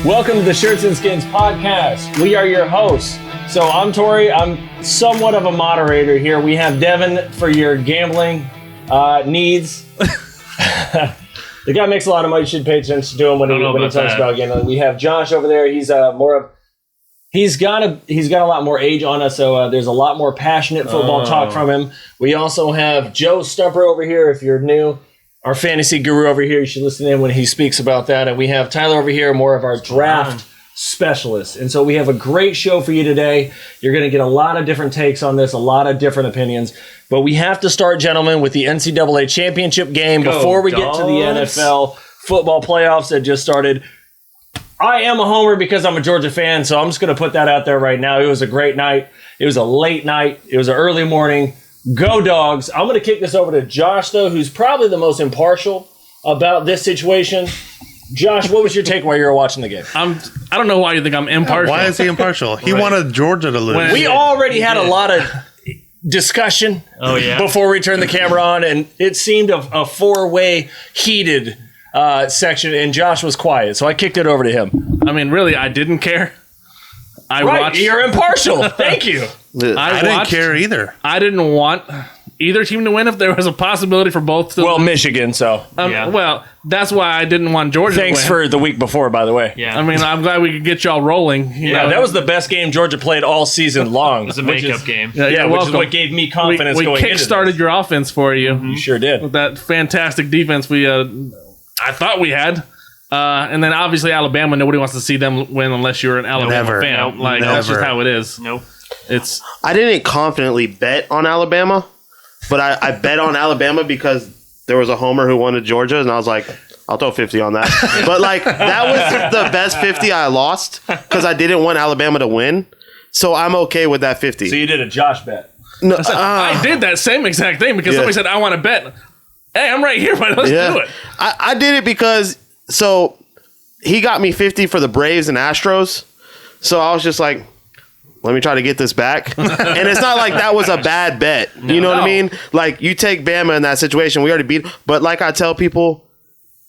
Welcome to the Shirts and Skins podcast. We are your hosts. So I'm Tori. I'm somewhat of a moderator here. We have Devin for your gambling needs. The guy makes a lot of money. You should pay attention to him when he talks about gambling. We have Josh over there. He's he's got a lot more age on us, so there's a lot more passionate football talk from him. We also have Joe Stumper over here. If you're new, our fantasy guru over here, you should listen in when he speaks about that. And we have Tyler over here, more of our draft specialist. And so we have a great show for you today. You're going to get a lot of different takes on this, a lot of different opinions. But we have to start, gentlemen, with the NCAA championship game before we get to the NFL football playoffs that just started. I am a homer because I'm a Georgia fan, so I'm just going to put that out there right now. It was a great night. It was a late night. It was an early morning. Go Dogs. I'm going to kick this over to Josh, though, who's probably the most impartial about this situation. Josh, what was your take while you were watching the game? I don't know why you think I'm impartial. Why is he impartial? He wanted Georgia to lose. We already had a lot of discussion before we turned the camera on, and it seemed a four-way heated section, and Josh was quiet, so I kicked it over to him. I mean, really, I didn't care. You're impartial. Thank you. I didn't care either. I didn't want either team to win if there was a possibility for both to win. Michigan, so. Well, that's why I didn't want Georgia to win. Thanks for the week before, by the way. Yeah. I mean, I'm glad we could get y'all rolling. You know? That was the best game Georgia played all season long. It was a makeup game. Which is what gave me confidence going into this. We kick-started your offense for you. You sure did. With that fantastic defense I thought we had. And then obviously Alabama, nobody wants to see them win unless you're an Alabama fan. That's just how it is. Nope. I didn't confidently bet on Alabama, but I bet on Alabama because there was a homer who wanted Georgia, and I was like, I'll throw 50 on that. But that was the best 50 I lost because I didn't want Alabama to win. So I'm okay with that 50. So you did a Josh bet. No, I did that same exact thing because somebody said, I want to bet. Hey, I'm right here, but let's do it. I did it because, so he got me 50 for the Braves and Astros. So I was just like, let me try to get this back. And it's not like that was a bad bet. You know what I mean? Like, you take Bama in that situation. We already beat. But like I tell people,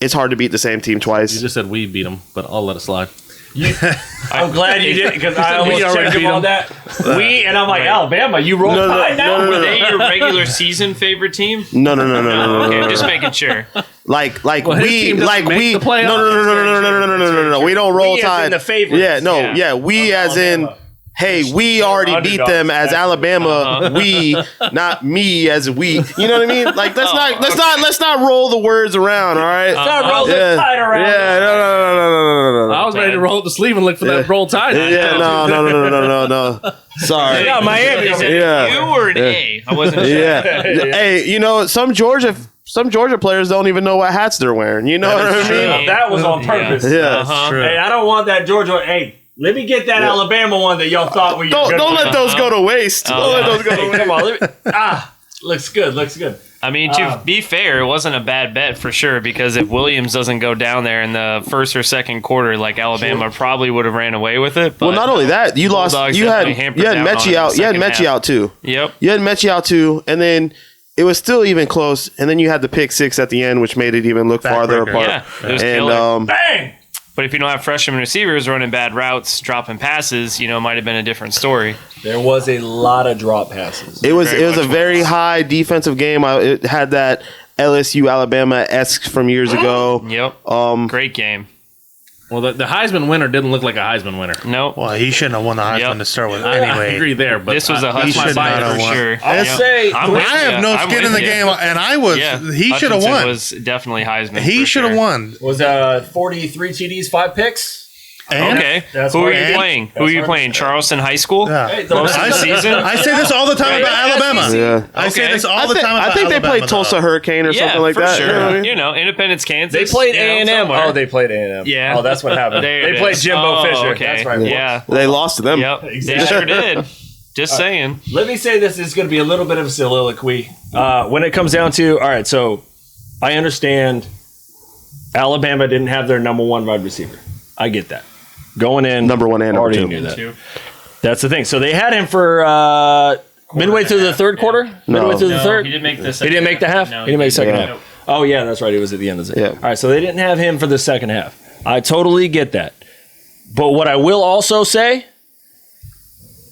it's hard to beat the same team twice. You just said we beat them, but I'll let it slide. I'm glad you did because I almost checked him on that. And I'm like, Alabama, you roll Tide now? Were they your regular season favorite team? No. Okay, I'm just making sure. We don't roll Tide. The favorites. We as in. Hey, we already beat them as Alabama. We, not me as we. You know what I mean? Like, let's not roll the words around. All right. Let's not roll the Tide around. Yeah, no. I was ready to roll up the sleeve and look for that roll Tide. Yeah, no. Sorry. Yeah, Miami. You were an A. I wasn't sure. Yeah. Hey, some Georgia players don't even know what hats they're wearing. You know what I mean? That was on purpose. Yeah, that's true. Hey, I don't want that Georgia. Hey. Let me get that Alabama one that y'all thought we don't let those go to waste. Don't let those go to waste. Come on. Looks good. I mean, to be fair, it wasn't a bad bet for sure because if Williams doesn't go down there in the first or second quarter, like Alabama probably would have ran away with it. But well, not only that, you lost. You had Mechie out. You had Mechie out too. Yep. You had Mechie out too, and then it was still even close. And then you had the pick six at the end, which made it even look farther apart. Yeah, it was killer. Bang. But if you don't have freshman receivers running bad routes, dropping passes, it might have been a different story. There was a lot of drop passes. It was a very high defensive game. It had that LSU Alabama-esque from years ago. Yep. Great game. Well, the Heisman winner didn't look like a Heisman winner. Nope. Well, he shouldn't have won the Heisman to start with anyway. I agree there, but this was a Heisman for sure. I'll say I have no skin in the game, and I was. He should have won. Was definitely Heisman. He should have won. Was 43 TDs, 5 picks. Okay. Who are you playing? Who are you playing? Charleston High School? Yeah. Hey, Most of the season? I say this all the time about Alabama. Yeah. I say this all the time about Alabama. I think they played Tulsa Hurricane or something like that. Sure. You know what I mean? Independence, Kansas. They played A&M. Oh, they played A&M. Yeah. Oh, that's what happened. They played Jimbo Fisher. Okay. That's right. Yeah. They lost to them. Yep. Exactly. They sure did. Just saying. Let me say this is going to be a little bit of a soliloquy. When it comes down to, all right, so I understand Alabama didn't have their number one wide receiver. I get that. Going in, number one and number two. Knew that. That's the thing. So they had him for midway through the third quarter? Midway through the third? He didn't make the second. He didn't make the half? No, he didn't make the second half. Oh, yeah, that's right. It was at the end of the Yeah. All right, so they didn't have him for the second half. I totally get that. But what I will also say,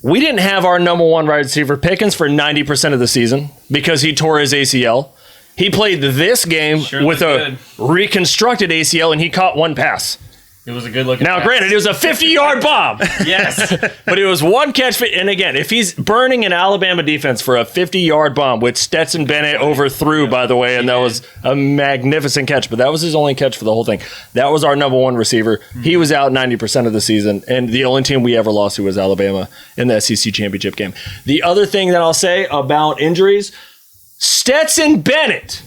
we didn't have our number one wide receiver Pickens for 90% of the season because he tore his ACL. He played this game with a reconstructed ACL, and he caught one pass. It was a good looking. Now, granted, it was a 50-yard bomb. Yes. But it was one catch. And again, if he's burning an Alabama defense for a 50-yard bomb, which Stetson Bennett overthrew, by the way, and that was a magnificent catch, but that was his only catch for the whole thing. That was our number one receiver. He was out 90% of the season, and the only team we ever lost to was Alabama in the SEC championship game. The other thing that I'll say about injuries, Stetson Bennett.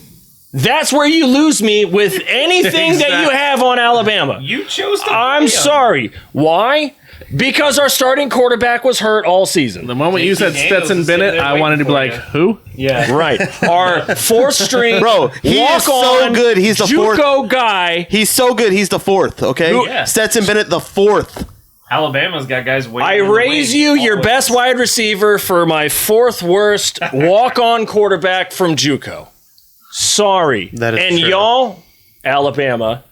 That's where you lose me with anything that you have on Alabama. You chose to. I'm sorry. Why? Because our starting quarterback was hurt all season. The moment you said Stetson Bennett, I wanted to be like, who? Yeah, right. Our fourth string, Bro, he is so good. He's the fourth JUCO guy. He's so good. He's the fourth. Okay, Stetson Bennett, the fourth. Alabama's got guys waiting. I raise you your best wide receiver for my fourth worst walk-on quarterback from JUCO. Sorry. That is and true. y'all, Alabama,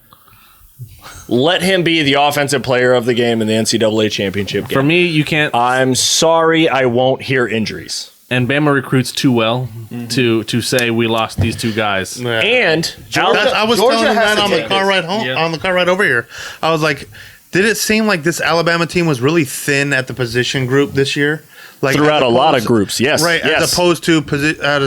let him be the offensive player of the game in the NCAA championship game. For me, you can't. I'm sorry, I won't hear injuries. And Bama recruits too well to say we lost these two guys. Yeah. And I was Georgia telling him has that to on the take car this. ride home, on the car ride over here. I was like, did it seem like this Alabama team was really thin at the position group this year? Like throughout as a lot of opposed- groups, yes. right? yes. As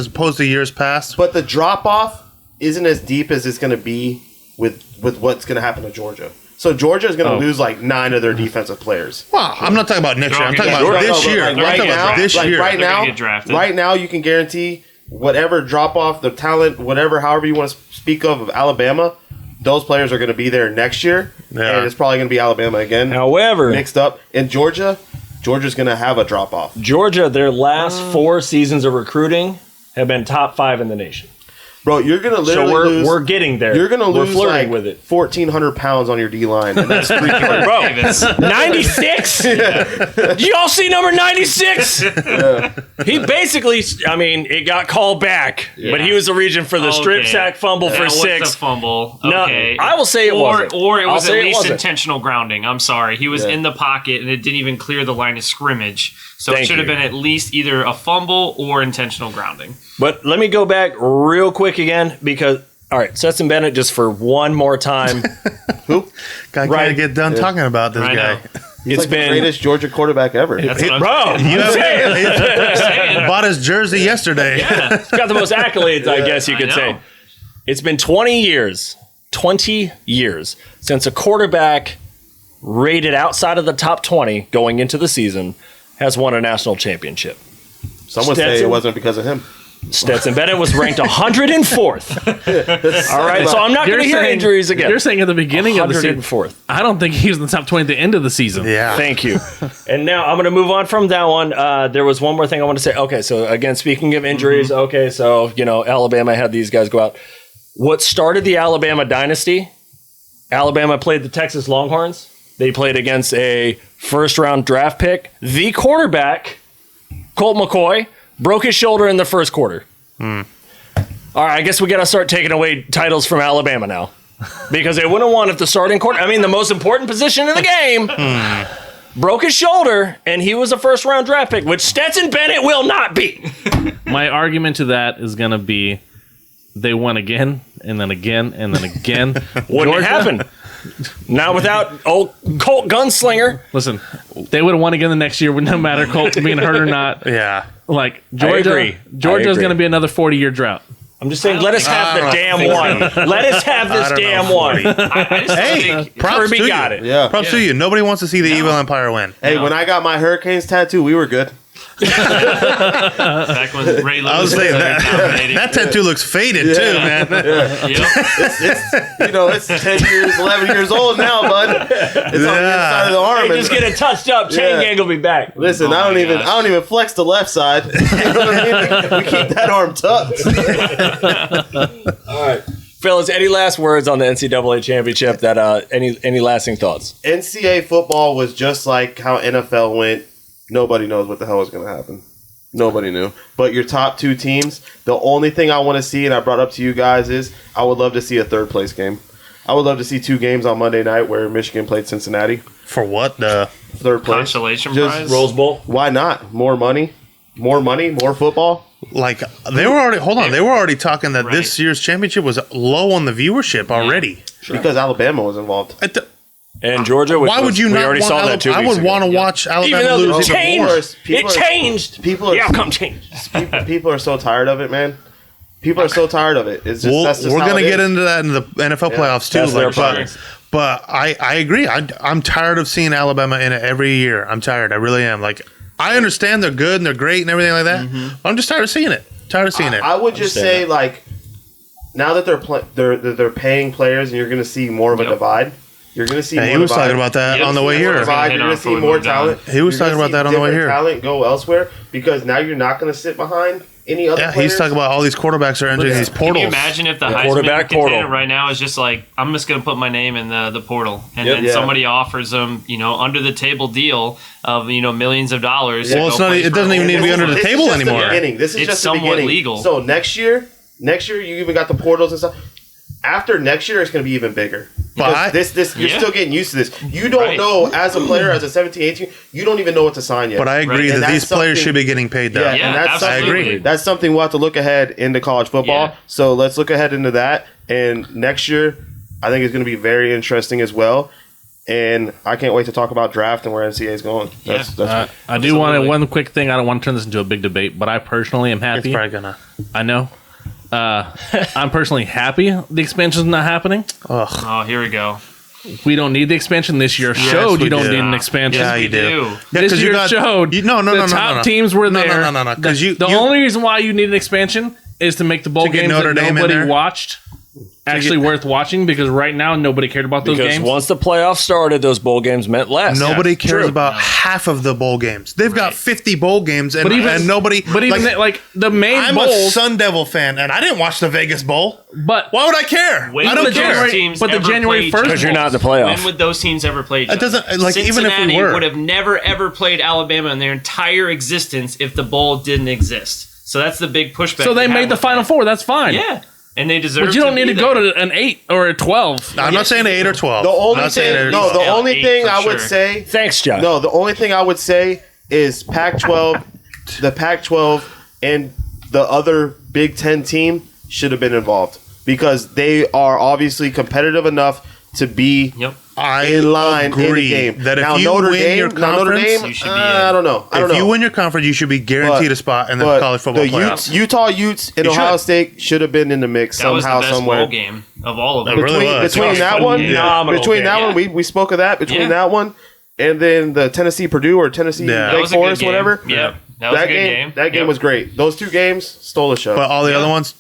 opposed to years past. But the drop off isn't as deep as it's going to be with what's going to happen to Georgia. So Georgia is going to lose like 9 of their defensive players. Well, I'm not talking about next year. I'm talking about No, this but year. like I'm talking about this year. Right They're now, gonna get drafted. right now, you can guarantee whatever drop off, the talent, whatever, however you want to speak of Alabama, those players are going to be there next year, Yeah. and it's probably going to be Alabama again, However, mixed up. In Georgia's going to have a drop off. Georgia, their last 4 seasons of recruiting have been top 5 in the nation. Bro, you're going to literally So lose. we're getting there. You're going to lose We're flirting like with it. 1,400 pounds on your D line, and that's 3 Bro, 96? Did y'all see number 96? He basically, I mean, it got called back, but he was the region for the strip sack fumble for That was 6. a fumble. No, Okay. I will say it wasn't. Or it I'll was say at it least wasn't. intentional grounding. I'm sorry. He was in the pocket and it didn't even clear the line of scrimmage. So Thank it should have you. been at least either a fumble or intentional grounding. But let me go back real quick again because, all right, Stetson Bennett, just for one more time. Guy Right. can't get done talking about this I guy. know. It's like the greatest Georgia quarterback ever. That's what I'm Bro, You I'm saying. saying. bought his jersey yesterday. He's got the most accolades, I guess you I could know. say. It's been 20 years since a quarterback rated outside of the top 20 going into the season has won a national championship. Some would say Stetson- it wasn't because of him. Stetson Bennett was ranked 104th. All right, so I'm not going to hear injuries again. You're saying at the beginning of the season. 104th. I don't think he was in the top 20 at the end of the season. Yeah. Thank you. And now I'm going to move on from that one. There was one more thing I want to say. Okay, so again, speaking of injuries, okay, so, Alabama had these guys go out. What started the Alabama dynasty, Alabama played the Texas Longhorns. They played against a first-round draft pick. The quarterback, Colt McCoy, broke his shoulder in the first quarter. All right, I guess we got to start taking away titles from Alabama now. Because they wouldn't want if the starting quarter, the most important position in the game, broke his shoulder, and he was a first-round draft pick, which Stetson Bennett will not be. My argument to that is going to be they won again, and then again, and then again. Wouldn't happen. Not without old Colt Gunslinger. Listen, they would have won again the next year, no matter Colt being hurt or not. Yeah. Like, agree. Georgia's agree. going to be another 40-year drought. I'm just saying, let us have the damn one. Let us have this damn one. I just don't Hey, think props Kirby to you. got it. Yeah. Props to you. Nobody wants to see the evil empire win. Hey, when I got my Hurricanes tattoo, we were good. back when Ray Lewis I was saying that, dominating. that tattoo looks faded too, man. Yep. It's 10 years, 11 years old now, bud. It's on the inside of the arm. Hey, just get it touched up. Chain Yeah. gang will be back. Listen, Oh I my don't even flex the left side. You know what I mean? We keep that arm tucked. All right. Fellas, any last words on the NCAA championship that any lasting thoughts? NCAA football was just like how NFL went. Nobody knows what the hell is going to happen. Nobody knew. But your top 2 teams, the only thing I want to see, and I brought up to you guys, is I would love to see a third place game. I would love to see 2 games on Monday night where Michigan played Cincinnati. For what? Third place. Consolation Just prize. Rose Bowl. Why not? More money, more football. Like they were already. Hold on, they were already talking that Right. this year's championship was low on the viewership already. Because Alabama was involved. And Georgia. Why would you we not already want saw that 2 I weeks would ago. want to watch Even Alabama though lose the even more. it changed. People are, The outcome changed. people are so tired of it, man. People are so tired of it. It's just that's just We're how gonna it get is. into that in the NFL playoffs too. That's their Like, problem. but I agree. I'm tired of seeing Alabama in it every year. I'm tired. I really am. Like I understand they're good and they're great and everything like that. But I'm just tired of seeing it. I would just say like now that they're paying players and you're going to see more of a divide. You're going to see. Yeah, more he was divide. talking about that on the way More here. divide. You're going to see more talent. He was talking about that on the way here. Talent go elsewhere because now you're not going to sit behind any other. Yeah, players. he's talking about all these quarterbacks are entering these portals. Can you imagine if the Heisman quarterback contender portal. right now is just like, I'm just going to put my name in the portal, and Yep. then Yeah. somebody offers them, under the table deal of millions of dollars. to Well, go it's not. play It for doesn't a even need to be local under the This is table just anymore. The beginning. This is It's just the somewhat beginning. legal. So next year you even got the portals and stuff. After next year, it's going to be even bigger. But Because you're Yeah. still getting used to this. You don't Right. know, as a player, as a 17, 18, you don't even know what to sign yet. But I agree Right. And that these that's players something- should be getting paid though. Yeah, Yeah, and that's I absolutely. agree. That's something we'll have to look ahead into college football. Yeah. So let's look ahead into that. And next year, I think it's going to be very interesting as well. And I can't wait to talk about draft and where NCAA is going. That's I do want to, Absolutely. one quick thing. I don't want to turn this into a big debate, but I personally am It's happy. probably gonna. I know. I'm personally happy the expansion's not happening. Oh, here we go. We don't need the expansion. This year showed we you don't do. need an expansion. Yeah, We you do. do. Yeah, This 'cause you year got- showed no, the top teams were there. No. Because The only reason why you need an expansion is to make the bowl To get games Notre that Dame in nobody there. watched actually worth watching, because right now nobody cared about those Because games. once the playoffs started, those bowl games meant less. Nobody cares True. about half of the bowl games. They've got 50 bowl games, and, and nobody. But even the main I'm a bowls, Sun Devil fan, and I didn't watch the Vegas Bowl. but Why would I care? When I would don't those care. teams But the ever January play each 1st other? Because you're not in the When playoffs. would those teams ever play each It other? doesn't like even if we Cincinnati were. would have never ever played Alabama in their entire existence if the bowl didn't exist. So that's the big pushback. so they we have made the with Final that. Four. That's fine. Yeah, and they deserve. But you don't need to be go there. to an 8 or a 12. I'm not saying 8 or 12. the only I'm not saying thing. 8 or No, 12. the Yeah, only 8 thing for I would sure. say. Thanks, John. No, the only thing I would say is Pac-12, the Pac-12, and the other Big Ten team should have been involved because they are obviously competitive enough to be Yep. I in line in the agree game. that if now, you Notre win Dame, your conference, You should be I in. don't know. I don't if know. you win your conference, you should be guaranteed a spot in the But college football the playoffs. Utah Utes and You Ohio should. State should have been in the mix That was somehow, the best somewhere. bowl game of all of them. It really was. Between Yeah. that one, Phenomenal between game. that Yeah. one, we spoke of that. Between Yeah. that one and then the Tennessee Purdue or Tennessee Yeah. That Wake was a good Forest, game. whatever. Yep. That was a good game. That game Yep. was great. Those two games stole the show. But all the Yeah. other ones,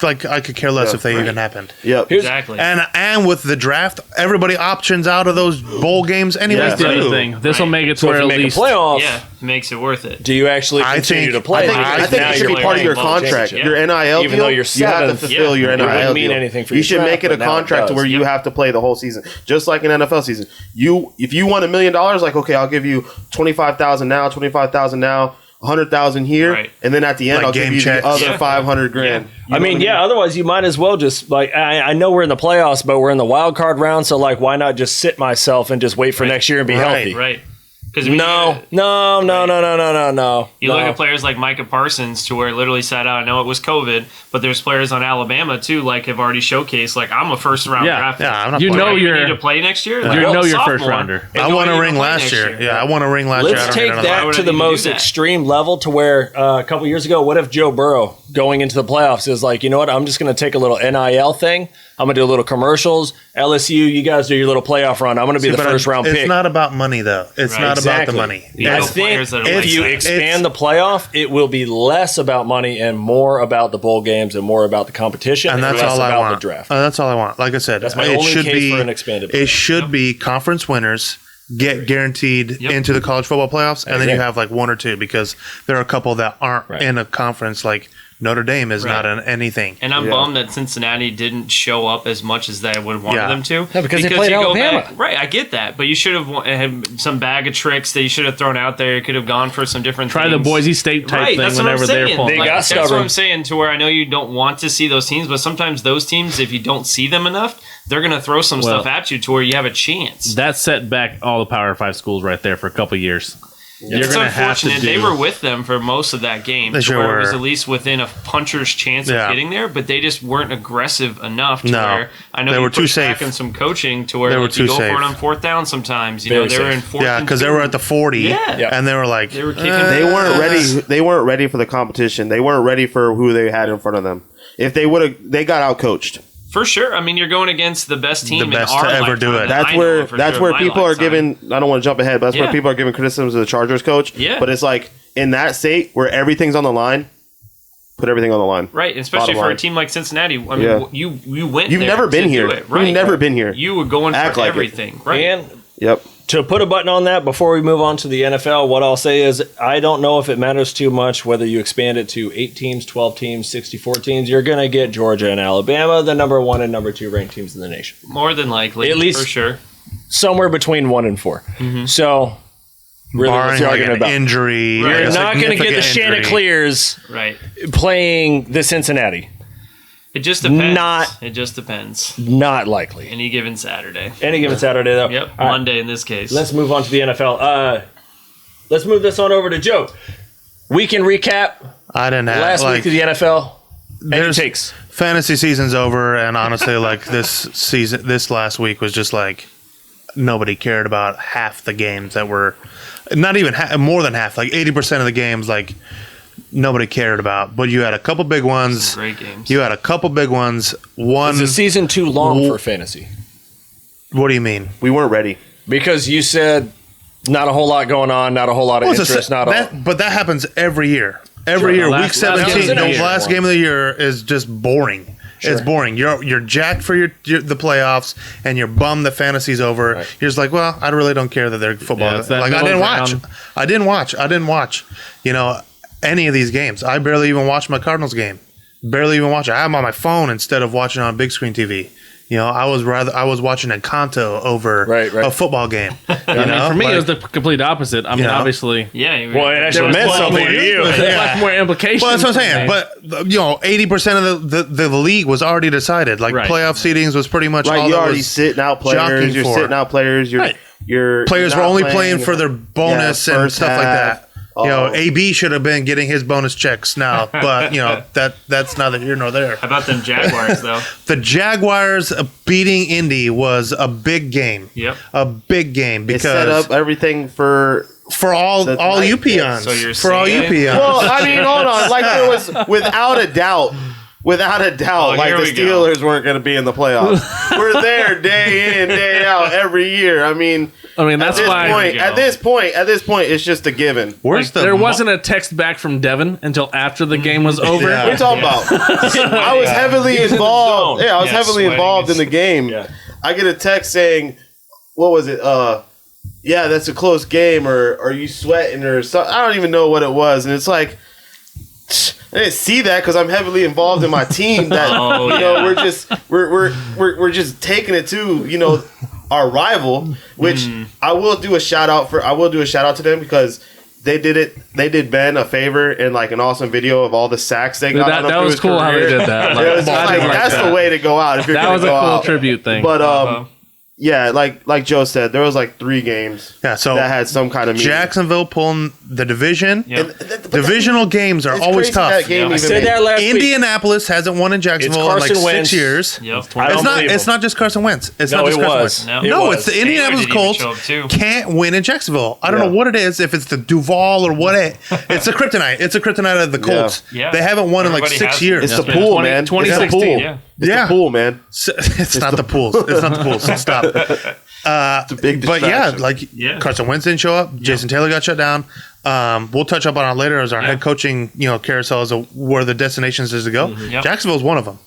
like I could care less Yeah, if they right. even happened. yep. Exactly. And with the draft, everybody options out of those bowl games anyway. Yeah. That's the too. other thing. This will Right. make it to So if where you at make least a playoff, Yeah, makes it worth it. do you actually I continue think- to play? I think, Because I think now it should you're be part of your playing contract. championship. Your NIL Even deal, though you're you have to seventh, fulfill yeah, your it NIL wouldn't mean deal. anything for you your should draft, make it a but now it contract to does. where you have to play the whole season, just like an NFL season. If you won $1 million, like okay, I'll give you 25,000 now, 25,000 now, 100,000 here, Right. and then at the end Like I'll give game you checks. the other Yeah. 500 grand. I mean, yeah. Otherwise, you might as well just like I know we're in the playoffs, but we're in the wild card round. So like, why not just sit myself and just wait for next year and be healthy? Right. Because No. You You look at players like Micah Parsons, to where it literally sat out. I know it was COVID, but there's players on Alabama too, like have already showcased. Like I'm a first round Yeah. draft. Yeah, I'm not You playing. know you you're- need to play next year. You Like, know you're sophomore. first rounder. And I don't won a even ring play last next year. Yeah, I won a ring last year. I Let's don't take get another that one. would to I the need to most do that? extreme level to where a couple years ago, what if Joe Burrow going into the playoffs is like, you know what, I'm just going to take a little NIL thing. I'm going to do a little commercials. LSU, you guys do your little playoff run. I'm going to be the But first round it's pick. not about money though. It's Right. not Exactly. about the money. You I know, think players that are if like you that. expand the playoff, it will be less about money and more about the bowl games and more about the competition And that's less all I about want. the draft. That's all I want. Like I said, That's my it only should case be for an expanded It playoff. should be conference winners get guaranteed Yep. into the college football playoffs, and then you Exactly. have like one or two because there are a couple that aren't Right. in a conference like Notre Dame is not anything. And I'm bummed that Cincinnati didn't show up as much as they would want them to. Yeah, because they played Alabama. Right, I get that. But you should have had some bag of tricks that you should have thrown out there. You could have gone for some different Try things. the Boise State type thing whenever they're pulling. That's what I'm saying, to where I know you don't want to see those teams, but sometimes those teams, if you don't see them enough, they're going to throw some stuff at you to where you have a chance. That set back all the Power 5 schools right there for a couple of years. It's unfortunate. They were with them for most of that game. They sure where were. It was at least within a puncher's chance of getting there, but they just weren't aggressive enough to where I know they were too safe. Back in some coaching to where they were you go safe. for it on fourth down sometimes. You know, they were in fourth. Yeah, because they were at the 40. Yeah. And they were like, they were kicking. They weren't ready. They weren't ready for the competition. They weren't ready for who they had in front of them. If they would have, they got out coached. For sure. I mean, you're going against the best team The best in our to ever lifetime. do it. That's where people are giving. I don't want to jump ahead, but that's where people are giving criticisms of the Chargers coach. Yeah. But it's like in that state where everything's on the line, put everything on the line. Right, especially for a team like Cincinnati. I mean, you went. You've never been here. Right. You've never been here. You were going for everything. Right. And Yep. to put a button on that before we move on to the NFL, what I'll say is I don't know if it matters too much whether you expand it to 8 teams, 12 teams, 64 teams. You're going to get Georgia and Alabama, the number 1 and number 2 ranked teams in the nation. More than likely, at least for sure. Somewhere between 1 and 4. Mm-hmm. So, really, what's barring the like argument an about? injury. You're a not going to get the significant injury. Chanticleers Right. playing the Cincinnati. It just depends. Not- It just depends. Not likely. Any given Saturday. Any given Saturday, though. Yep. All right. Monday in this case. Let's move on to the NFL. Let's move this on over to Joe. Weekend recap. I didn't have Last week of the NFL. There's takes. fantasy season's over, and honestly, like this last week was just like nobody cared about half the games that were not even more than half, like 80% of the games, like nobody cared about. But you had a couple big ones. Some great games. You had a couple big ones. One. Is the season too long for fantasy? What do you mean? We weren't ready. Because you said not a whole lot going on, not a whole lot of interest, But that happens every year. Every year, week 17, the last game of the year is just boring. Sure. It's boring. You're jacked for the playoffs, and you're bummed the fantasy's over. Right. You're just like, well, I really don't care that they're football. Like I didn't watch. You know, any of these games. I barely even watched my Cardinals game. Barely even watch it. I have them on my phone instead of watching on big screen TV. You know, I was watching Ncaa over a football game. For me, it was the complete opposite. I mean, obviously, well, it actually meant something to you. Much more implications. Well, that's what I'm saying. But 80% of the league was already decided. Like playoff seedings was pretty much all. You're already sitting out players. You're sitting out players. Your players were only playing for their bonus and stuff like that. You know, AB should have been getting his bonus checks now, but that's neither here nor there. How about them Jaguars though? The Jaguars beating Indy was a big game. Yep, a big game because it set up everything for all you peons. So you're for all you peons. Well, I mean, hold on. Like there was without a doubt, like the Steelers weren't going to be in the playoffs. We're there day in, day out, every year. I mean, that's why. At this point, it's just a given. There wasn't a text back from Devin until after the game was over. What are you talking about? I was heavily involved. Yeah, I was heavily involved in the game. Yeah. I get a text saying, "What was it? Yeah, that's a close game, or are you sweating or something?" I don't even know what it was, and it's like. I didn't see that because I'm heavily involved in my team. That we're just taking it to our rival, which I will do a shout out to them because they did it. They did Ben a favor in like an awesome video of all the sacks they got. That was cool how they did that. That's the way to go out. If you're that was a cool tribute thing. But yeah, like Joe said, there was like 3 games that had some kind of meaning. Jacksonville pulling the division. Yep. Divisional games are always tough. I said that last week. Indianapolis hasn't won in Jacksonville in like 6 years. Yep. It's not just Carson Wentz. It's not just Carson Wentz. No, it's the Indianapolis Colts can't win in Jacksonville. I don't know what it is, if it's the Duval or what it's a kryptonite. It's a kryptonite of the Colts. Yeah. They haven't won in like 6 years. It's the pool, man. 2016. It's the pool, man. It's not the pools. It's not the pools. So stop. It's a big distraction. But Carson Wentz didn't show up. Jason Taylor got shut down. We'll touch up on it later as our head coaching, carousel is where the destinations is to go. Yep. Jacksonville's one of them.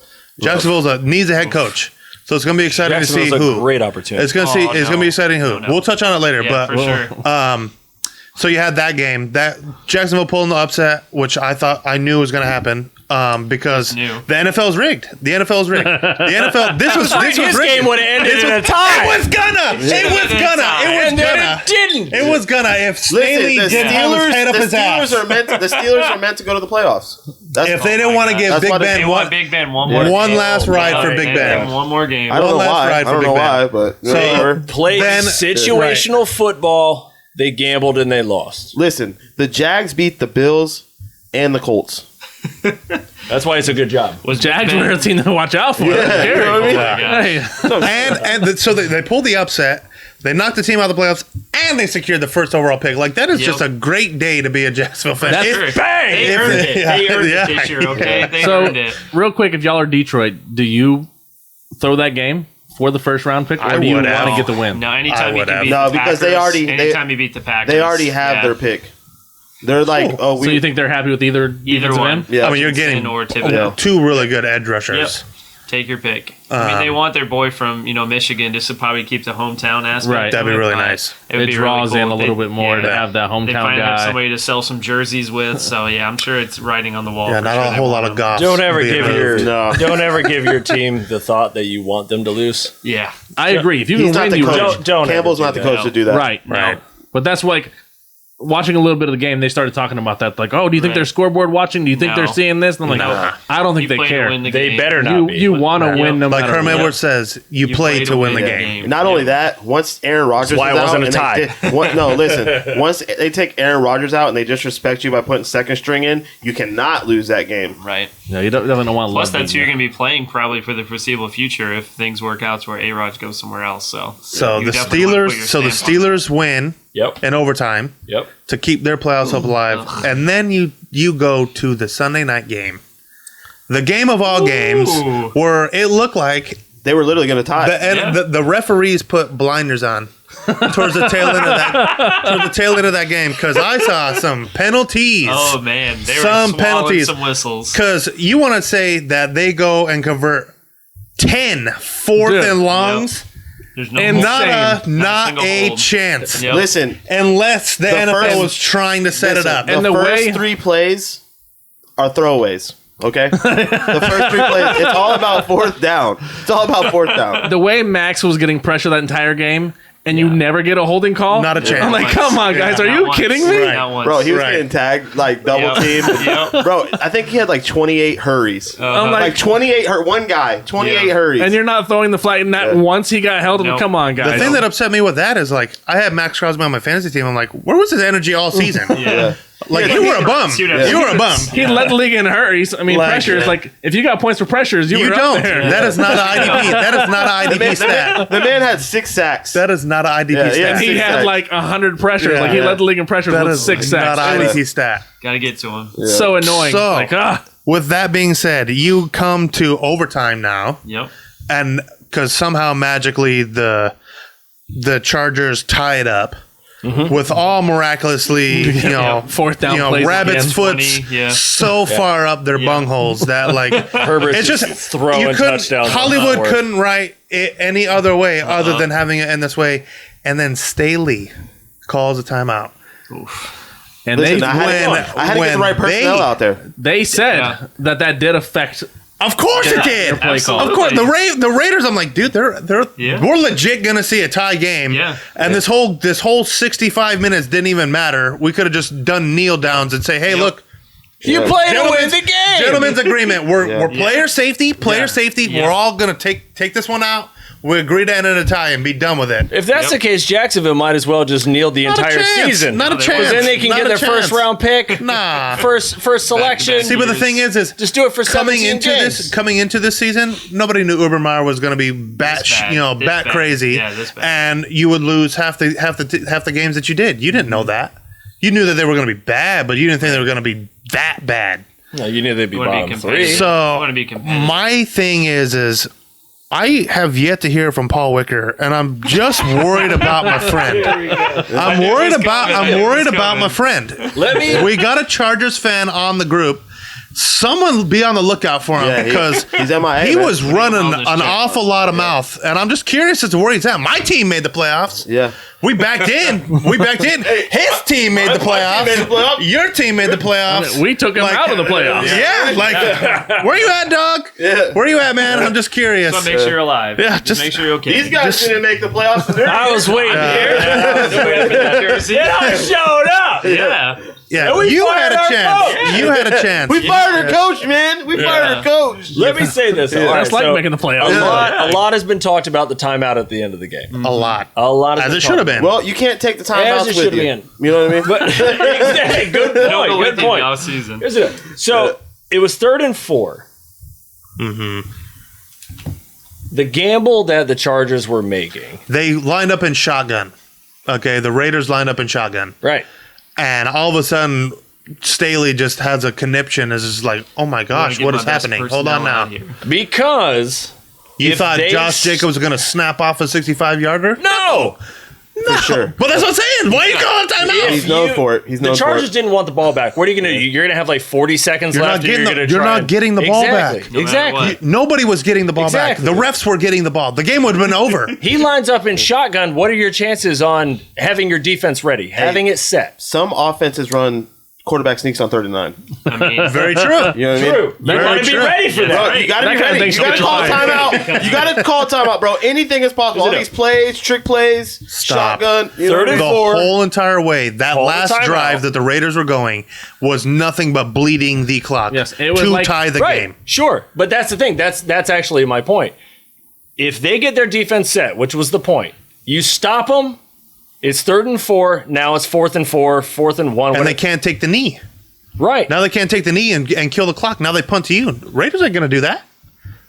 Jacksonville's needs a head coach. So it's going to be exciting to see who. A great opportunity. It's going to be exciting who. We'll touch on it later. Yeah, but for sure. So you had that game. That Jacksonville pulling the upset, which I knew was going to happen. because the NFL is rigged. The NFL is rigged. The NFL. This was rigged. This game would have ended in a tie. It was gonna. It was gonna. If Staley didn't have his head up his ass. The Steelers are meant to go to the playoffs. If they didn't want to give Big Ben one last ride for Big Ben. One more game. I don't know why, but so played situational football. They gambled and they lost. Listen, the Jags beat the Bills and the Colts. That's why it's a good job. Was Jags were a team to watch out for? Yeah, you know what I And mean? so they pulled the upset. They knocked the team out of the playoffs, and they secured the first overall pick. Like, that is just a great day to be a Jacksonville fan. That's bang! They earned it. They earned it this year, okay? They earned it. Real quick, if y'all are Detroit, do you throw that game for the first round pick, or do you want to get the win? No, anytime you can beat No, the because Packers, anytime you beat the Packers. they already have their pick. They're like, so you think they're happy with either one? End? Yeah. I mean, you're getting or Thibodeau. two really good edge rushers. Yep. Take your pick. I mean, they want their boy from Michigan just to probably keep the hometown aspect. Right. That'd be really nice. It draws in a little bit more to have that hometown they finally guy. have somebody to sell some jerseys with. So yeah, I'm sure it's writing on the wall. Yeah, not a whole lot of golf. Don't ever give your team the thought that you want them to lose. Yeah, I agree. If you He's can not win, the you coach. don't Campbell's not the coach to do that. Right. But that's like watching a little bit of the game. They started talking about that. Like, oh, do you think they're scoreboard watching? Do you think they're seeing this? And I'm like, I don't think they care. They better not. You want to win no matter Like Herm what. Edwards says, you play to win the game. Not only that, once Aaron Rodgers That's why is it wasn't out, a tie. Listen. Once they take Aaron Rodgers out and they disrespect you by putting second string in, you cannot lose that game. Right. No, you definitely don't want. Plus, that's who you're going to be playing probably for the foreseeable future if things work out to where A-Rod goes somewhere else. So the Steelers win. Yep. In overtime. Yep. To keep their playoffs up alive, and then you go to the Sunday night game, the game of all games, where it looked like they were literally going to tie. The referees put blinders on towards the tail end of that game because I saw some penalties. Oh man, they were some penalties, some whistles. Because you want to say that they go and convert 10 fourth and longs. Yep. There's not a chance. Yep. Listen, unless the NFL was trying to set it up. And the first 3 plays are throwaways. Okay, the first 3 plays. It's all about fourth down. The way Max was getting pressure that entire game, and you never get a holding call. Not a chance. I'm like, come on, guys, are you kidding me? Right. Bro, he was getting tagged like double team. Bro, I think he had like 28 hurries. I'm like 28 one guy, 28 hurries. And you're not throwing the flag. Not once he got held. Come on, guys. The thing that upset me with that is like I had Max Crosby on my fantasy team. I'm like, where was his energy all season? Like you were a bum. You were a bum. He led the league in hurries. I mean, pressures. Like if you got points for pressures, you were don't. Up there. That is not an IDP. That is not an IDP stat. The man had 6 sacks. That is not an IDP stat. And he had like 100 pressures. Yeah. Like he led the league in pressures with 6 sacks. Not an IDP stat. Gotta get to him. So annoying. So, like with that being said, you come to overtime now. Yep. And because somehow magically the Chargers tie it up. With all miraculously, fourth down, rabbit's foot so far up their bungholes that like Herbert's it's just throwing touchdowns. Hollywood couldn't write it any other way other than having it in this way, and then Staley calls a timeout. And I had to get the right personnel out there. They said that did affect. Of course it did. Of course, the Raiders. I'm like, dude, we're legit gonna see a tie game. Yeah. And this whole 65 minutes didn't even matter. We could have just done kneel downs and say, hey, look, you played to win the game. Gentlemen's agreement. We're player safety. Yeah. We're all gonna take this one out. We agree to end in a tie and be done with it. If that's the case, Jacksonville might as well just kneel the entire season. Not a chance. Because then they can get their first round pick. Nah. First selection. See, but the thing is just do it for coming into this season, nobody knew Urban Meyer was going to be bat crazy, and you would lose half the games that you did. You didn't know that. You knew that they were going to be bad, but you didn't think they were going to be that bad. No, you knew they'd be bottom 3. So my thing is I have yet to hear from Paul Wicker, and I'm just worried about my friend. I'm worried about my friend. We got a Chargers fan on the group Someone be on the lookout for him because he's MIA. He was running an check. awful lot of mouth, and I'm just curious as to where he's at. My team made the playoffs. Yeah. We backed in. His team made the playoffs. Your team made the playoffs. We took him out of the playoffs. Yeah, where you at, dog? Yeah. Where you at, man? I'm just curious. Just make sure you're alive. Yeah, just make sure you're okay. These guys didn't make the playoffs. I was waiting here. I showed up. Yeah. Yeah, we you fired had a our chance. coach. You had a chance. We fired our coach, man. We fired our coach. Let me say this. All right, That's like making the playoffs. a lot has been talked about the timeout at the end of the game. A lot. A lot has As been it should have been. Well, you can't take the As timeouts it with should you. have been. You know what I mean? But exactly. Good point. Good point. All season. Here's it. So it was 3rd and 4. Mm-hmm. The gamble that the Chargers were making. They lined up in shotgun. Okay, the Raiders lined up in shotgun. Right. And all of a sudden, Staley just has a conniption. Is just like, oh my gosh, what is happening? Hold on now. Because You if thought they Josh Jacobs was going to snap off a 65-yarder? No. For sure. But that's what I'm saying. Why are you calling timeout? He's known for it. He's known The for Chargers it. didn't want the ball back. What are you going to do? You're going to have like 40 seconds You're left. not getting and the- gonna you're try not and- getting the ball exactly. back. No matter Exactly. what. Nobody was getting the ball Exactly. back. The refs were getting the ball. The game would have been over. He lines up in shotgun. What are your chances on having your defense ready, having it set? Some offenses run quarterback sneaks on 39. I mean, Very true. You know what I mean? True. You Very want to be true. ready for Bro, that. you gotta That be kind of ready. thing's You gotta still call fine. timeout. You gotta call timeout, bro. Anything is possible. All Is it these plays, trick plays, Stop. shotgun. You know what I Third and mean? The four. whole entire way, that Call the last timeout. drive that the Raiders were going was nothing but bleeding the clock Yes, it was to like- tie the Right. game. Sure. But that's the thing. That's actually my point. If they get their defense set, which was the point, you stop them. It's 3rd and 4. Now it's 4th and 4, 4th and 1. And they can't take the knee. Right. Now they can't take the knee and kill the clock. Now they punt to you. Raiders ain't going to do that.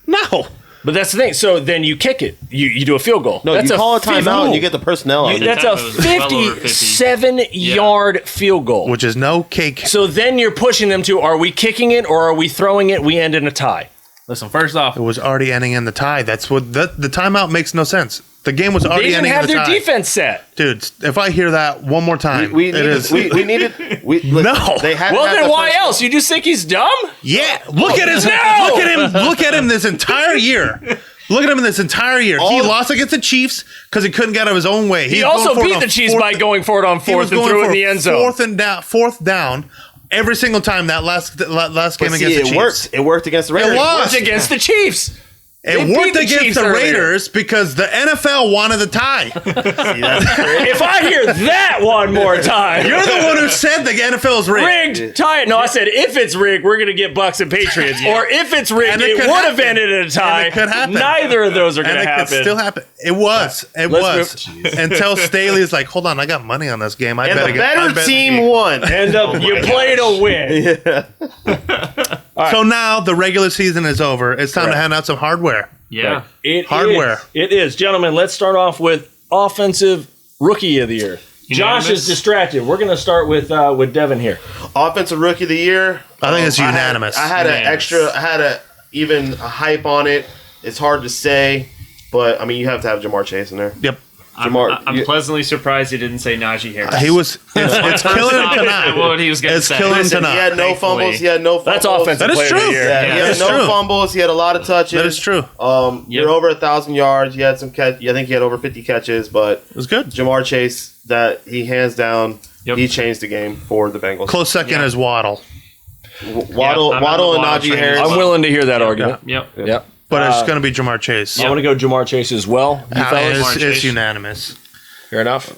No. But that's the thing. So then you kick it. You do a field goal. No, that's you call a field timeout goal. and you get the personnel out. That's a That was well over 50. 57-yard field goal. Which is no cake. So then you're pushing them to, are we kicking it or are we throwing it? We end in a tie. Listen, first off, It was already ending in the tie. That's what the timeout makes no sense. The game was They already didn't ending have in the their tie. defense set. Dude, if I hear that one more time, We it needed, is. we needed. No. They had. Well, to have then the why personnel. else? You just think he's dumb? Yeah, look at his. No! Look at him. Look at him this entire year. Look at him in this entire year. He lost against the Chiefs because he couldn't get out of his own way. He was also going for it beat on the Chiefs fourth- by going for it on he was 4th and going threw it in for the end zone. Fourth down. Every single time that last game But against see, the it Chiefs. worked. It worked against the Raiders. It lost. It's against the Chiefs. They It beat worked the against Chiefs the earlier. Raiders because the NFL wanted the tie. If I hear that one more time, You're the one who said the NFL is rigged. rigged, tie it. No, I said if it's rigged, we're going to get Bucks and Patriots. Or if it's rigged, And it it would could have happen. ended in a tie. And it could happen. Neither of those are going And to it happen. could still happen. It was. It Let's was. Until Staley's like, hold on, I got money on this game. I And bet the better team won. And you play to win. So now the regular season is over. It's time to hand out some hardware. yeah. Hardware. It is. Gentlemen, let's start off with offensive rookie of the year. Josh Unanimous? is distracted. We're going to start with Devin here. Offensive rookie of the year. I think it's I had- unanimous. I had an Unanimous. extra. I had a even a hype on it. It's hard to say, but I mean, you have to have Jamar Chase in there. Yep. Jamar, I'm you- pleasantly surprised he didn't say Najee Harris. He was. It's killing him tonight. What he was going to It's say. killing him Listen, tonight. he had no Thankfully. fumbles. He had no fumbles. That's offensive That is player of the true. year. Yeah, he Yeah, had that's no true. fumbles. He had a lot of touches. That is true. You're over 1,000 yards. He had some catch. I think he had over 50 catches, but It was good. Jamar Chase, that he hands down, Yep. he changed the game for the Bengals. Close second Yeah. is Waddle, Waddle, Yeah, I'm Waddle on and the Waddle Najee train. Harris. I'm willing to hear that argument. Yep. Yep. but it's going to be Jamar Chase. I want to go Jamar Chase as well. You fellas? It's, Jamar it's Chase. unanimous. Fair enough.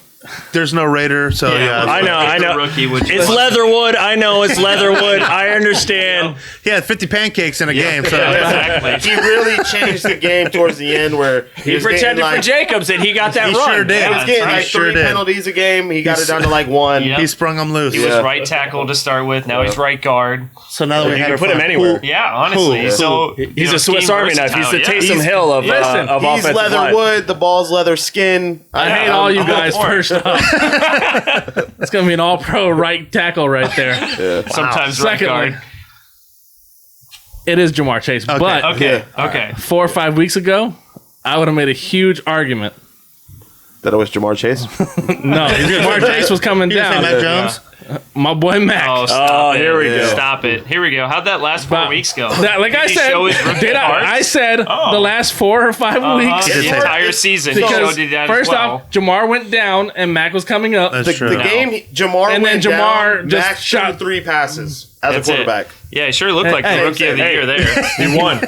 There's no Raider, so yeah. I know, I know. Rookie, which It's Leatherwood. I know it's Leatherwood. I understand. He had 50 pancakes in a game, so exactly. He really changed the game towards the end where He was getting, pretended like, for Jacobs and he got that He run. sure did. He was getting He like sure 3 did. penalties a game. He got it down to like 1. Yeah. he sprung him loose. He was Yeah. right tackle to start with. Now he's right guard. So now that we You had can to put him find- anywhere. Yeah, honestly. Who? So He's a Swiss Army knife. He's the Taysom Yeah. Hill of Listen, of He's offensive line. Leatherwood. The ball's leather skin. I hate all you I'm guys all for it. first off. It's going to be an all-pro right tackle right there. Sometimes right Secondly, guard. it is Jamar Chase. Okay. But Okay. Okay. 4 or 5 weeks ago, I would have made a huge argument. That it was Jamar Chase. No, Jamar Chase was coming You gonna say down. Mac Jones? My boy Mac. Oh, stop it. here we go. Stop it. Here we go. How'd that last 4 weeks go? Like I Did he said, show his rookie cards? I said the last 4 or 5 weeks. The entire season. Because Showed that first as well. off, Jamar went down and Mac was coming up. That's true. The game, Jamar And then went Jamar down, just Max shot- shot 3 passes as That's a quarterback. Yeah, he sure looked like the rookie of the year there. He won.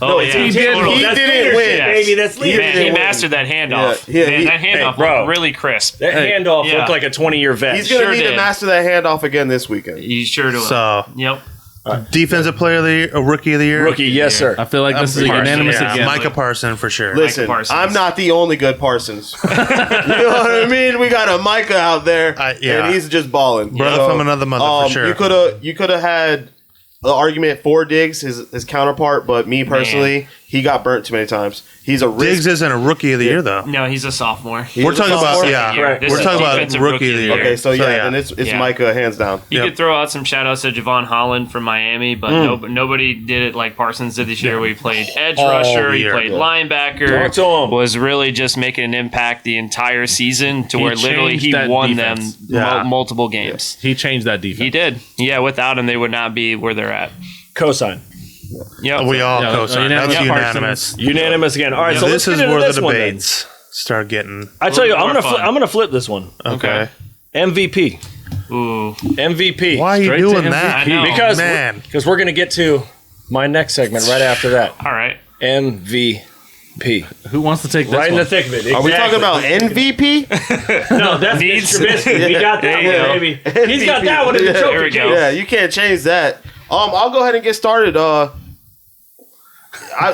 Oh, yeah. he did. Total. He That's didn't leadership. win. Baby, that's Man, leadership. he mastered that handoff. Yeah, Man, that handoff bro. looked really crisp. That handoff Yeah. looked like a 20-year vet. He's going to Sure need did. to master that handoff again this weekend. He sure do. So, Yep. defensive player of the year, rookie of the year. Rookie, yes, sir. I feel like this is a Parsons. unanimous Yeah, again. Micah Parsons for sure. Listen, Parsons. I'm not the only good Parsons. You know what I mean? We got a Micah out there, yeah. and he's just balling. Brother from another mother for sure. You could have had the argument for Diggs, his counterpart, but me personally, he got burnt too many times. He's a risk. Diggs isn't a rookie of the year though. No, he's a sophomore. We're talking about sophomore? Right. This We're is talking about defensive rookie of the year. Okay, so yeah. then it's Yeah. Micah hands down. You Yep. could throw out some shout outs to Javon Holland from Miami, but nobody did it like Parsons did this year. We played edge rusher, he year. played linebacker, Talk to him. was really just making an impact the entire season to He where literally changed he that won defense. them Yeah. multiple games. He changed that defense. He did. Yeah, without him, they would not be where they're at. Cosign. Yep. We all Yeah, co-sign. unanimous. That's Yeah. unanimous. Unanimous again. All right, so This let's is get into where this the one then. debates start getting. I tell you, A little I'm more gonna flip this one. Okay. MVP. Ooh. MVP. Why are you Straight to doing MVP. that? I know. Because we're gonna get to my next segment right after that. All right. MVP. Who wants to take this Right in one? the thick of it. Are we talking Exactly. about MVP? No, that's Needs- Mitch Trubisky. We got that There you one, go. baby. He's got that one in the Yeah, trophy there we go. case. Yeah, you can't change that. I'll go ahead and get started.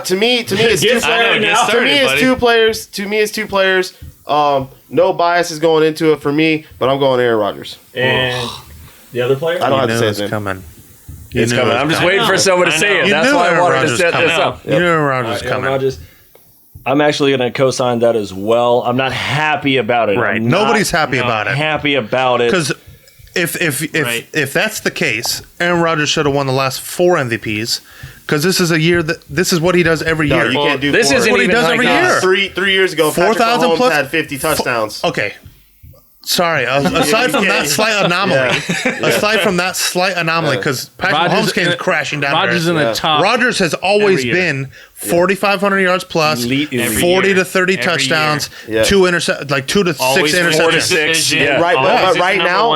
To me, it's Get two started Get now. To started, me, it's buddy. two players. To me, it's two players. No bias is going into it for me, but I'm going Aaron Rodgers. And the other player? I don't have You to knew say it his was name. coming. It's You knew coming. it I'm was just coming. waiting for someone to I say know. it. You That's knew why I Aaron wanted to Rodgers set coming. this up. You knew Aaron Rodgers was Aaron coming. Rodgers. I'm actually going to co-sign that as well. I'm not happy about it. Right. I'm Nobody's not happy about it. Happy about it. Because if Right. that's the case, Aaron Rodgers should have won the last 4 MVPs. Because this is a year this is what he does every No, year. you can't do this four. isn't what he even does like every a- year. 3 years ago, 4,000 Patrick Mahomes plus- had 50 touchdowns. Okay. Sorry. Aside from that slight anomaly, because Patrick Rodgers Mahomes came in- crashing down Rodgers there. in the top. Rodgers has always every year. been 4,500 yards plus, Elite. Every 40 year. to 30 Every touchdowns, year. Yeah. 2 to Always 6 4 to interceptions. 6. Yeah. Right, Always but is right number now,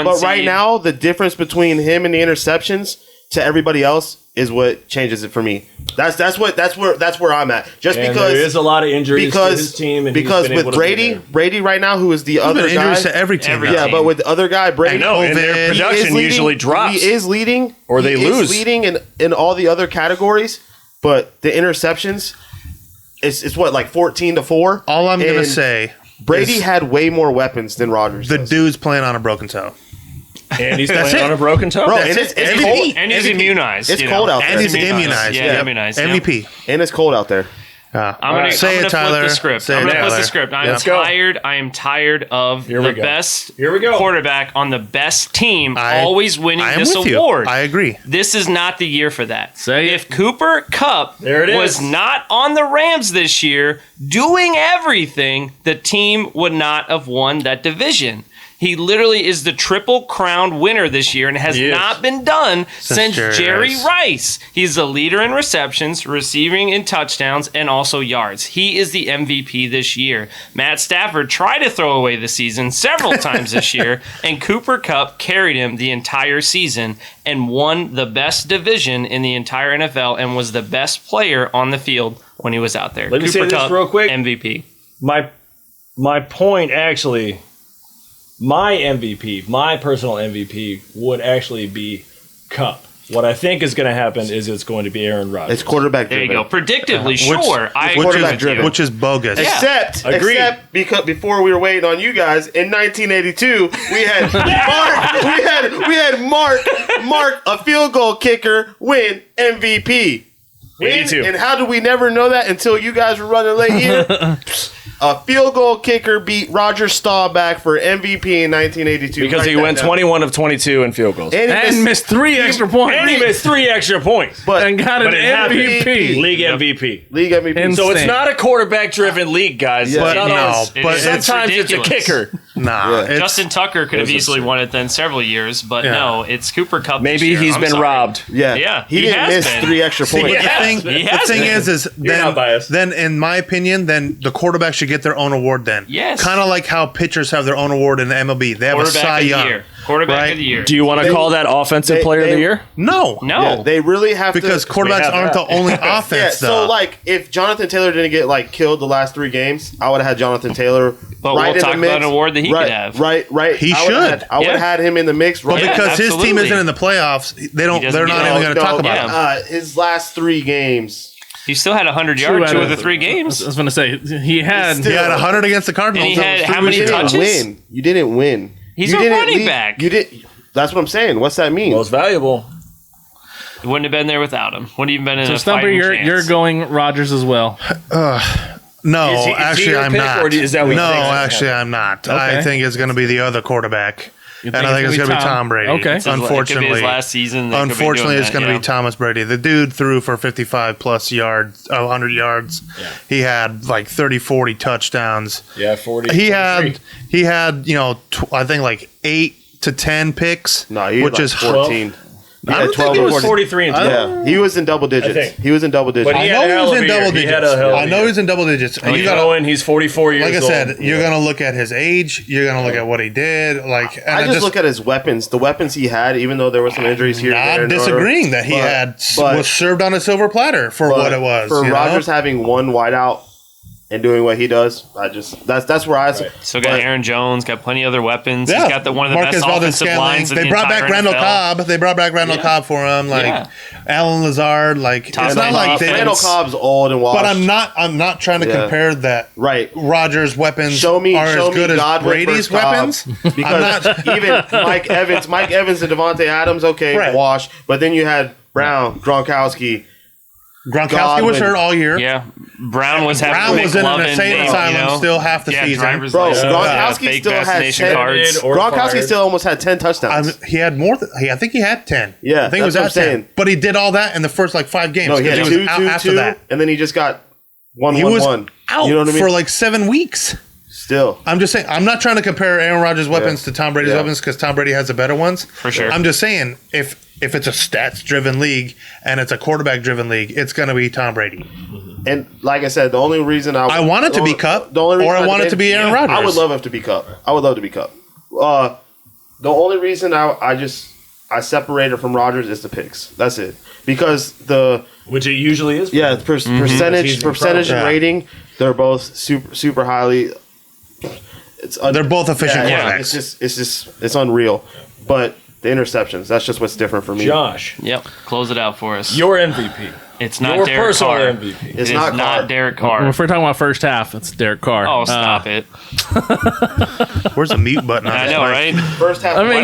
one seed. the difference between him and the interceptions to everybody else is what changes it for me. That's where I'm at. Just And because there is a lot of injuries to his team. And he's because been with able to be there. Brady right now, who is the other Been guy, injuries to every team. Every now. yeah, team. but with the other guy, Brady, I know, and their COVID. he production is leading- usually drops. He is leading, Or they he is lose. leading in all the other categories, but the interceptions, it's what, like 14-4. All I'm going to And say, Brady is had way more weapons than Rodgers. the does. dude's playing on a broken toe. And he's That's playing it. on a broken toe. Bro, That's and it. it's MVP. cold. And he's immunized. It's you cold know. out there. And he's immunized. Yeah, Yeah. immunized. MVP. And it's cold out there. Yeah. I'm gonna, Say I'm it, gonna Tyler. flip the script. Say I'm it, gonna flip Tyler. the script. I'm Yeah. Let's go. tired. I am tired of Here the we go. best Here we go. quarterback on the best team I- always winning I am this with award. you. I agree. This is not the year for that. Say it. If Cooper Kupp There it was is. not on the Rams this year doing everything, the team would not have won that division. He literally is the Triple Crown winner this year and has He is. not been done since Jerry Jerry Rice. Rice. He's the leader in receptions, receiving in touchdowns, and also yards. He is the MVP this year. Matt Stafford tried to throw away the season several times this year, and Cooper Kupp carried him the entire season and won the best division in the entire NFL and was the best player on the field when he was out there. Let me Cooper say this Kupp, real quick. MVP. My point actually, my MVP, my personal MVP would actually be Cup. What I think is going to happen is it's going to be Aaron Rodgers. It's quarterback There driven. you go. Predictively, sure. I agree quarterback with you. driven. Which is bogus. Yeah. Agreed. Except because before we were waiting on you guys in 1982, we had Mark. We had Mark, a field goal kicker, win MVP. Me too. And how did we never know that until you guys were running late here? A field goal kicker beat Roger Staubach for MVP in 1982. Because Write he that went down. 21 of 22 in field goals. And he And missed 3 extra points. And he missed 3 extra points. but and got an But it happened. MVP. League MVP. league MVP. And So it's Insane. not a quarterback-driven league, guys. Yeah. It's not No, always- but is. sometimes it's a ridiculous. kicker. Nah. Justin Tucker could have easily won it then several years, but no, it's Cooper Kupp. Maybe he's been robbed. Yeah, he didn't miss 3 extra points. The thing is then in my opinion, then the quarterback should get their own award then. Yes. Kind of like how pitchers have their own award in the MLB. They have a Cy Young. Quarterback of the year. Do you want to call that offensive player of the year? No. Yeah, they really have because quarterbacks aren't the only offense. So like if Jonathan Taylor didn't get like killed the last 3 games, I would have had Jonathan Taylor. But we'll talk about an award that he could have. Right. He should. I would have had him in the mix. But because his team isn't in the playoffs, they're not even going to talk about it. His last 3 games. He still had 100 yards 2 of the 3 games. I was going to say he had 100 against the Cardinals. And he had how many touches? You didn't win. He's a running back. You did. That's what I'm saying. What's that mean? Most valuable. It wouldn't have been there without him. Wouldn't even been in so a Stumper, fighting you're going Rodgers as well. No, actually, I'm not. Actually, I'm not. Okay. I think it's going to be the other quarterback. And I think it's going to be Tom Brady. Okay. Unfortunately. His last season. Unfortunately, it's going to be Thomas Brady. The dude threw for 55 plus yards, 100 yards. Yeah. He had like 30, 40 touchdowns. Yeah, 40. He had, I think like 8 to 10 picks. No, he which had is 14. I don't think it was 43 and 12. Yeah, he was in double digits. He was in double digits. I know he was in double digits. He's in double digits. And you got he's 44 years old. Like I said, you're going to look at his age. You're going to look at what he did. I just look at his weapons. The weapons he had, even though there were some injuries here. Not disagreeing that he was served on a silver platter for what it was. For Rodgers having one wideout and doing what he does, that's where I. Right. So got Aaron Jones, got plenty of other weapons. Yeah. He's got one of the Marcus best offensive lines. They brought back Randall Cobb. They brought back Randall Cobb for him. Alan Lazard. It's not like Randall Cobb's old and washed. But I'm not trying to compare that. Right. Rodgers' weapons are as good as Brady's weapons. Because even Mike Evans and Devontae Adams, wash. But then you had Brown, Gronkowski was hurt all year. Yeah. Brown was in an insane asylum still half the season. Bro, Gronkowski still had 10 cards. Gronkowski still almost had 10 touchdowns. He had more. I think he had 10. Yeah, I think it was at 10. But he did all that in the first 5 games. No, he had 2 after that, and then he just got 1-1-1. He was out for 7 weeks. Still, I'm just saying. I'm not trying to compare Aaron Rodgers' weapons to Tom Brady's weapons because Tom Brady has the better ones. For sure. I'm just saying if it's a stats-driven league and it's a quarterback-driven league, it's going to be Tom Brady. And like I said, the only reason I want it to be Kupp, or I want it to be Aaron Rodgers. I would love it to be Kupp. The only reason I separated from Rodgers is the picks. That's it. Because which it usually is. Yeah, percentage and rating, they're both super highly. They're both efficient quarterbacks. It's unreal. But the interceptions, that's just what's different for me. Josh. Yep. Close it out for us. Your MVP. It's not Your Derek personal Carr. MVP. It's not Derek Carr. If we're talking about first half, it's Derek Carr. Oh, stop it. Where's the mute button on I know, right? First half. I mean,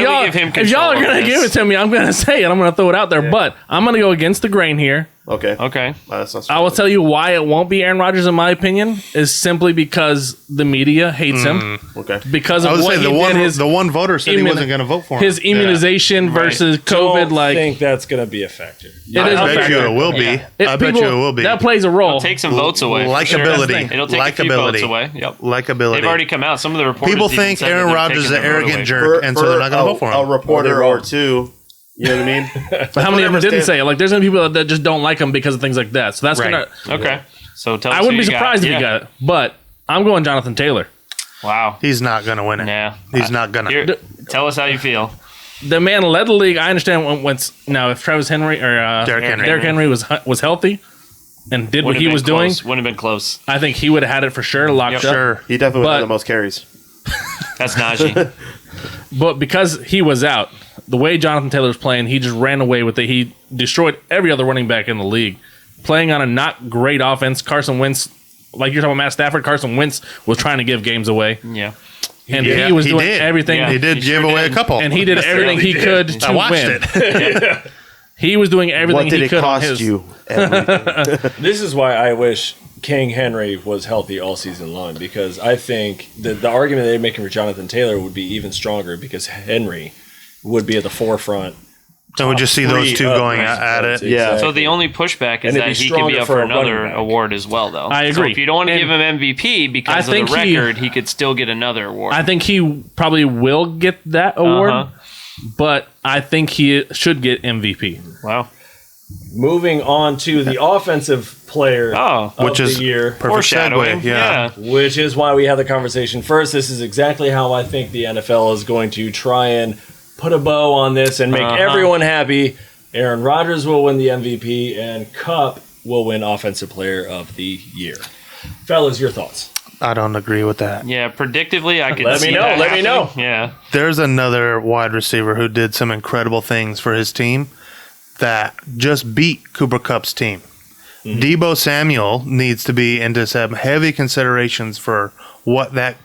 if y'all are going to give it to me, I'm going to say it. I'm going to throw it out there. Yeah. But I'm going to go against the grain here. Okay. I will tell you why it won't be Aaron Rodgers, in my opinion, is simply because the media hates him. Okay. Because of what he did. The one voter said he wasn't going to vote for him. His immunization versus COVID. I think that's going to be a factor. I bet you it will be. I bet you it will be. That plays a role. It'll take some votes away. Likability. It'll take a few votes away. Yep. Likability. They've already come out. Some of the reporters. People think Aaron Rodgers is an arrogant jerk, and so they're not going to vote for him. A reporter or two. You know what I mean? But how many of them didn't say it? There's going to be people that just don't like him because of things like that. So that's going to... Okay. So tell us I wouldn't be surprised if he got it. But I'm going Jonathan Taylor. Wow. He's not going to win it. Nah. He's not going to. Tell us how you feel. The man led the league. I understand now if Travis Henry or Derrick Henry was healthy and did what he was doing, wouldn't have been close. I think he would have had it for sure locked up. Sure. He definitely would have the most carries. That's Najee. But because he was out, the way Jonathan Taylor was playing, he just ran away with it. He destroyed every other running back in the league. Playing on a not great offense, Carson Wentz, like you're talking about Matt Stafford, Carson Wentz was trying to give games away. Yeah. And he was doing everything. Yeah, he did give away a couple. And he did everything he could to win. It. He was doing everything he could on his. What did it cost you? This is why I wish King Henry was healthy all season long, because I think the argument they're making for Jonathan Taylor would be even stronger because Henry would be at the forefront So we just see those two going at it. Yeah. So the only pushback is And it'd that be he could be stronger up for for a running another back. award as well, though. I So agree. if you don't want to And give him MVP because of the think he- record, he could still get another award. I think he probably will get that award, but I think he should get MVP. Wow. Moving on to the offensive player of Which is the year, perfect Foreshadowing. segue. Yeah. which is why we have the conversation first. This is exactly how I think the NFL is going to try and put a bow on this and make everyone happy. Aaron Rodgers will win the MVP, and Kupp will win Offensive Player of the Year. Fellas, your thoughts? I don't agree with that. Yeah, predictively, I could Let me see know, that let me know. happening. Yeah. There's another wide receiver who did some incredible things for his team that just beat Cooper Kupp's team. Deebo Samuel needs to be into some heavy considerations for what that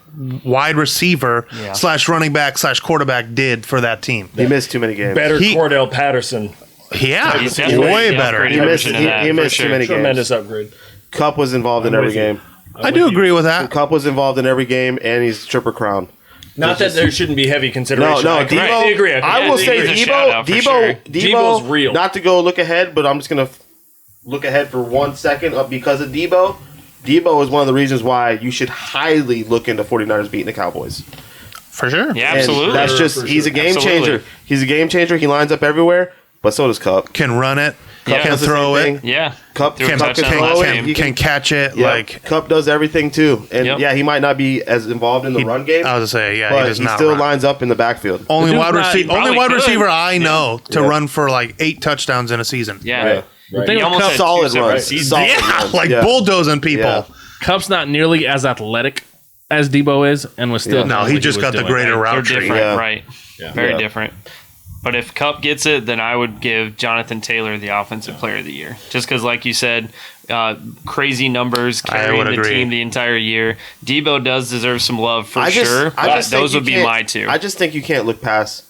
wide receiver / running back / quarterback did for that team. He missed too many games. Better Cordell Patterson. Yeah, He's definitely way the better. upgrade He missed, version of that, he for missed sure. too many games. Tremendous upgrade. Kupp was involved in I'm every with you. game. I do agree with that. Kupp was involved in every game, and he's Triple Crown. Not that there shouldn't be heavy consideration. No, I completely Debo. agree. I will say Debo's a shout-out for sure. Debo's real. Not to go look ahead, but I'm just gonna look ahead for 1 second because of Debo. Debo is one of the reasons why you should highly look into 49ers beating the Cowboys. For sure. Yeah, And absolutely. that's just he's a game changer. He's a game changer. He lines up everywhere, but so does Kupp. Can run it. Yeah. Can Does the throw same it. thing. Yeah. Kupp Threw a can, touchdown throw last it. game. He Can catch it. Yeah. Like Kupp does everything too, and Yep. yeah, he might not be as involved in the run game, I was gonna say, yeah, but he does he not still run. lines up in the backfield. Only The dude's wide not- receiver. he Only probably wide could. receiver I know to Yeah. run for like 8 touchdowns in a season. Yeah. Yeah. The thing He with almost Kupp, had Solid 2 separate runs. seasons. Solid Yeah, runs. like Yeah. bulldozing people. Yeah. Kupp's not nearly as athletic as Debo is, and was still. Yeah. doing No, what he just was got the doing. greater They're route tree. different, Yeah. right? Very Yeah. different. But if Kupp gets it, then I would give Jonathan Taylor the Offensive Player of the Year. Just because, like you said, crazy numbers carrying would the agree. team the entire year. Debo does deserve some love for I just sure. But think those you would be can't- my two. I just think you can't look past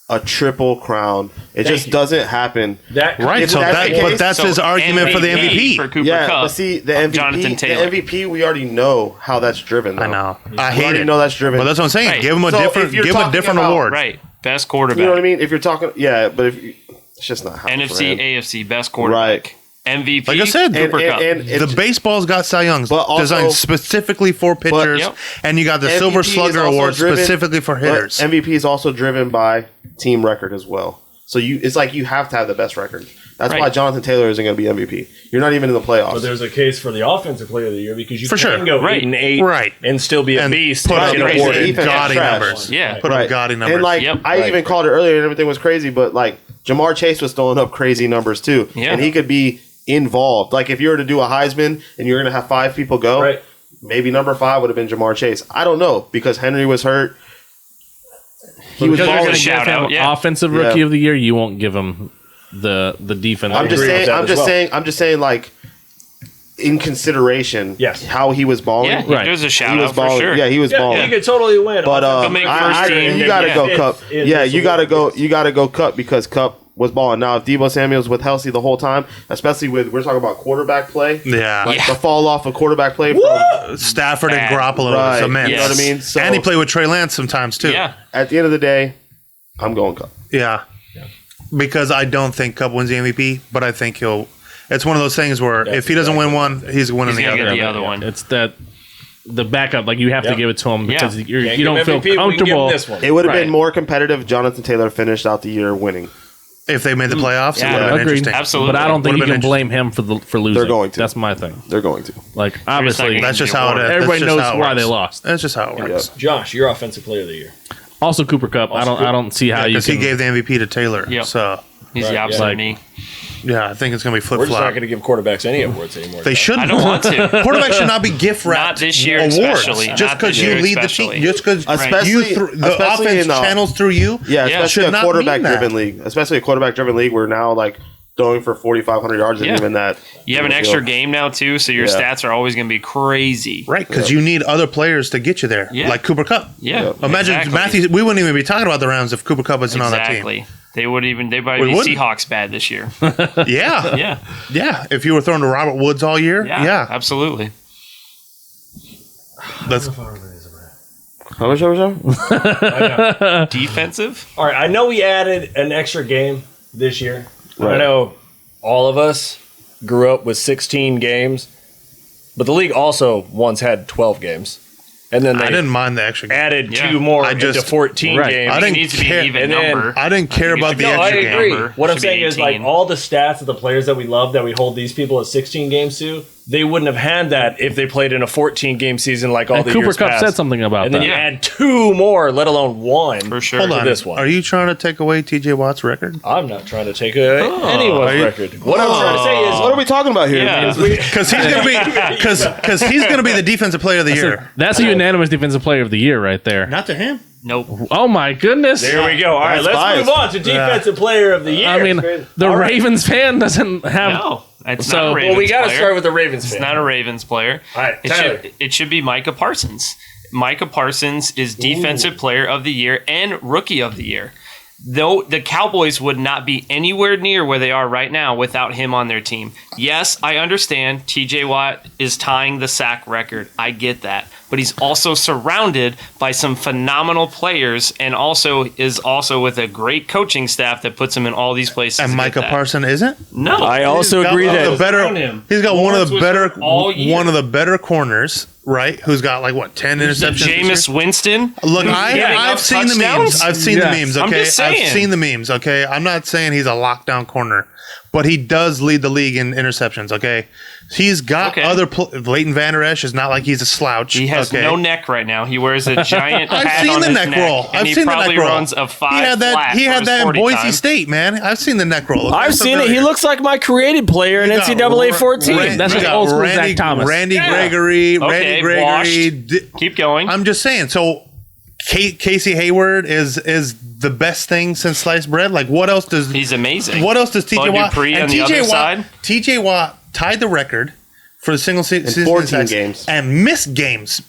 a triple crown. It Thank just you. doesn't happen. That Right. If So that's that, the case, but that's So his argument for the MVP. for Cooper Yeah, Kupp. but see the Jonathan MVP. The Taylor. MVP, we already know how that's driven. Though. I know. I We hate already it. know that's driven. But that's what I'm saying. Right. Give him a So different. if you're Give him a talking different about- award. Right. Best quarterback. You know what I mean? If you're talking, yeah, but if you, it's just not happening. NFC, AFC, best quarterback. Right. MVP. Like I said, And, Cooper Kupp. and The baseball's got Cy Youngs But also- designed specifically for pitchers, yep. and you got the MVP Silver is Slugger also Award driven- specifically for hitters. MVP is also driven by team record as well. So it's like you have to have the best record. That's why Right. Jonathan Taylor isn't going to be MVP. You're not even in the playoffs. But there's a case for the Offensive Player of the Year because you For can sure. go Right. 8-8 Right. and still be a And beast. put and up get crazy awarded. defense. gaudy Trash. numbers. Yeah. Put up gaudy numbers. And like Yep. I even called it earlier, and everything was crazy. But like Jamar Chase was throwing up crazy numbers too, Yeah. and he could be involved. Like if you were to do a Heisman and you're going to have 5 people go, Right. maybe number 5 would have been Jamar Chase. I don't know because Henry was hurt. He was Because you're balling. going to give shout him out, yeah. offensive Yeah. rookie of the year. You won't give him the defense. I'm just agree with saying. that I'm as just well. saying. I'm just saying. Like in consideration, Yes. how he was balling. Yeah, he Right. does a He shout was out for balling. sure. Yeah, he was Yeah, balling. he could totally win. But He'll make first team, you gotta yeah. go Cup. In Yeah, this you gotta award. go. You gotta go Cup because Cup was balling. Now, if Deebo Samuel's with healthy the whole time, especially with we're talking about quarterback play, yeah. like the fall off of quarterback play from Stafford and Bad. Garoppolo Right. is immense. You know what I mean? So And he played with Trey Lance sometimes too. Yeah. at the end of the day, I'm going Cup. Yeah. Because I don't think Cup wins the MVP, but I think he'll. It's one of those things where if he doesn't win one, he's winning He's the gonna other. get the other one. It's that the backup. Like you have Yeah. to give it to him because Yeah. you're, Can't you give don't feel MVP, we can give him comfortable. this one. It would have Right. been more competitive if Jonathan Taylor finished out the year winning. If they made the playoffs, Yeah. it would have been Agreed. interesting. Absolutely. But I don't think you Would've can been blame him for losing. They're going to. That's my thing. They're going to. Like not obviously, gonna That's just the how it award. is. That's everybody just knows how it why works. they lost. That's just how it works. Josh, your Offensive Player of the Year. Also, Cooper Kupp. I don't see how you Because can. he gave the MVP to Taylor. Yep. So, He's the Right, opposite yeah. of me. yeah, I think it's going to be flip We're just not flop. going to give quarterbacks any awards anymore. They Josh. shouldn't. I don't want to. Quarterbacks should not be gift wrapped. Not this year awards. especially. Just Not because this you year lead the especially. team, just because Especially- the especially offense in the- channels through you. Yeah, Yeah. especially Should a not quarterback mean that. driven league. Especially a quarterback driven league where now like throwing for 4,500 yards Yeah. isn't even that. You have an big of a extra deal. game now too, so your Yeah. stats are always going to be crazy. Right, because you need other players to get you there, Yeah. like Cooper Kupp. Yeah. Imagine exactly. Matthew. We wouldn't even be talking about the Rams if Cooper Kupp wasn't on that team. Exactly. They would even. They might We be wouldn't. Seahawks bad this year. Yeah, Yeah. yeah. If you were throwing to Robert Woods all year, Yeah. yeah. Absolutely. That's How much? Defensive. All right, I know we added an extra game this year. I know all of us grew up with 16 games, but the league also once had 12 games. And then I didn't mind the extra game. added 2 more into 14 games. I didn't needs to be care. an even And then- number. I didn't care about the No, I extra agree. game. What I'm Should be saying is, like, 18. all the stats of the players that we love, that we hold these people at 16 games to, they wouldn't have had that if they played in a 14-game season like all And the Cooper years Kupp past. said something about And that. then you add 2 more, let alone 1. For sure. Hold on. this one. Are you trying to take away TJ Watt's record? I'm not trying to take away anyone's Are you- record. What I'm trying to say is, What are we talking about here? Yeah. Because he's gonna be because he's gonna be the defensive player of the year. That's a unanimous defensive player of the year right there. Not to him. Nope. Oh my goodness. there we go. All right, That's let's biased. move on to defensive player of the year. I mean, the All right. Ravens fan doesn't have. No. It's So- not a well, Ravens Well, we got to player. start with the Ravens It's fan. not a Ravens player. All right, Tyler. It should be Micah Parsons. Micah Parsons is Defensive Player of the Year and Rookie of the Year. Though the Cowboys would not be anywhere near where they are right now without him on their team. Yes, I understand TJ Watt is tying the sack record. I get that. But he's also surrounded by some phenomenal players and is also with a great coaching staff that puts him in all these places. And to get Micah that. Parsons isn't. No. I also He's got agree one of that the better. around him. He's got Lawrence one of the was better hurt all year. one of the better corners, right? Who's got like what 10 interceptions? this year? Jameis Winston. Look, who's getting I've up seen the touchdowns? memes. I've seen the Yes. memes. I'm Okay, just I've saying. seen the memes. Okay, I'm not saying he's a lockdown corner, but he does lead the league in interceptions. Okay, he's got Okay. other. Leighton Vander Esch is not like he's a slouch. He has okay? no neck right now. He wears a giant I've hat seen on the his neck neck, roll. and I've he seen the probably neck roll. runs a 5 He had that. flat He for had his that in 40 Boise time. State, man. I've seen the neck roll. I've seen it. He looks like my created player in You got NCAA 14. That's you like got old school Randy, Zach Thomas. Randy Yeah. Gregory. Okay, Randy Gregory. washed. Keep going. I'm just saying. So, Casey Hayward is the best thing since sliced bread. Like, what else does He's amazing. What else does TJ Bud Watt? Dupree And on the TJ other Watt. side? TJ Watt tied the record for the single season 14 sacks games. and missed games,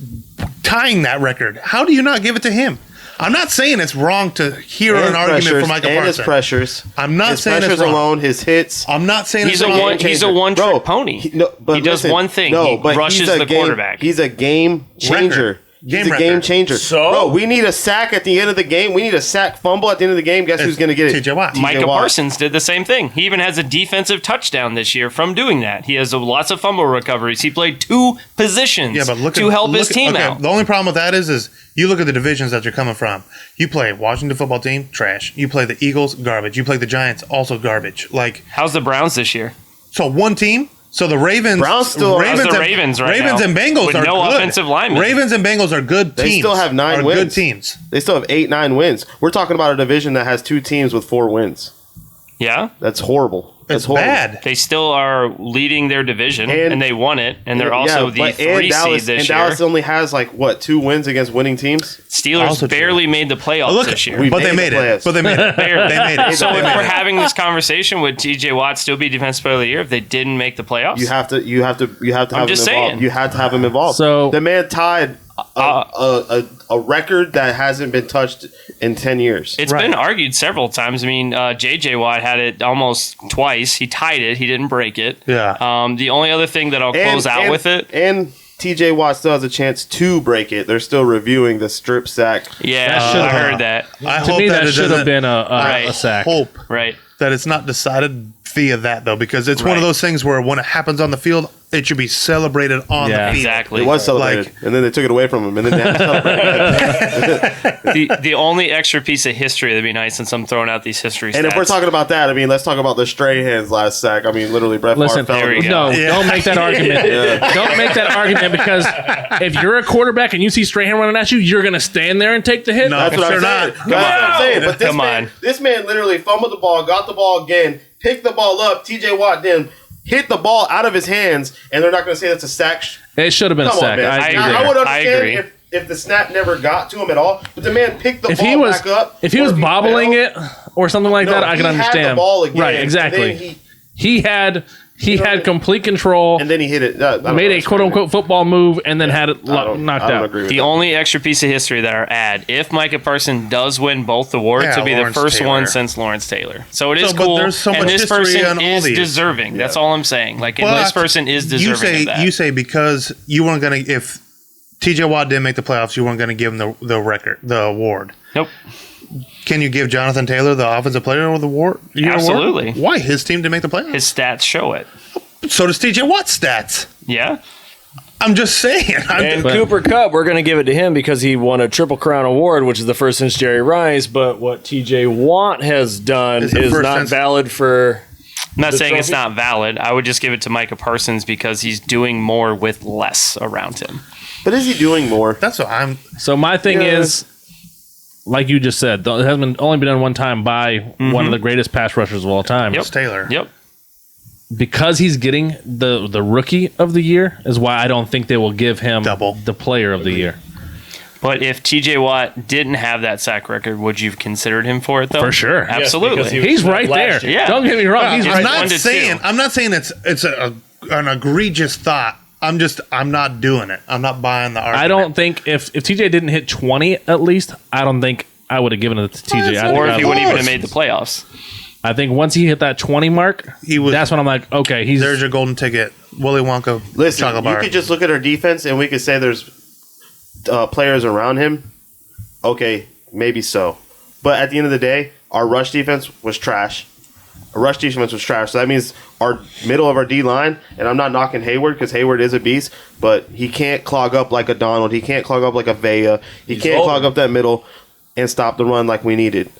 tying that record. How do you not give it to him? I'm not saying it's wrong to hear an argument for Micah and his Parsons. pressures. I'm not his saying it's pressures wrong. alone, his hits. I'm not saying He's it's a wrong. one. He's a one-trick Bro, pony. He does listen, one thing. He rushes he's a the game- quarterback. He's a game changer. Game He's a record. game changer. So? Bro, we need a sack at the end of the game. We need a sack fumble at the end of the game. Guess who's going to get it? TJ Watt. Micah Watt. Parsons did the same thing. He even has a defensive touchdown this year from doing that. He has lots of fumble recoveries. He played 2 positions Yeah, but look to help his look team okay, out. The only problem with that is you look at the divisions that you're coming from. You play Washington football team, trash. You play the Eagles, garbage. You play the Giants, also garbage. Like, How's the Browns this year? so one team. So the Ravens, Browns still- How's the Ravens right Ravens now? and Bengals With are no good. offensive linemen. Ravens and Bengals are good teams. They still have 9 are wins. Good teams. They still have 8-9 wins. We're talking about a division that has 2 teams with 4 wins. Yeah? That's horrible. That's It's horrible. bad. They still are leading their division, and they won it, and they're also the but- 3 Dallas, seed this and year. Dallas only has 2 wins against winning teams. Steelers Also true. barely made the playoffs Look, this year. we- but they made made the it. playoffs. But they made it. Barely. They made it. So They if made we're it. having this conversation, would TJ Watt still be Defensive Player of the Year if they didn't make the playoffs? You have to have him just involved. saying. You have to have him involved. So- the man tied a record that hasn't been touched in 10 years. It's been argued several times. I mean, J.J. Watt had it almost twice. He tied it. He didn't break it. Yeah. The only other thing that I'll close out with it. And TJ Watt still has a chance to break it. They're still reviewing the strip sack. Yeah, That should I have- heard that. I To hope me, that it should have doesn't- been a Right. sack. Hope Right. that it's not decided via that though, because it's one of Right. those things where when it happens on the field, it should be celebrated on Yeah. the field. Exactly. It was celebrated, and then they took it away from him, and then they had to celebrate. the only extra piece of history that'd be nice, since I'm throwing out these history And if we're stats. talking about that, I mean, let's talk about the Strahan's last sack. I mean, literally, Brett Listen, Favre fell. there we go. no, Yeah. don't make that argument. Don't make that argument, because if you're a quarterback and you see Strahan running at you, you're going to stand there and take the hit. No. That's what They're I'm saying. not. That's what I'm saying. But Come on. this man literally fumbled the ball, got the ball again, picked the ball up. TJ Watt then hit the ball out of his hands, and they're not going to say that's a sack. It should have been a Come on, sack. man. I agree. I would I agree. understand if the snap never got to him at all, but the man picked the If ball he was, back up. if he or was bobbling fell. it or something like No, that, I can he had understand. the ball again, Right, and exactly. then He had complete control, and then he hit it. I don't made know, a quote unquote football move, and then had it I don't knocked I don't out. agree with The that. only extra piece of history that I'll add, if Micah Parsons does win both awards, Yeah, it'll be Lawrence the first Taylor. one since Lawrence Taylor. So it is but cool. there's so and much this history person on all is these. deserving. That's all I'm saying. Like, and Well, this person is deserving of that. You say because you weren't gonna, if TJ Watt didn't make the playoffs, you weren't gonna give him the award. Nope. Can you give Jonathan Taylor the offensive player of the year Absolutely. award? Why? His team didn't make the playoffs. His stats show it. So does TJ Watt's stats. Yeah. I'm just saying. And Cooper Kupp, we're going to give it to him because he won a Triple Crown award, which is the first since Jerry Rice. But what TJ Watt has done is not valid for. I'm not saying it's not valid. I would just give it to Micah Parsons because he's doing more with less around him. But is he doing more? That's what I'm. So my thing is, like you just said, it has only been done one time by one of the greatest pass rushers of all time. It's Taylor. Yep. Because he's getting the rookie of the year is why I don't think they will give him the player of the year. But if TJ Watt didn't have that sack record, would you have considered him for it though? For sure. Absolutely. Yes, he's right there. Yeah. Don't get me wrong. He's I'm right not saying. I'm not saying it's an egregious thought. I'm not doing it. I'm not buying the argument. I don't think if TJ didn't hit 20 at least, I don't think I would have given it to TJ. Or if he wouldn't even have made the playoffs. I think once he hit that 20 mark, that's when I'm like, okay, there's your golden ticket. Willy Wonka. Listen, chocolate you bar. could just look at our defense and we could say there's players around him. Okay, maybe so. But at the end of the day, our rush defense was trash. Our rush defense was trash. So that means our middle of our D-line, and I'm not knocking Hayward because Hayward is a beast, but he can't clog up like a Donald. He can't clog up like a Vea. He can't clog up that middle and stop the run like we needed.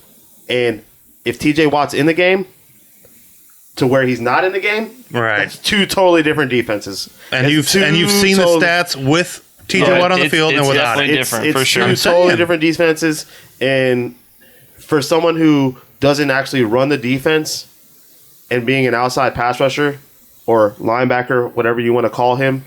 And if TJ Watt's in the game to where he's not in the game, that's two totally different defenses. And you've seen the stats with TJ Watt on the field and without it. It's different, for sure. Two totally different defenses. And for someone who doesn't actually run the defense and being an outside pass rusher or linebacker, whatever you want to call him,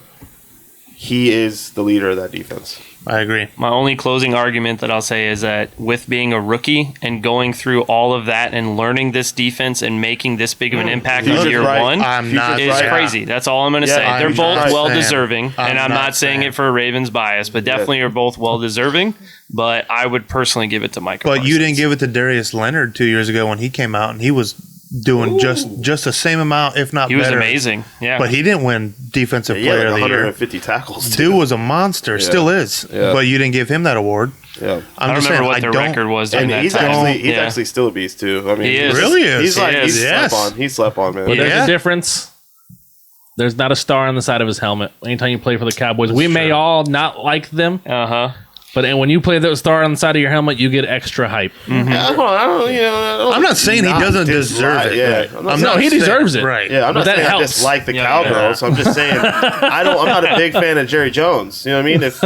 he is the leader of that defense. I agree. My only closing argument that I'll say is that with being a rookie and going through all of that and learning this defense and making this big of an impact on year one is crazy. That's all I'm going to say. They're both well-deserving, and I'm not saying it for a Ravens bias, but definitely are both well-deserving. But I would personally give it to Micah Parsons. But you didn't give it to Darius Leonard 2 years ago when he came out, and he was doing just the same amount, if not better. He was amazing, yeah. But he didn't win Defensive Player of the Year. 150 tackles. Dude was a monster, still is. Yeah. But you didn't give him that award. Yeah. I don't remember what their record was during that he's time. He's actually still a beast, too. I mean, he is. Really is. He's slept on. He slept on, man. But there's a difference. There's not a star on the side of his helmet. Anytime you play for the Cowboys, we may all not like them. But when you play the star on the side of your helmet, you get extra hype. I'm not saying he doesn't deserve it. Yeah. He deserves it. Right. Yeah, I'm not saying I dislike the Cowgirls. I'm just saying I'm not a big fan of Jerry Jones. You know what I mean? If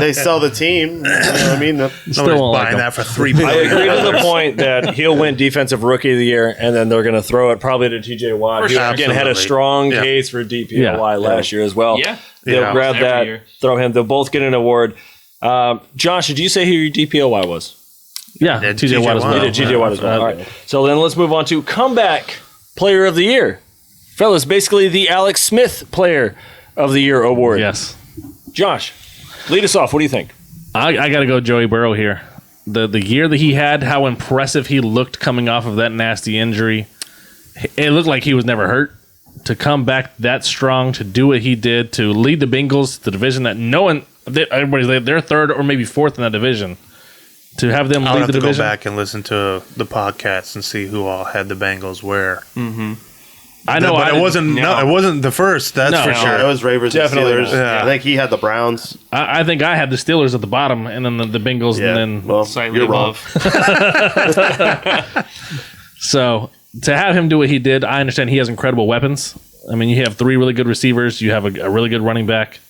they sell the team, you know what I mean? Nobody's buying that for $3 billion. I agree to the point that he'll win Defensive Rookie of the Year, and then they're going to throw it probably to TJ Watt, who again had a strong case for DPOY last year as well. Yeah. They'll grab Every that, year. throw him. They'll both get an award. Josh, did you say who your DPOY was? Yeah, TJ Watt as well. You did TJ Watt as well. All right. So then let's move on to Comeback Player of the Year. Fellas, basically the Alex Smith Player of the Year award. Yes. Josh, lead us off. What do you think? I got to go Joey Burrow here. The year that he had, how impressive he looked coming off of that nasty injury. It looked like he was never hurt. To come back that strong, to do what he did, to lead the Bengals, the division that everybody's they're third or maybe fourth in that division. To have them lead the division. Go back and listen to the podcast and see who all had the Bengals where. I know, but it wasn't the first. That's for sure. It was Ravens and Steelers. I think he had the Browns. I think I had the Steelers at the bottom, and then the Bengals, and then slightly above. So to have him do what he did, I understand he has incredible weapons. I mean, you have 3 really good receivers. You have a really good running back.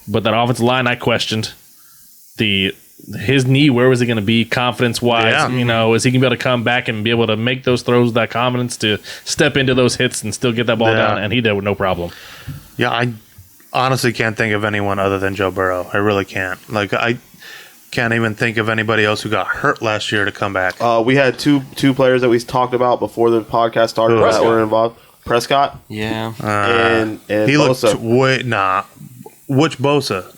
But that offensive line, I questioned. His knee, where was he going to be confidence-wise? Yeah. You know, is he going to be able to come back and be able to make those throws with that confidence to step into those hits and still get that ball down? And he did with no problem. Yeah, I honestly can't think of anyone other than Joe Burrow. I really can't. Like, I can't even think of anybody else who got hurt last year to come back. We had two players that we talked about before the podcast started that were involved. Prescott. Yeah. And he Bosa. Which Bosa?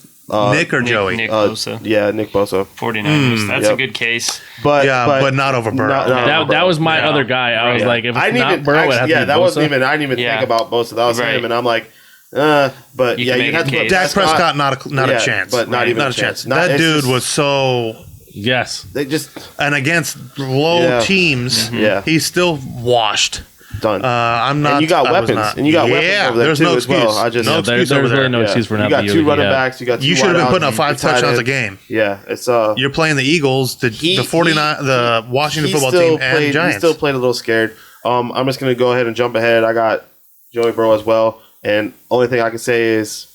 Nick or Joey? Nick Bosa. Yeah, Nick Bosa. 49ers. That's a good case. But not over Burrow. That was my other guy. I was like, if it's not Burrow, it has to be that Bosa. wasn't even. I didn't even think about Bosa. That was him, and I'm like, but you have to put Dak Prescott, not a chance. But not even a chance. That dude was so Yes. They just and against low teams, he's still washed. done. I'm not. And you got I was weapons, not. and you got weapons Yeah, over there there's too no as well. excuse. I just No excuse there's over there. really no excuse for not You got the two year running he had. backs. You got two You should have been wideouts, putting up and 5 two tight touchdowns a ends. game. Yeah, it's You're playing the Eagles, the 49, the Washington he football still team, and played, Giants. He still played a little scared. I'm just gonna go ahead and jump ahead. I got Joey Burrow as well, and only thing I can say is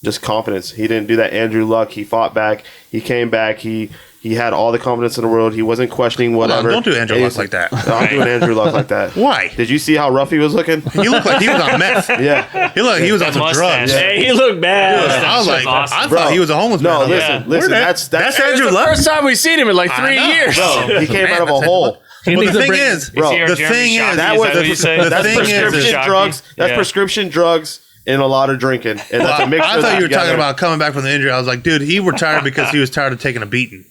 just confidence. He didn't do that Andrew Luck. He fought back. He came back. He had all the confidence in the world. He wasn't questioning whatever. Don't do Andrew Luck like that. I'm doing Andrew Luck like that. Why? Did you see how rough he was looking? He looked like he was on meth. Yeah. He looked like he was on some drugs. mustache. Hey, he looked bad. I was like, awesome. I thought he was a homeless No, man. listen. Where That's Andrew The Luck. first time we've seen him in like 3 know. years. Bro, he came out of a hole. He Well, needs the to thing bring- is, Bro, the Jeremy thing Shockey? is, That Is was that what you say? the that's thing is, prescription Shockey. drugs. That's Yeah. prescription drugs and a lot of drinking, and that's a mixture. I of thought that you were talking together. about coming back from the injury. I was like, dude, he retired because he was tired of taking a beating.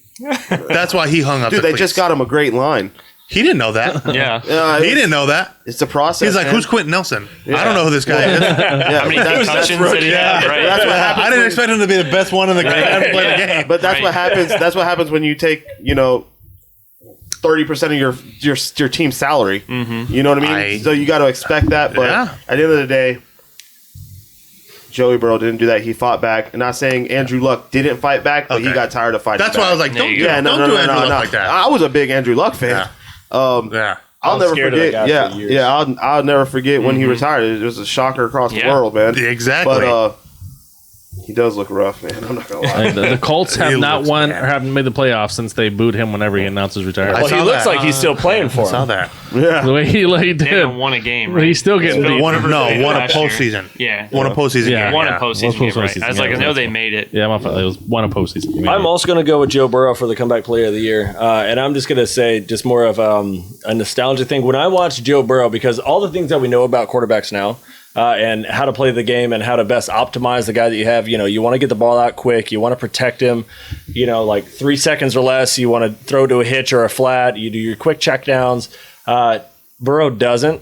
That's why he hung up. Dude, the they cleats. just got him a great line. He didn't know that. Yeah. He didn't know that. It's a process. He's like, man. who's Quentin Nelson? I don't know who this guy is. Yeah, How many that's- concussions did he have? Right. That's what happens. I didn't expect him to be the best one in the game. Ever play the game. But that's Right. what happens. That's what happens when you take 30% of your team's salary. Mm-hmm. You know what I mean? So you got to expect that. But Yeah. at the end of the day, Joey Burrow didn't do that. He fought back. I'm not saying Andrew Luck didn't fight back, but he Okay. got tired of fighting. That's back. why I was like, There don't you do, go. Yeah, don't no, do no, Andrew no, Luck no. like that. I was a big Andrew Luck fan. Yeah. Yeah. I'll never scared of forget. that guy for years. I'll never forget when he retired. It was a shocker across the Yeah. world, man. Exactly. But he does look rough, man. I'm not gonna lie. And the Colts have He not looks won bad. or haven't made the playoffs since they booed him whenever he announced his retirement. Well, he saw looks that. like he's still playing for I saw him. that. Yeah. The way he They did, haven't won a game. Right? he's still getting beat. Won a last postseason. year. Yeah. Won a postseason Yeah. game. Won yeah. a postseason game, right? postseason, I was like, yeah, I know that's they one. made it. Yeah, my fault. It was one a postseason. I'm also going to go with Joe Burrow for the comeback player of the year. And I'm just going to say just more of a nostalgia thing. When I watch Joe Burrow, because all the things that we know about quarterbacks now and how to play the game and how to best optimize the guy that you have, you want to get the ball out quick. You want to protect him, like 3 seconds or less. You want to throw to a hitch or a flat. You do your quick check downs. Burrow doesn't.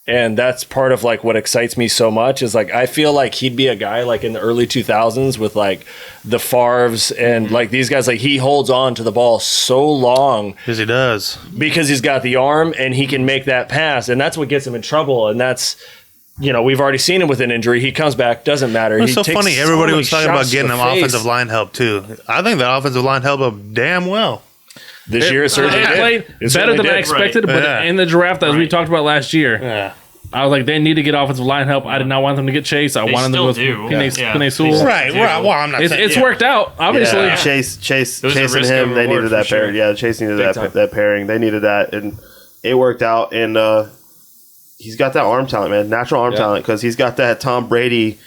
And that's part of like what excites me so much is like I feel like he'd be a guy like in the early 2000s with like the Favres and like these guys, like he holds on to the ball so long Because he does. because he's got the arm and he can make that pass, and that's what gets him in trouble. And that's we've already seen him with an injury. He comes back, doesn't matter. It's He so takes funny. so Everybody many was talking about shots to getting the him face. offensive line help too. I think the offensive line held up damn well. This year. It certainly They did. played It better certainly than I did. expected, but Yeah. in the draft, as we Right. talked about last year, Yeah. I was like, they need to get offensive line help. I did not want them to get Chase. I They wanted them to still go do. Penei Yeah. Penei Sewell. Right. Well, I'm not saying. It's worked out, obviously. Yeah. Chase It was a and risk him, and they reward needed for that sure. pairing. Yeah, Chase needed Big time. that pairing. They needed that, and it worked out. And he's got that arm talent, man, natural arm talent, because he's got that Tom Brady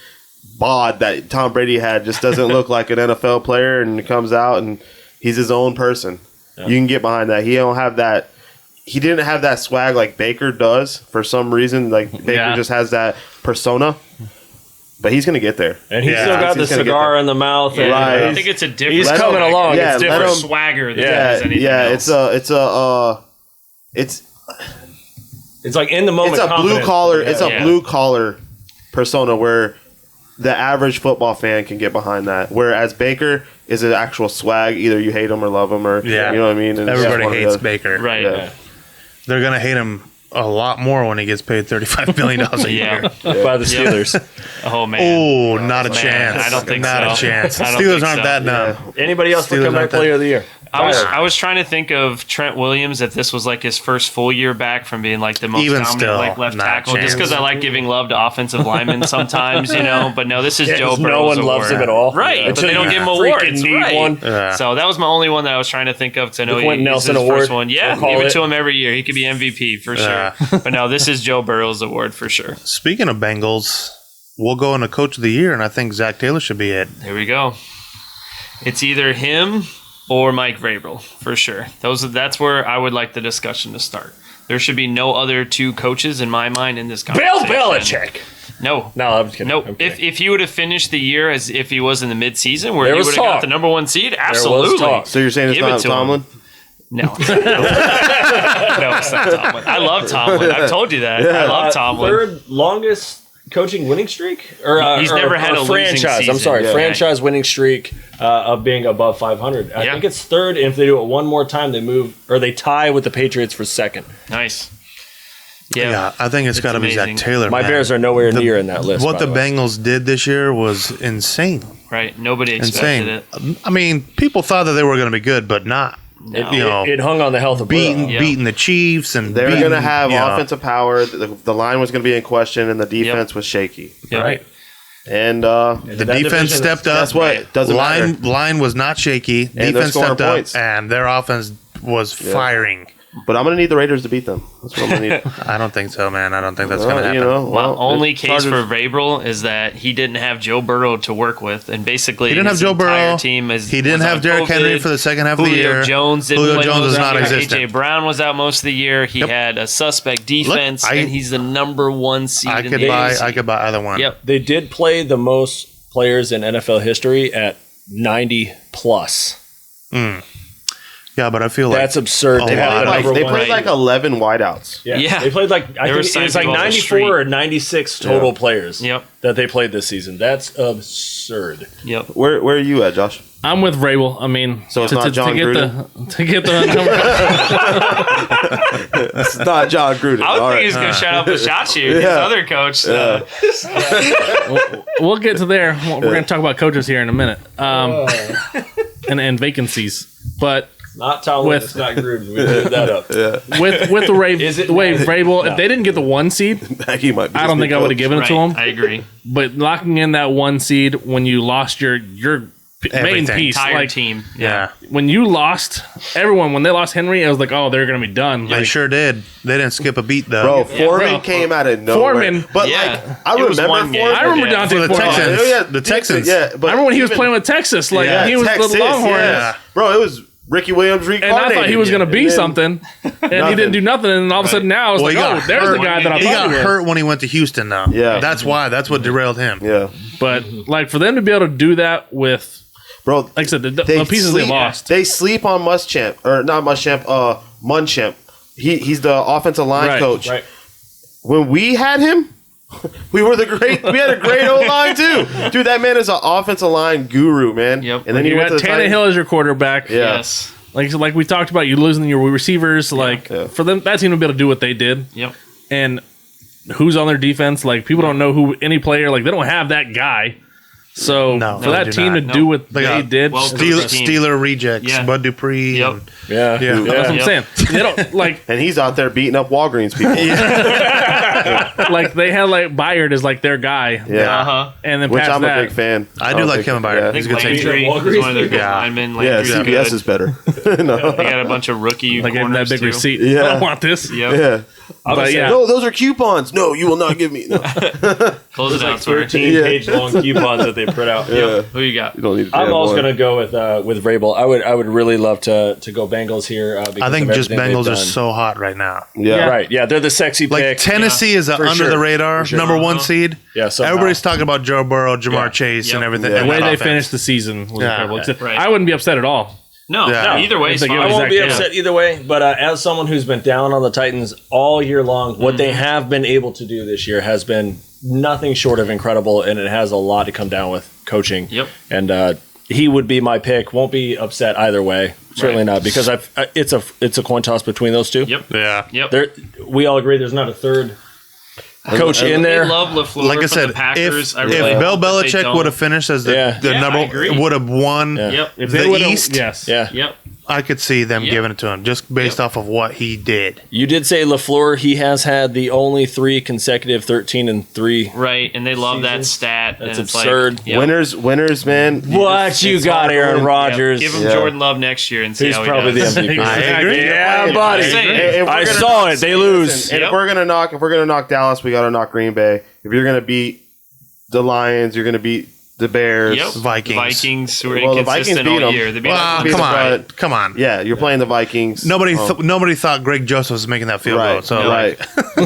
bod that Tom Brady had. Just doesn't look like an NFL player, and comes out and he's his own person. Yeah. You can get behind that. He don't have that. He didn't have that swag like Baker does for some reason. Like Baker just has that persona. But he's gonna get there, And he's Yeah. still got the He's gonna get cigar there. in the mouth. And Right. I think it's a different. He's Let coming him- along. yeah, It's let different. him- swagger than Yeah, it is anything yeah. else. It's like in the moment. It's a blue confidence. collar. It's a Yeah. blue collar persona where the average football fan can get behind that. Whereas Baker is an actual swag. Either you hate him or love him, or Yeah. you know what I mean. And it's Everybody one or the hates other. Baker. Right. Yeah. They're gonna hate him a lot more when he gets paid $35 million a Yeah. year. by the Steelers. Oh man. Oh, not a Man, chance. I don't think not so. a chance. I don't Steelers think aren't so. that dumb. Anybody else for Steelers comeback aren't that- player of the year? I was trying to think of Trent Williams if this was like his first full year back from being like the most Even dominant still, like left not a tackle. Just chance. because I like giving love to offensive linemen sometimes, But no, this is Joe 'cause Burrow's no one award. loves him at all. Right? Yeah. But they don't give him Freaking awards. need Right. one. Yeah. So that was my only one that I was trying to think of because I know The Quentin he's Nelson his Award, first one. Yeah, we'll call give it it. to him every year. He could be MVP for Yeah. sure. But no, this is Joe Burrow's award for sure. Speaking of Bengals, we'll go into Coach of the Year, and I think Zach Taylor should be it. Here we go. It's either him or Mike Vrabel for sure. That's where I would like the discussion to start. There should be no other two coaches in my mind in this Bill conversation. Belichick. No. No, I'm just kidding. No, I'm kidding. if he would have finished the year as if he was in the midseason, where There he was would have got talk. the number one seed, was absolutely. talk. So you're saying it's Give it not to him. Tomlin? No, no, it's not Tomlin. I love Tomlin. I've told you that. I love Tomlin. Third longest coaching winning streak? Or He's never had a losing franchise. season. I'm sorry, Yeah. franchise winning streak of being above 500. I think it's third, and if they do it one more time, they tie with the Patriots for second. Nice. Yeah, I think it's got to be Zach amazing. Taylor. My man. Bears are nowhere near in that list. What by the the way. Bengals did this year was insane. Right. Nobody expected Insane. it. I mean, people thought that they were going to be good, but not. No. You know, It hung on the health of Burrow. beating the Chiefs, and They were beating, going to have you know, offensive power. The line was going to be in question, and the defense was shaky. Yep. Right. And The That defense division stepped up. Guess what? Doesn't matter. Line was not shaky. they're Defense scoring stepped points. up, and their offense was firing. But I'm going to need the Raiders to beat them. That's what I'm going to need. I don't think so, man. I don't think that's going to happen. You know, My only the case Chargers- for Vrabel is that he didn't have Joe Burrow to work with, and basically He didn't have his Joe entire Burrow. team He didn't was have on Derrick COVID. Henry for the second half of the Julio year. Jones didn't Julio play Jones most was of the not year. existent. AJ Brown was out most of the year. He Yep. had a suspect defense, I- and he's the number one seed I in could the buy. AFC. I could buy either one. Yep. They did play the most players in NFL history at 90 plus. Yeah, but I feel like That's absurd. a They lot had of- the number They one. played like 11 wideouts. Yeah. They played like I They were think signed it's like people off the 94 street. or 96 total players Yep. that they played this season. That's absurd. Yep. Where are you at, Josh? I'm with Vrabel. I mean, So it's not John get Gruden? to get the number. It's not John Gruden. I would All think right. he's going to shut up Bisaccia, his other coach. We'll get to there. We're going to talk about coaches here in a minute, and vacancies. But Not Tom With- it's not Gruden. We cleared that up. with the way Vrabel, if they didn't get the one seed, He might be I don't think I would have given it Right. to him. I agree. But locking in that one seed when you lost your main Everything. piece, Entire like team. yeah, when you lost everyone, when they lost Henry, I was like, oh, they're going to be done. they Like, sure did. They didn't skip a beat though. Bro, Foreman bro. came out of nowhere. Foreman. But Yeah. like, I It was remember one game. Foreman. I remember Yeah. Dante For the Foreman. Texans. Yeah, The Texans. Yeah, but I remember when he was even- playing with Texas. Like Yeah, he was Texas, the Longhorns. yeah. Bro, it was Ricky Williams reincarnated. And I thought he was going to be And then- something, and he Nothing. didn't do nothing. And all of a sudden now it's Well, he like, got oh, there's hurt. the guy that I He thought got he was. hurt when he went to Houston, though. Yeah. That's why. That's what derailed him. Yeah, But like for them to be able to do that with, bro. like I said, the pieces they lost. They sleep on Muschamp, or not Muschamp, Munchemp. He's the offensive line Right, coach. right. When we had him, we had a great O line too. Dude, that man is an offensive line guru, man. Yep. And then he You went got to the Titans. Tannehill as your quarterback. Yeah. Yes. Like we talked about, you losing your receivers. Like Yeah. for them, that team to be able to do what they did, Yep. and who's on their defense. Like people don't know who any player. Like they don't have that guy. So No, for no, that they do team not. to No. do what They they got- did, well, Steeler rejects. Yeah. Bud Dupree. Yep. and- Yeah. Yeah. that's what I'm Yep. saying. They don't like And he's out there beating up Walgreens people. like they had like Byard as like their guy. Yeah. Uh-huh. And then Which past I'm that, a big fan. I do like Kevin Byard. I He's think a good safety. Landry is one of their good Yeah. linemen. Yeah, Landry's CBS good. is better. They got a bunch of rookie like gave him that corners big too. receipt. Yeah. I don't want this. Yep. Yeah. But yeah, No, those are coupons. No, you will not give me. No. Close it out, Tori. 13-page long coupons that they print out. Yeah. Who you got? You don't need to I'm have also one. going to go with Vrabel. I would really love to go Bengals here. Because I think of just everything Bengals they've are done. so hot right now. Yeah. Right. Yeah, they're the sexy Like pick. Tennessee is For under sure. the radar, For sure. number one seed. Yeah, somehow. Everybody's talking about Joe Burrow, Jamar Yeah. Chase, Yep. and everything. Yeah. and the way that they offense. finished the season was Yeah. incredible. Except Right. I wouldn't be upset at all. No, Yeah. no, either way, If it's they give I fine. it won't be Zach Taylor. upset either way, but as someone who's been down on the Titans all year long, what they have been able to do this year has been nothing short of incredible, and it has a lot to come down with coaching. Yep. And he would be my pick. Won't be upset either way. Certainly not, because it's a coin toss between those two. Yep. Yeah. Yep. There, we all agree there's not a third coach in They there. love LaFleur Like I from said, the Packers. if I really Bill hope that they Belichick don't. would have finished as the Yeah, I number, agree. would have won Yep. If the they would've- East, yes. Yeah. Yep. I could see them Yep. giving it to him just based off of what he did. You did say LaFleur. He has had the only 3 consecutive 13-3. Right, and they love that Seasons. stat. and That's it's absurd. Like, yep. Winners, man. What you It's got, hard to Aaron win. Rodgers? Give him Yeah. Jordan Love next year and see He's how he probably the does. MVP. I agree. Yeah, buddy. I'm saying. If we're I gonna saw knock- it. They lose. And Yep. if we're gonna knock Dallas, we gotta knock Green Bay. If you're gonna beat the Lions, you're gonna beat the Bears. Yep. Vikings. Vikings were Well, the Vikings inconsistent beat all 'em. year. They beat Well, beat come the on, Giants. come on. Yeah, you're playing the Vikings. Nobody thought Greg Joseph was making that field goal. Right. So right. no,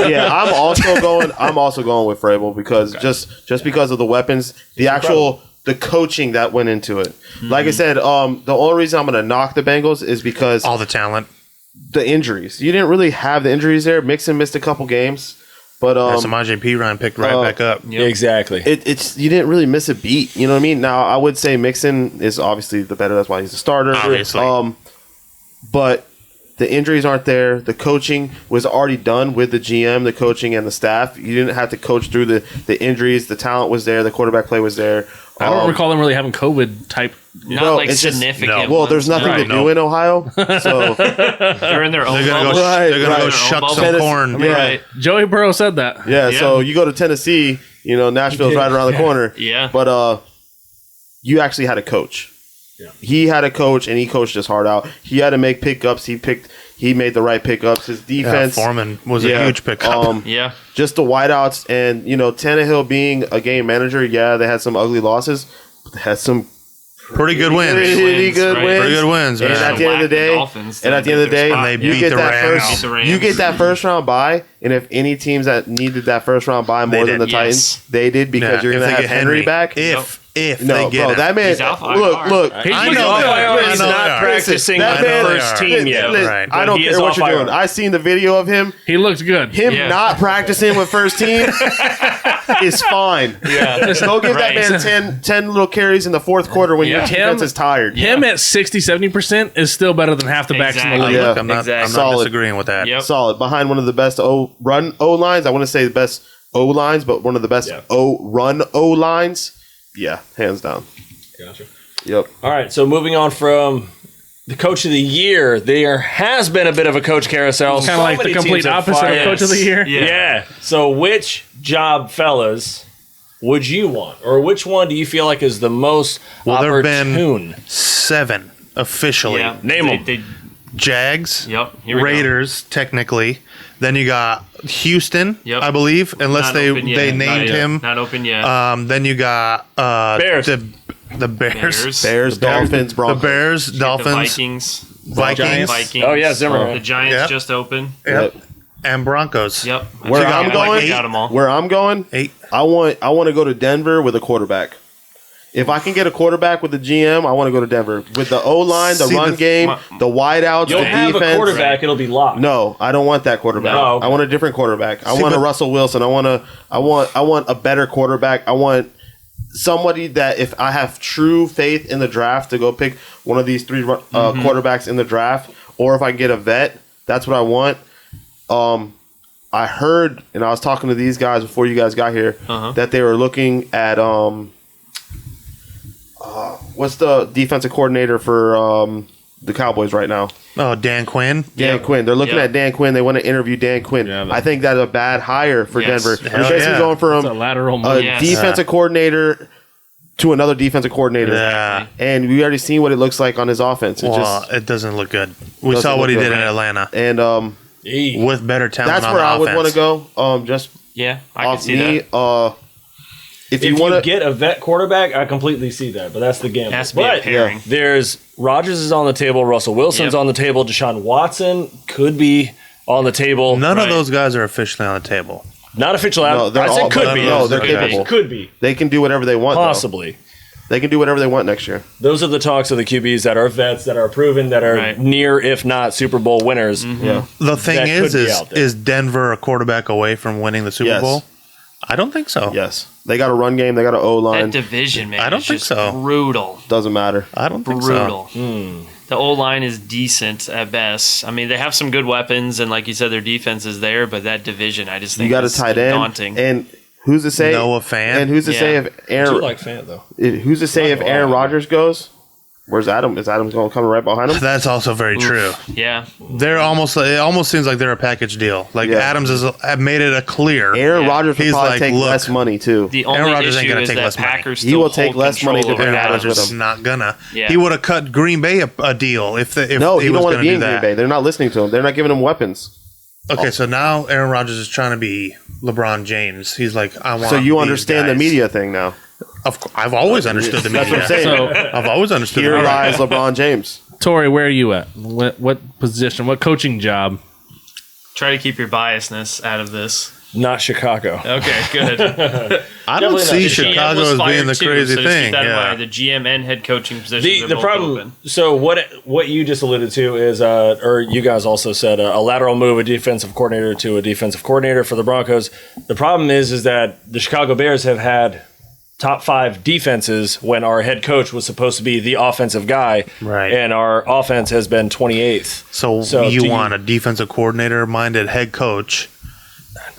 Yeah, I'm also going with Vrabel because just because of the weapons, the coaching that went into it. Like I said, the only reason I'm going to knock the Bengals is because all the talent. the injuries. You didn't really have the injuries there. Mixon missed a couple games, But Samaje Perine picked right back up. Yeah, exactly. It's you didn't really miss a beat. You know what I mean? Now I would say Mixon is obviously the better. That's why he's the starter. Obviously. But the injuries aren't there. The coaching was already done with the GM, the coaching, and the staff. You didn't have to coach through the injuries. The talent was there. The quarterback play was there. I don't recall them really having COVID type. Not like it's just- significant. Well, there's nothing to do in Ohio, so They're in their own They're gonna bubble. they're gonna go Right. shuck some Tennessee- corn. Yeah. Right. Joey Burrow said that. yeah. Yeah. So you go to Tennessee, Nashville's right around the corner. Yeah. But you actually had a coach. Yeah. He had a coach, and he coached his heart out. He had to make pickups. He made the right pickups. His Yeah, defense, Foreman was a huge pickup. Yeah. just the wideouts, and Tannehill being a game manager. Yeah, they had some ugly losses, but they had some Pretty good wins. pretty good right. wins. Pretty good wins, And man. at the end of the day, Dolphins, and at the end of the day, and they you beat get the that Rams. first, Beat the Rams. you get that first round bye, and if any teams that needed that first round bye more than the did. Titans, Yes. they did because Yeah, you're if going to they have get Henry back. If No, they get bro, him. that man. He's off IR. Look. He's I looking know off that. IR. I He's know not they are. practicing That with the man- first team yet. Right. I don't He care is what off you're doing. IR. I seen the video of him. He looked good. Him Yeah. not practicing with first team is fine. Yeah. Go give Right. that man 10 little carries in the fourth quarter when your Yeah. defense Him- is tired. Him at 60-70% is still better than half the backs in the Exactly. league. Yeah. Look, I'm not Exactly. disagreeing with that. Yep. Solid. Behind one of the best run O lines. I want to say the best O lines, but one of the best run O lines. Yeah, hands down. Gotcha. Yep. All right, so moving on from the coach of the year, there has been a bit of a coach carousel. Kind of like the complete opposite of coach of the year. Yeah. So which job, fellas, would you want? Or which one do you feel like is the most Well, there have opportune? been 7 officially. Yeah. Name 'em. Jags, Yep. Here we go. Raiders, technically. Then you got Houston, Yep. I believe, unless Not they open yet. named Not yet. him. Not open yet. Then you got Bears. the Bears. Bears, Dolphins, The Broncos. Bears, The Dolphins, Vikings. Vikings, Vikings. Oh, yeah, Zimmerman. The Giants Yep. just opened. Yep. And Broncos. Yep. Where I I'm think we going- got them all. Where I'm going, 8. I want to go to Denver with a quarterback. If I can get a quarterback with the GM, I want to go to Denver with the O line, the See, run the- game, the wideouts, You'll the have defense. a quarterback, it'll be locked. No, I don't want that quarterback. No. I want a different quarterback. I See, want a but- Russell Wilson. I want a better quarterback. I want somebody that if I have true faith in the draft to go pick one of these 3 quarterbacks in the draft, or if I can get a vet, that's what I want. I heard, and I was talking to these guys before you guys got here, that they were looking at what's the defensive coordinator for the Cowboys right now? Oh, Dan Quinn. Dan Quinn. They're looking Yeah. at Dan Quinn. They want to interview Dan Quinn. Yeah, I think that's a bad hire for Yes. Denver. Hell You're basically yeah. going It's a from lateral a move. Yes. defensive coordinator to another defensive coordinator. Yeah. And we already seen what it looks like on his offense. It Well, it doesn't look good. We Doesn't saw what he look did good. in Atlanta and with better talent that's on where the I would want offense. to go. Just Yeah, I can off see me. that. If If you you want to get a vet quarterback, I completely see that, but that's the gamble. Has to be a But pairing. there's Rodgers is on the table, Russell Wilson's Yep. on the table, Deshaun Watson could be on the table. None Right. of those guys are officially on the table. Not official. No, I they're said all- could none be. of those they're are capable. Could be. they can do whatever they want. Though. Possibly. They can do whatever they want next year. Those are the talks of the QBs that are vets, that are proven, that are Right. near, if not Super Bowl winners. Yeah. The thing That is, could be out there. is Denver a quarterback away from winning the Super Yes. Bowl? I don't think so. Yes. They got a run game. They got an O That line. division, man. I don't is think just so. Brutal. Doesn't matter. I don't think Brutal. so. The O line is decent at best. I mean, they have some good weapons, and like you said, their defense is there. But that division, I just think You got a is tight end. daunting. And who's to say? Noah Fant. And who's to say Yeah. if I Aaron? do like Fant, though. Who's to say if Aaron Rodgers goes? Where's Adam? Is Adam going to come right behind him? That's also very true. Yeah, They're almost. It almost seems like they're a package deal. Like Yeah. Adams have made it a clear. Aaron Yeah. Rodgers would He's probably like, take look, less money too. the Aaron only Rodgers ain't issue gonna is take that less money. Packers He still will take hold less money control to over bring Aaron Rodgers Rodgers. with Rodgers him. not gonna. Yeah. He would have cut Green Bay a deal if No, he he was don't want going to to be do in Green that. Bay. They're not listening to him. They're not giving him weapons. Okay, so now Aaron Rodgers is trying to be LeBron James. He's like, I want. So you these understand the guys. media thing now. Of course, I've always understood the That's media. what I'm saying. So, I've always understood. Here the media. lies LeBron James. Tori, where are you at? What position? What coaching job? Try to keep your biasness out of this. Not Chicago. Okay, good. I don't see The GM Chicago was as being fired the too, crazy so just keep thing. that in Yeah. mind. The GM and head coaching positions are The both problem. open. So what you just alluded to is, or you guys also said, a lateral move, a defensive coordinator to a defensive coordinator for the Broncos. The problem is that the Chicago Bears have had top 5 defenses when our head coach was supposed to be the offensive guy, Right. and our offense has been 28th. So do you want a defensive coordinator-minded head coach?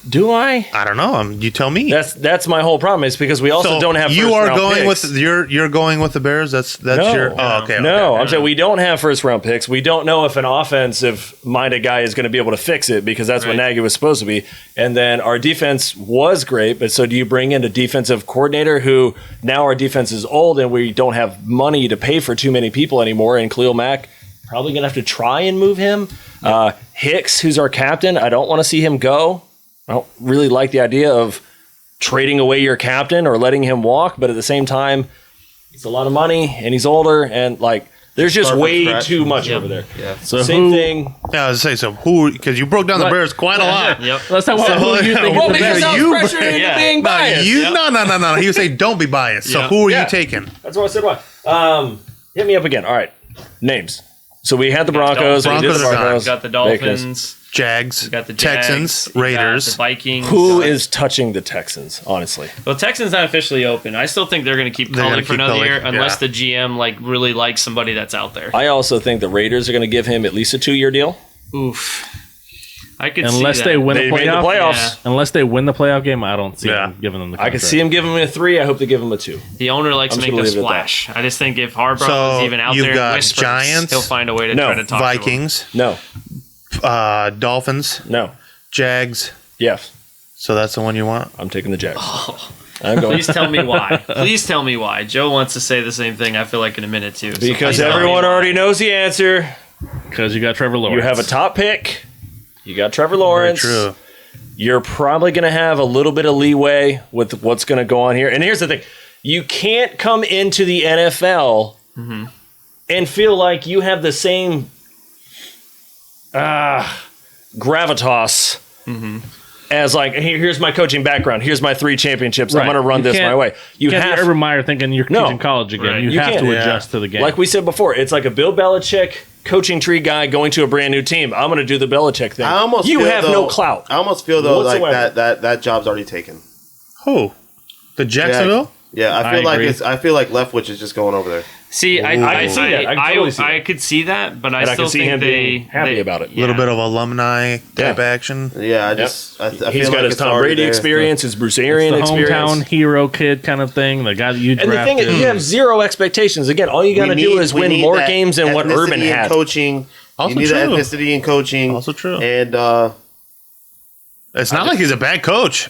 Do I? I don't know. You tell me. That's my whole problem. Is because we also So don't have. you first are round going picks. with you're going with the Bears. That's your. Oh, okay. No, okay. I'm saying we don't have first round picks. We don't know if an offensive minded guy is going to be able to fix it because that's what Nagy was supposed to be. And then our defense was great, but so do you bring in a defensive coordinator who now our defense is old and we don't have money to pay for too many people anymore? And Khalil Mack probably going to have to try and move him. Hicks, who's our captain, I don't want to see him go. I don't really like the idea of trading away your captain or letting him walk, but at the same time, it's a lot of money and he's older and like there's just Start from way scratch. too much over there. Yeah. So Same who, thing. Yeah, I was saying so. Who? Because you broke down the Bears quite a lot. Yep. Let's talk about who you think Well, is the because best. you- pressuring Yeah. being No, biased. no. He was saying don't be biased. So Yeah. who are Yeah. you taking? That's what I said. Why? Hit me up again. All right. Names. So we had the Broncos. Broncos we did the are gone. Broncos. Got the Dolphins. Jags, You got the Jags, Texans, you got Raiders. the Vikings. Who is touching the Texans? Honestly, Well, Texans not officially open. I still think they're going to keep They're Cully gonna for keep another Cully, year, unless yeah. the GM like really likes somebody that's out there. I also think the Raiders are going to give him at least a 2-year deal. Oof. I could Unless see they that. win They the made the playoffs. playoffs. Unless they win the playoff game, I don't see Yeah. them giving them the I contract. could see him giving him a 3. I hope they give him a 2. The owner likes I'm to just make a gonna leave it at splash. I just think if Harbaugh So, is even out you've there, got and whispers, Giants? he'll find a way to No. try to talk to him. Vikings, No. Dolphins, No. Jags. Yes. So that's the one you want. I'm taking the Jags. I'm going Please tell me why. Please tell me why. Joe wants to say the same thing. I feel like in a minute too. So because please tell me everyone why. already knows the answer. because you got Trevor Lawrence. You have a top pick. You got Trevor Lawrence. Very true. You're probably going to have a little bit of leeway with what's going to go on here. And here's the thing. You can't come into the NFL and feel like you have the same gravitas as like, here's my coaching background. Here's my 3 championships. I'm Right. going to run You this can't- my way. You can't be Urban Meyer thinking you're No. teaching college again. Right. You, You have can't. to Yeah. adjust to the game. Like we said before, it's like a Bill Belichick coaching tree guy going to a brand new team. I'm going to do the Belichick thing. I almost you feel, have though, no clout. I almost feel though like Whatsoever. that job's already taken. Who? The Jacksonville? Yeah, I I feel like agree. I feel like Leftwich is just going over there. See, I can see that. I can totally see I that. could see that, but I And I still can see think him they being happy they- about it. A little bit of alumni type action. Yeah, I just I He's feel got like his it's Tom already Brady there. experience, his Bruce the Arian hometown experience. hero kid kind of thing. The guy that you And the drafted. thing is, you have zero expectations. Again, all you got to do is we win need more that games than what ethnicity Urban in had. Coaching. Also you need true. that ethnicity in coaching. Also true. And It's not like he's a bad coach.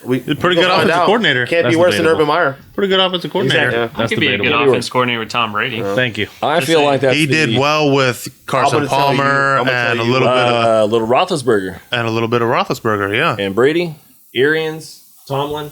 we He's a pretty we'll good find offensive out. coordinator. Can't That's be worse than debatable. Urban Meyer. Pretty good offensive coordinator. Yeah. That's Could be a good debatable. offense coordinator with Tom Brady. Thank you. I feel like that's He did well with Carson gonna tell you- Palmer I'm gonna and a tell you, little bit of little Roethlisberger Roethlisberger. Yeah, and Brady, Arians, Tomlin.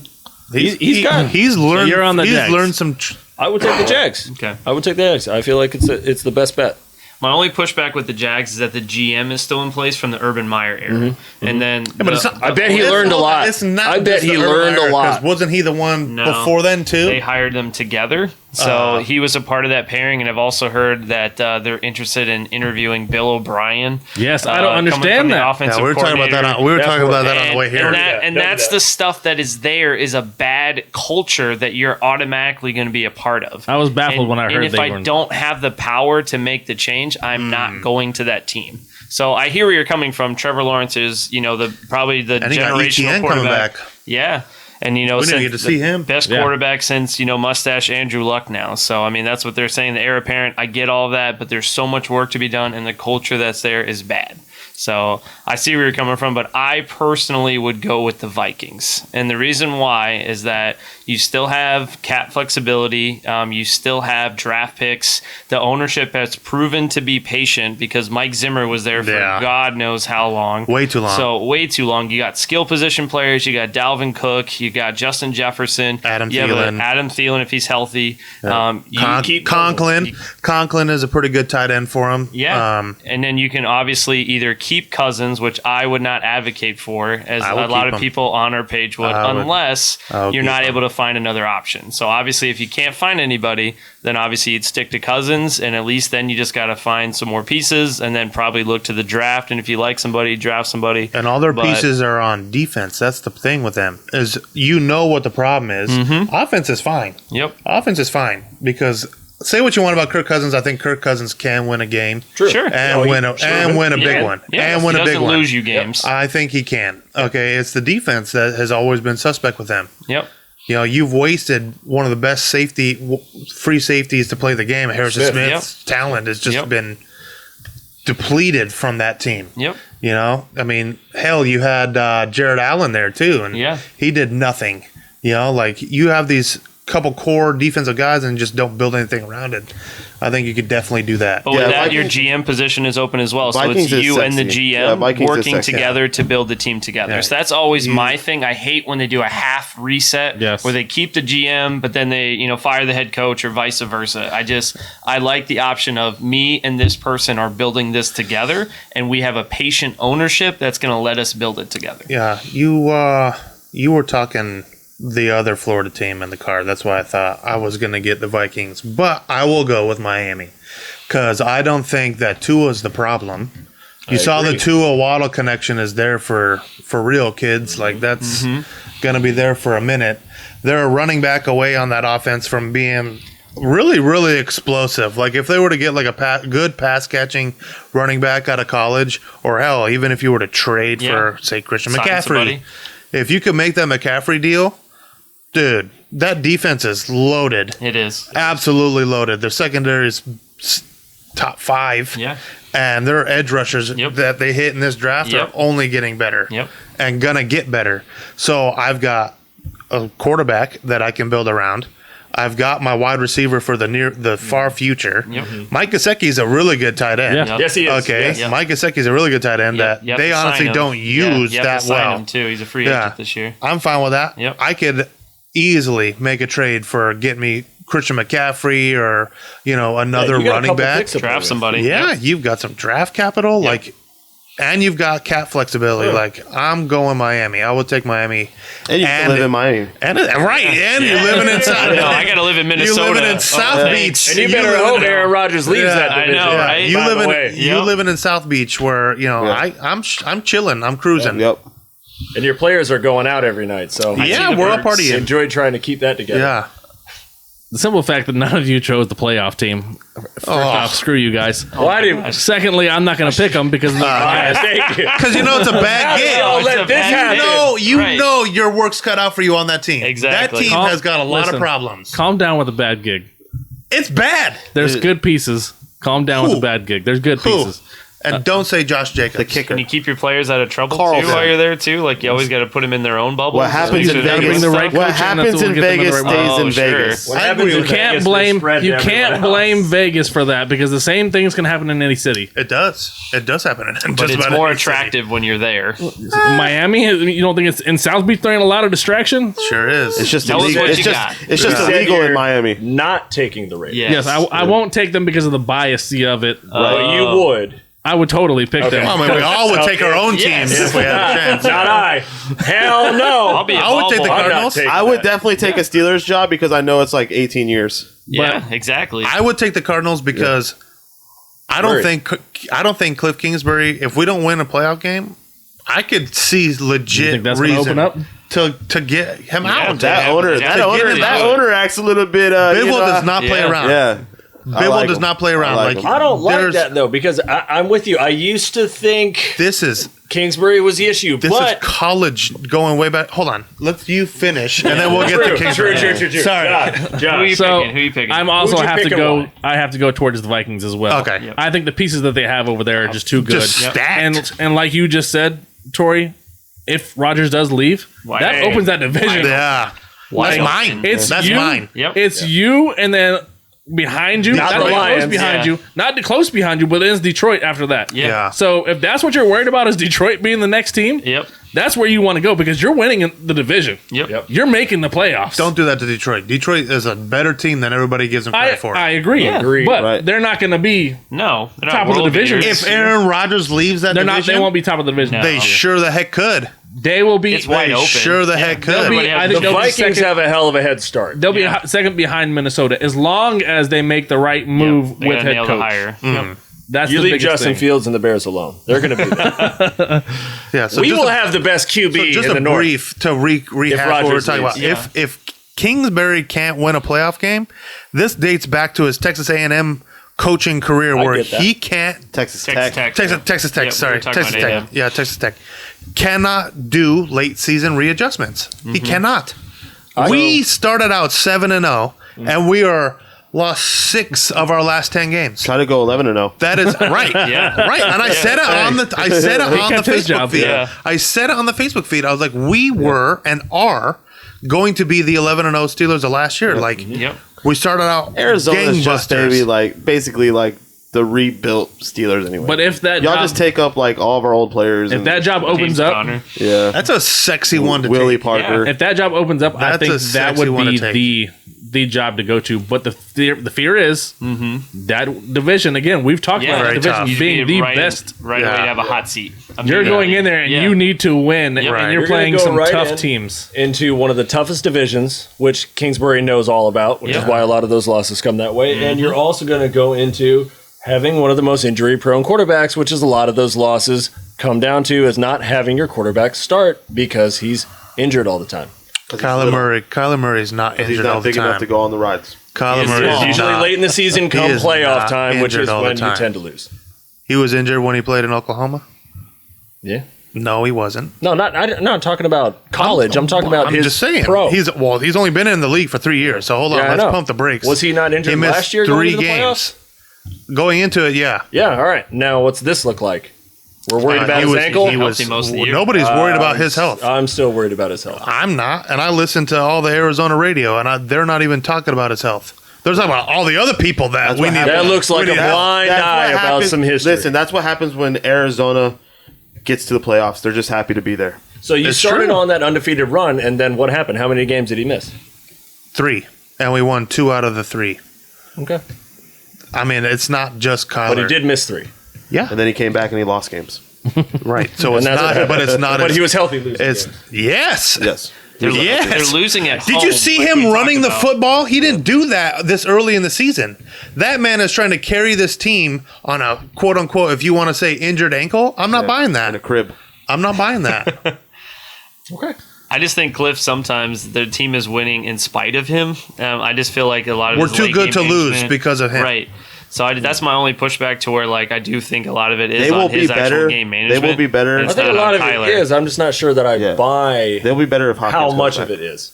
he's got- learned. you're on the he's Jags. learned some. I would take the Jags. Okay. I would take the Jags. I feel like it's the best bet. My only pushback with the Jags is that the GM is still in place from the Urban Meyer era, and then but it's not- I bet he learned a lot. It's not. I bet just he the learned Urban a era, lot. 'cause wasn't he the one No. before then too? they hired them together. So he was a part of that pairing, and I've also heard that they're interested in interviewing Bill O'Brien. Yes, I don't coming understand from the that. offensive Yeah, we were talking about that. We were That's talking about what- that on the way here. And that's the stuff that is there is a bad culture that you're automatically going to be a part of. I was baffled when I heard And if they I weren't. don't have the power to make the change, I'm not going to that team. So I hear where you're coming from. Trevor Lawrence is, probably the And he got generational ETN coming quarterback. back. Yeah. And We didn't since get to see the him. best Yeah. quarterback since Mustache Andrew Luck now. So I mean that's what they're saying. The heir apparent. I get all of that, but there's so much work to be done, and the culture that's there is bad. So I see where you're coming from, but I personally would go with the Vikings, and the reason why is that You still have cap flexibility. You still have draft picks. The ownership has proven to be patient because Mike Zimmer was there for God knows how long. Way too long. So way too long. You got skill position players. You got Dalvin Cook. You got Justin Jefferson. Adam you have Thielen. Adam Thielen if he's healthy. Conklin is a pretty good tight end for him. Yeah. And then you can obviously either keep Cousins, which I would not advocate for, as a lot of people on our page would, unless you're not able to find another option. So obviously, if you can't find anybody, then obviously you'd stick to Cousins, and at least then you just got to find some more pieces, and then probably look to the draft. And if you like somebody, draft somebody. And all their pieces are on defense. That's the thing with them, is you know what the problem is. Offense is fine. Yep. Offense is fine because say what you want about Kirk Cousins. I think Kirk Cousins can win a game. Sure. And win a big one. Yeah, and win a big one. Lose you games. I think he can. Okay, it's the defense that has always been suspect with him. Yep. You know, you've wasted one of the best free safeties to play the game. Harrison Smith's talent has just been depleted from that team. Yep. You know, I mean, hell, you had Jared Allen there too, and he did nothing. You know, like you have these couple core defensive guys and just don't build anything around it. I think you could definitely do that. But with that, your GM position is open as well. So it's you and the GM working together to build the team together. So that's always my thing. I hate when they do a half reset where they keep the GM, but then they, fire the head coach or vice versa. I like the option of me and this person are building this together, and we have a patient ownership that's going to let us build it together. Yeah, you were talking the other Florida team in the car. That's why I thought I was going to get the Vikings. But I will go with Miami because I don't think that Tua's the problem. You saw the Tua Waddle connection is there for real, kids. Like, that's going to be there for a minute. They're a running back away on that offense from being really, really explosive. Like, if they were to get like a good pass-catching running back out of college, or hell, even if you were to trade for, say, Christian McCaffrey, if you could make that McCaffrey deal, dude, that defense is loaded. It is. Absolutely loaded. Their secondary is top 5. Yeah. And their edge rushers that they hit in this draft are only getting better. Yep. And going to get better. So I've got a quarterback that I can build around. I've got my wide receiver for the far future. Mike Gesicki is a really good tight end. Yeah. Yes, he is. Okay. Yes. Mike Gesicki is a really good tight end that they honestly don't use that well. Him too. He's a free agent this year. I'm fine with that. Yep. I could easily make a trade for get me Christian McCaffrey or another running back. Draft somebody. Yeah, you've got some draft capital, and you've got cap flexibility. Like, I'm going Miami. I would take Miami. And you can live in Miami. And you're living in South. I got to live in Minnesota. You're living in South Beach. And you better hope Aaron Rodgers leaves that division. I know, right? You living in South Beach where I'm chilling. I'm cruising. Yep. And your players are going out every night, so we're all partying. Enjoy trying to keep that together. Yeah. The simple fact that none of you chose the playoff team. First off, screw you guys. Why do? Secondly, I'm not going to pick them because Thank you. Because it's a bad game. Let this happen. You know your work's cut out for you on that team. Exactly. That team has got a lot of problems. Calm down with a bad gig. It's bad. There's good pieces. Calm down with a bad gig. There's good pieces. And don't say Josh Jacobs. The kicker. Can you keep your players out of trouble Carlson. too while you're there too? Like, you always got to put them in their own bubble. What happens in Vegas? What happens in Vegas stays in Vegas. What happens You can't blame Vegas for that because the same things can happen in any city. It does. It does happen. But it's more attractive when you're there. Miami, you don't think it's in South Beach? There ain't a lot of distraction. Sure is. It's just Tell us illegal. what It's you just got. it's just illegal in Miami. Not taking the Raiders. Yes, I won't take them because of the bias of it. But you would. I would totally pick them. I mean, we all would take our own teams if we had a chance. Not I. Hell no. I would take the Cardinals. taking I would that. definitely take a Steelers job because I know it's like 18 years. Yeah, exactly. I would take the Cardinals because I don't think Cliff Kingsbury, if we don't win a playoff game, I could see legit You think that's gonna reason open to get him out. That owner acts a little bit. Bibble does not play around. Yeah. Bibble does not play around. I like him. I don't like there's- that though because I'm with you. I used to think This is Kingsbury was the issue, but college going way back. Hold on, let you finish, and then we'll get to Kingsbury. True. Sorry. Who are you So picking? Who are you picking? I'm also Who'd you have to pick and go. why? I have to go towards the Vikings as well. Okay. Yep. I think the pieces that they have over there are just too good. Just stacked. And like you just said, Tori, if Rodgers does leave, that opens that division. Yeah. That's mine. It's That's you. mine. Yep. It's you, and then behind you, Not the close Lions. behind Yeah. you, not close behind you, but it's Detroit after that. Yeah. So if that's what you're worried about is Detroit being the next team, Yep. that's where you want to go because you're winning in the division. Yep. You're making the playoffs. Don't do that to Detroit. Detroit is a better team than everybody gives them credit for. I agree. Yeah. Agreed. But Right. they're not going to be. No. They're Top not of the world division. beaters. If Aaron Rodgers leaves that They're not. division, They won't be top of the division. they sure the heck could. They will be. It's wide They open. sure the heck They'll could. be. Everybody has I the think The they'll be Vikings second. have a hell of a head start. They'll be Yeah. second behind Minnesota as long as they make the right move They with gotta head nail the coach. hire. Mm. Yep. That's You the leave biggest Justin thing. Fields and the Bears alone. They're going to be there. Yeah, so We just will a- have the best QB so just in a the North. brief to rehash what we're Rodgers talking about. leaves. If Kingsbury can't win a playoff game, this dates back to his Texas A&M coaching career where get that. he can't Texas Texas Tech. Tech. Texas Tech, Yeah, we sorry, were talking Texas about Tech. A&M. Yeah, Texas Tech cannot do late season readjustments. He cannot. We started out 7-0, and we are lost 6 of our last 10 games. Try to go 11-0. That is right. Yeah. Right. And I said it on the kept his Facebook job. feed. Yeah. I said it on the Facebook feed. I was like, we were and are going to be the 11-0 Steelers of last year. Like Yep. we started out Arizona's just gangbusters. basically the rebuilt Steelers anyway. But if that y'all job, just take up like all of our old players. if and, that job opens James up, Conner. yeah, That's a sexy one to Willie take. Parker. if that job opens up, I That's think a that sexy would one to be take. the job to go to. But the fear is that division again. We've talked Yeah. about that Very division tough. You being need the right, best. right Yeah. away to have a hot seat. You're immediately. going in there and Yeah. you need to win, Right. and You're you're gonna playing go some right tough in. teams. Into one of the toughest divisions, which Kingsbury knows all about, which is Yeah. why a lot of those losses come that way. And you're also going to go into having one of the most injury-prone quarterbacks, which is a lot of those losses come down to is not having your quarterback start because he's injured all the time. Kyler Murray's not He's injured all not the big enough time. to go on the rides. Kyler He is Murray small. is Usually not. late in the season, come is playoff not time, which injured is all the when you time. tend to lose. He was injured when he played in Oklahoma? Yeah. No, he wasn't. No, I'm not talking about college. I'm talking about I'm his just saying. pro. He's only been in the league for 3 years. So hold on, Yeah, I let's know. pump the brakes. Was he not injured He missed last year going 3 into the games. Going into it, yeah. Yeah, all right. Now, what's this look like? We're worried about he his was- ankle? he was- Healthy most of the year. Nobody's worried about his health. I'm still worried about his health. I'm not, and I listen to all the Arizona radio, and they're not even talking about his health. They're talking about all the other people that we what need. happened. That looks like we a need help. blind That's eye what about happens- some history. Listen, that's what happens when Arizona gets to the playoffs. They're just happy to be there. So you It's started true. on that undefeated run, and then what happened? How many games did he miss? 3, and we won 2 out of the 3. Okay. I mean, it's not just Kyler. But he did miss 3. Yeah, And then he came back and he lost games. right. So it's And that's what not, happened. but it's not. But as- he was healthy losing It's games. yes. Yes. They're, Yes. they're losing at Did home, you see like him we running the talked about. football? He didn't do that this early in the season. That man is trying to carry this team on a quote unquote, if you want to say injured ankle. I'm not buying In a that. crib. I'm not buying that. Okay. I just think Cliff sometimes the team is winning in spite of him. I just feel like a lot of We're his too late good to game lose management- because of him. Right. So that's my only pushback to where like I do think a lot of it is They will on his be actual better. game They management. will be better. I instead think a lot of Kyler. it is. I'm just not sure that I Yeah. buy They'll be better if Hopkins how comes much back. of it is.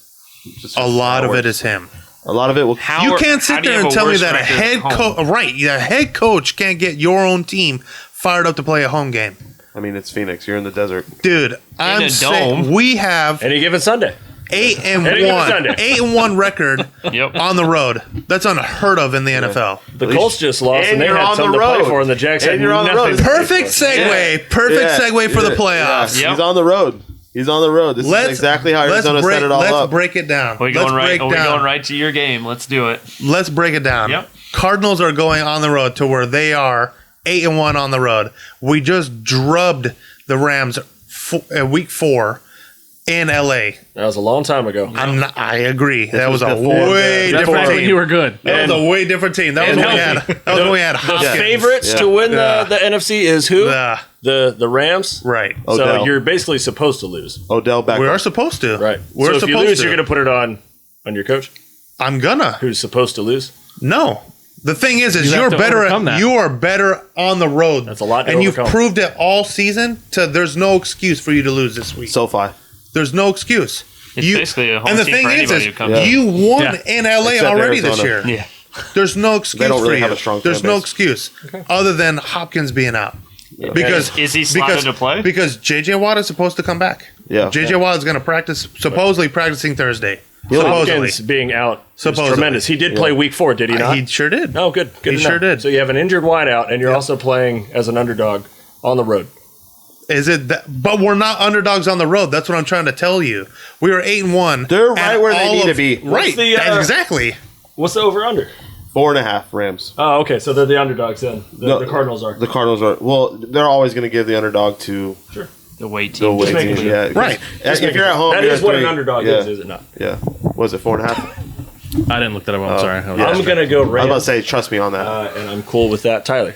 A lot of it is him. A lot of it will. How You are- can't how sit do you there have and a tell me worse that a record head at home? coach, right? The head coach can't get your own team fired up to play a home game, I mean, it's Phoenix. You're in the desert. dude. I'm a saying dome. we have Any given Sunday. 8-1, Sunday. 8-1 record Yep. on the road. That's unheard of in the NFL. The Colts just lost, and, And they you're had on the something to play road. for, and the Jacks And had you're on the nothing road. to play Perfect for. segue. Perfect segue for the playoffs. Yeah. Yep. He's on the road. He's on the road. This is exactly how Arizona set it all let's up. break it down. Are we Let's going right? break Are we down. going right to your game? Let's do it. Let's break it down. Yep. Cardinals are going on the road to where they are 8-1 on the road. We just drubbed the Rams week 4 in LA. That was a long time ago. I agree. That was a before way the- different That's when team. you were good. That was a way different team. That was and when we had. healthy. That was when we had The Hopkins. favorites Yeah. to win Yeah. the NFC is who? Yeah, The Rams. right. So Odell. you're basically supposed to lose. Odell back. We are supposed to. Right. We're so if supposed you lose, to. you're going to put it on your coach, I'm gonna. who's supposed to lose. No. The thing is You you're have to better. overcome that. You are better on the road. That's a lot to and you've overcome. proved it all season. There's no excuse for you to lose this week. SoFi. There's no excuse. It's basically a home and the team thing for is anybody who comes Yeah. you won Yeah. in LA Except already this Arizona. year. Yeah. There's no excuse don't really for have you. a strong There's fan no base. excuse other than Hopkins being out. Because Is he slotted to play? Because JJ Watt is supposed to come back. Yeah. JJ Watt is going to practice, supposedly practicing Thursday. Hopkins being out is tremendous. He did play week 4, did he not? He sure did. Oh, good. Good. He sure did. So you have an injured wideout, and you're also playing as an underdog on the road. Is it that? But we're not underdogs on the road. That's what I'm trying to tell you. We were 8-1. They're right where they need to be. Right. Exactly. What's the over/under? 4.5 Rams. Oh, okay. So they're the underdogs then. The Cardinals are. The Cardinals are. Well, they're always going to give the underdog to The weight the team. away making team. sure. Yeah. Right. If you're at home, That you're is what an 3. underdog is it not? Yeah. Was it 4.5? I didn't look that up. I'm sorry. I'm going to go I was about to Rams, say, trust me on that. and I'm cool with that. Tyler.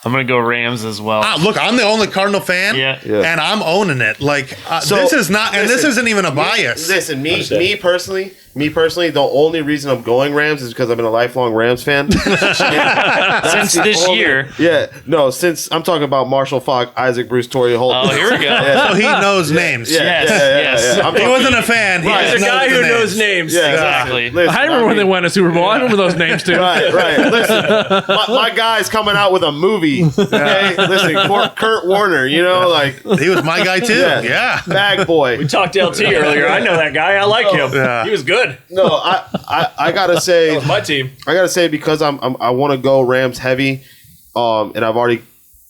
I'm going to go Rams as well. Look, I'm the only Cardinal fan, Yeah. and I'm owning it. Like this is not, and this isn't even a bias. Listen, me personally, the only reason I'm going Rams is because I've been a lifelong Rams fan. Since this year. Yeah, no, since I'm talking about Marshall Faulk, Isaac Bruce, Torrey Holt. Oh, here we go. So he knows names. Yes. I'm He talking- wasn't a fan. He He's just a guy knows who the knows names. names. Yeah, Exactly. Listen, I remember when they won a Super Bowl. I remember those names too. Right. Listen, my guy's coming out with a movie. Okay, listen, Kurt Warner. You know, like He was my guy too. Yeah. bag boy. We talked LT earlier. I know that guy. I like him. Yeah. He was good. No, I gotta say, That was my team. because I want to go Rams heavy, and I've already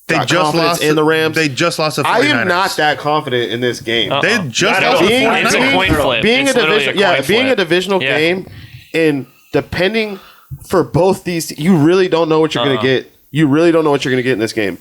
They got just confidence lost in the Rams. They just lost the 49ers. I am not that confident in this game. They just No, lost the Being- 49ers. it's a coin flip. Being It's a literally division, coin being a flip. divisional Yeah. game, and depending for both these, you really don't know what you're going to get. You really don't know what you're going to get in this game.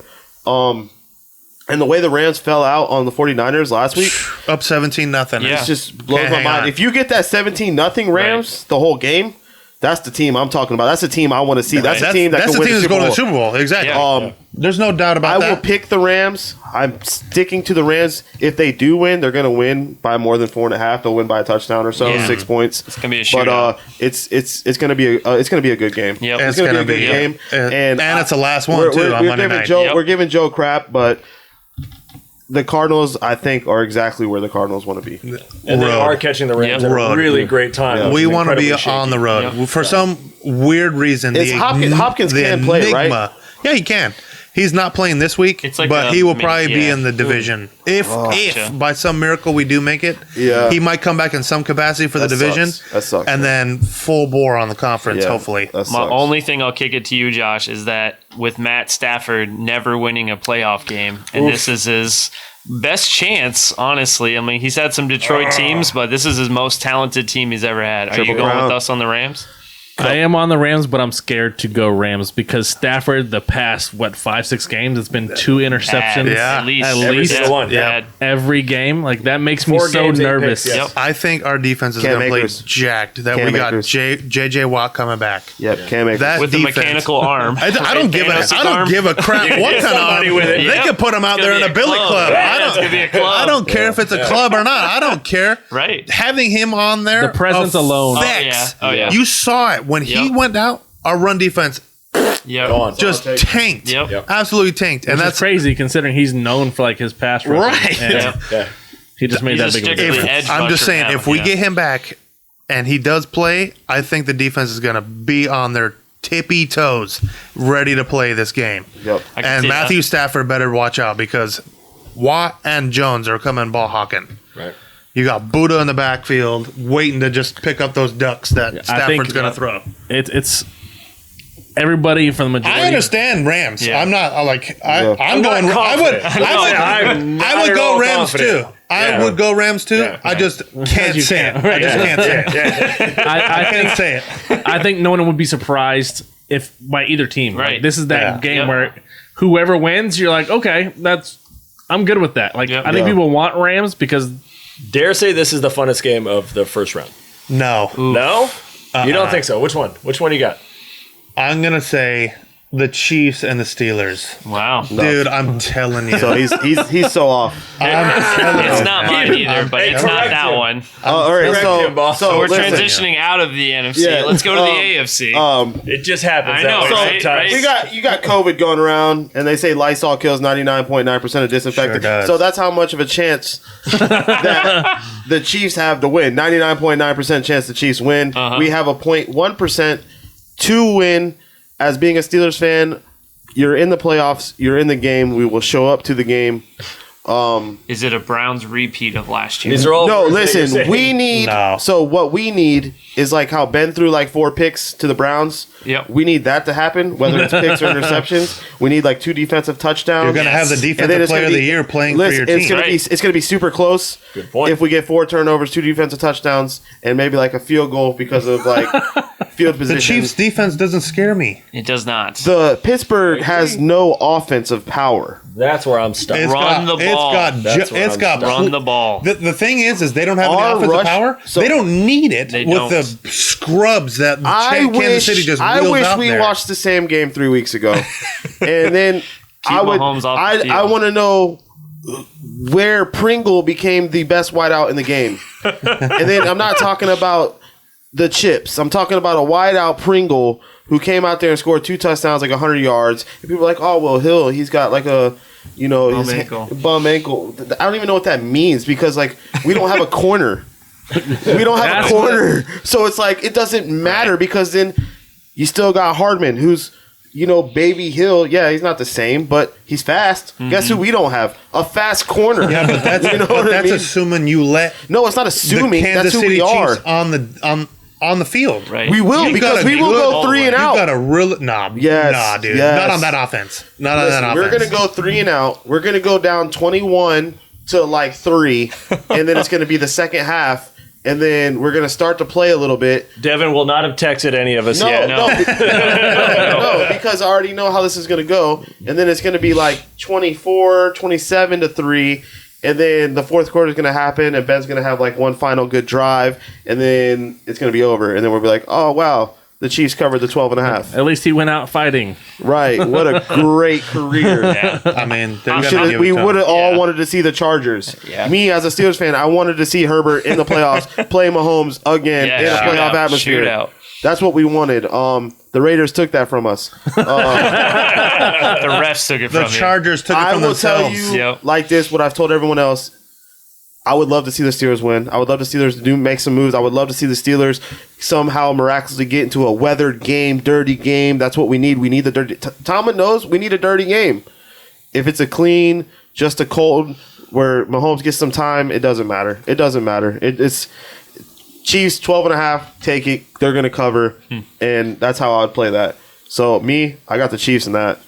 And the way the Rams fell out on the 49ers last week, Up 17-0. Yeah. it just blows Can't my hang mind. on. If you get that 17-0 Rams the whole game, that's the team I'm talking about. That's the team I want to see. That's the team that's can the win team the that's Super going to Bowl. the Super Bowl. Exactly. Yeah. There's no doubt about I that. will pick the Rams. I'm sticking to the Rams. If they do win, they're going to win by more than 4.5. They'll win by a touchdown or so, Yeah. 6 points. It's going to be a But shootout. it's going to be a good game. Yep. It's going to be a good game, and it's the last one we're, too we're, on we're Monday giving night. Joe Yep. we're giving Joe crap, but the Cardinals, I think, are exactly where the Cardinals want to be. And they Road. are catching the Rams Yep. at Road. a really great time. Yeah. which We is want to be incredibly on shaky. the road. Yep. For some weird reason. It's Hopkins the can play, right? enigma- Yeah, he can. He's not playing this week, It's like but a he will mini- probably be yeah. in the division. If Gotcha. by some miracle we do make it, Yeah. he might come back in some capacity for the That division. sucks. That sucks, And then full bore on the conference, Yeah, hopefully. that My sucks. only thing I'll kick it to you, Josh, is that with Matt Stafford never winning a playoff game, and this is his best chance, honestly. I mean, he's had some Detroit teams, but this is his most talented team he's ever had. Are Triple you going crown. with us on the Rams? I am on the Rams, but I'm scared to go Rams because Stafford, the past 5-6 games, it's been 2 interceptions Yeah. At least. At least Yeah, one. bad. every game. Like that makes me 4 so games, 8 nervous. picks, yes. Yep. I think our defense is Cam going to play Akers. jacked. That Cam we got Akers. J.J. Watt coming back. Yep, Cam Akers. That With the defense- mechanical arm. I don't give a Fantastic I don't arm. give a crap what kind of somebody arm. with it. They Yep. could put him out It's there in gonna a be a billy club. club. Yeah, I it's gonna be a club. I don't care if it's a club or not. I don't care. Right. Having him on there, The presence alone. affects. Oh, yeah. You saw it when he Yep. went out. Our run defense Yep. Go on. just tanked. Yep. Absolutely tanked, and Which is that's crazy considering he's known for like his pass rush. Right. And Yep. Yeah. he just made He's that a big of a strictly difference. edge I'm just rusher saying, now, if we yeah. get him back and he does play, I think the defense is going to be on their tippy toes, ready to play this game. Yep. I can And see Matthew Stafford better watch out because Watt and Jones are coming ball hawking. Right. You got Buddha in the backfield waiting to just pick up those ducks that I Stafford's think- going to throw. It's everybody from the majority. I understand Rams. Yeah. I'm not like I, Yeah. I'm going. I would. I'm I not would at go all Rams confident. too. I Yeah. would go Rams too. Yeah. I just can't You say can't. it. I just can't say it. I I can't think say it. I think no one would be surprised if by either team. Like, Right. this is that Yeah. game Yep. where whoever wins, you're like, okay, I'm good with that. Like Yep. I think Yeah. people want Rams because Dare say this is the funnest game of the first round. No, No? You don't think so? Which one? Which one you got? I'm gonna say the Chiefs and the Steelers. Wow. Dude, I'm telling you. So he's so off. I'm telling It's you. not mine either, but it's not correct that him. one. All right, Correct so him, boss. so We're listen, transitioning out of the NFC. Yeah. Let's go to the AFC. It just happens. I that know, way right? sometimes. You got COVID going around, and they say Lysol kills 99.9% of disinfectant. Sure does. So that's how much of a chance that the Chiefs have to win. 99.9% chance the Chiefs win. We have a 0.1% to win. As being a Steelers fan, you're in the playoffs. You're in the game. We will show up to the game. Is it a Browns repeat of last year? These are all No, words that you're listen, saying. we need. No. So what we need is like how Ben threw like 4 picks to the Browns. Yep. We need that to happen, whether it's picks or interceptions. We need like 2 defensive touchdowns. You're going to have the And then defensive it's player gonna of the be- year playing Listen, for your it's team. gonna be it's gonna be super close. Good point. If we get 4 turnovers, 2 defensive touchdowns, and maybe like a field goal because of like field The position. Chiefs' defense doesn't scare me. It does not. The Pittsburgh has no offensive power. That's where I'm stuck. It's Run got, the ball. That's where It's I'm got. stuck. Run the ball. The thing is they don't have any Our offensive rush- power. so- they don't need it They with don't. the scrubs that Kansas City just I wheeled wish out we there. watched the same game 3 weeks ago, and then Mahomes off the field. I want to know where Pringle became the best wideout in the game, and then I'm not talking about the chips. I'm talking about a wideout Pringle who came out there and scored 2 touchdowns, like 100 yards. And people are like, "Oh well, he's got like a." Bum ankle. Bum ankle. I don't even know what that means because like we don't have a corner. We don't have a corner. So it's like it doesn't matter because then you still got Hardman who's Baby Hill. Yeah, he's not the same, but he's fast. Guess who we don't have? A fast corner. Yeah, but that's, You know but what I that's mean? assuming you let No, it's not the assuming. Kansas That's who City we are. Chiefs on the field. Right. We will You've because got a we will good- go 3 and You've out. got a real dude. Yes. Not on that offense. Not on Listen, that we're offense. gonna go 3 and out. We're gonna go down 21 to like 3, and then it's gonna be the second half, and then we're gonna start to play a little bit. Devin will not have texted any of us No, yet. no, because I already know how this is gonna go, and then it's gonna be like 24, 27 to 3. And then the fourth quarter is going to happen, and Ben's going to have like one final good drive, and then it's going to be over. And then we'll be like, oh, wow, the Chiefs covered the 12 and a half. At least he went out fighting. Right. What a great career. I mean, they're gonna Should've- give we it to would have them. all wanted to see the Chargers. Yeah. Me, as a Steelers fan, I wanted to see Herbert in the playoffs play Mahomes again in a playoff atmosphere. Shootout. That's what we wanted. The Raiders took that from us. The refs took it The from Chargers took it I from will tell themselves. you Yep. like this, what I've told everyone else. I would love to see the Steelers win. I would love to see the Steelers make some moves. I would love to see the Steelers somehow miraculously get into a weathered game, dirty game. That's what we need. We need the dirty. Tomlin knows we need a dirty game. If it's a clean, just a cold, where Mahomes gets some time, it doesn't matter. It doesn't matter. It's Chiefs 12 and a half. Take it. They're going to cover, and that's how I would play that. So me, I got the Chiefs in that.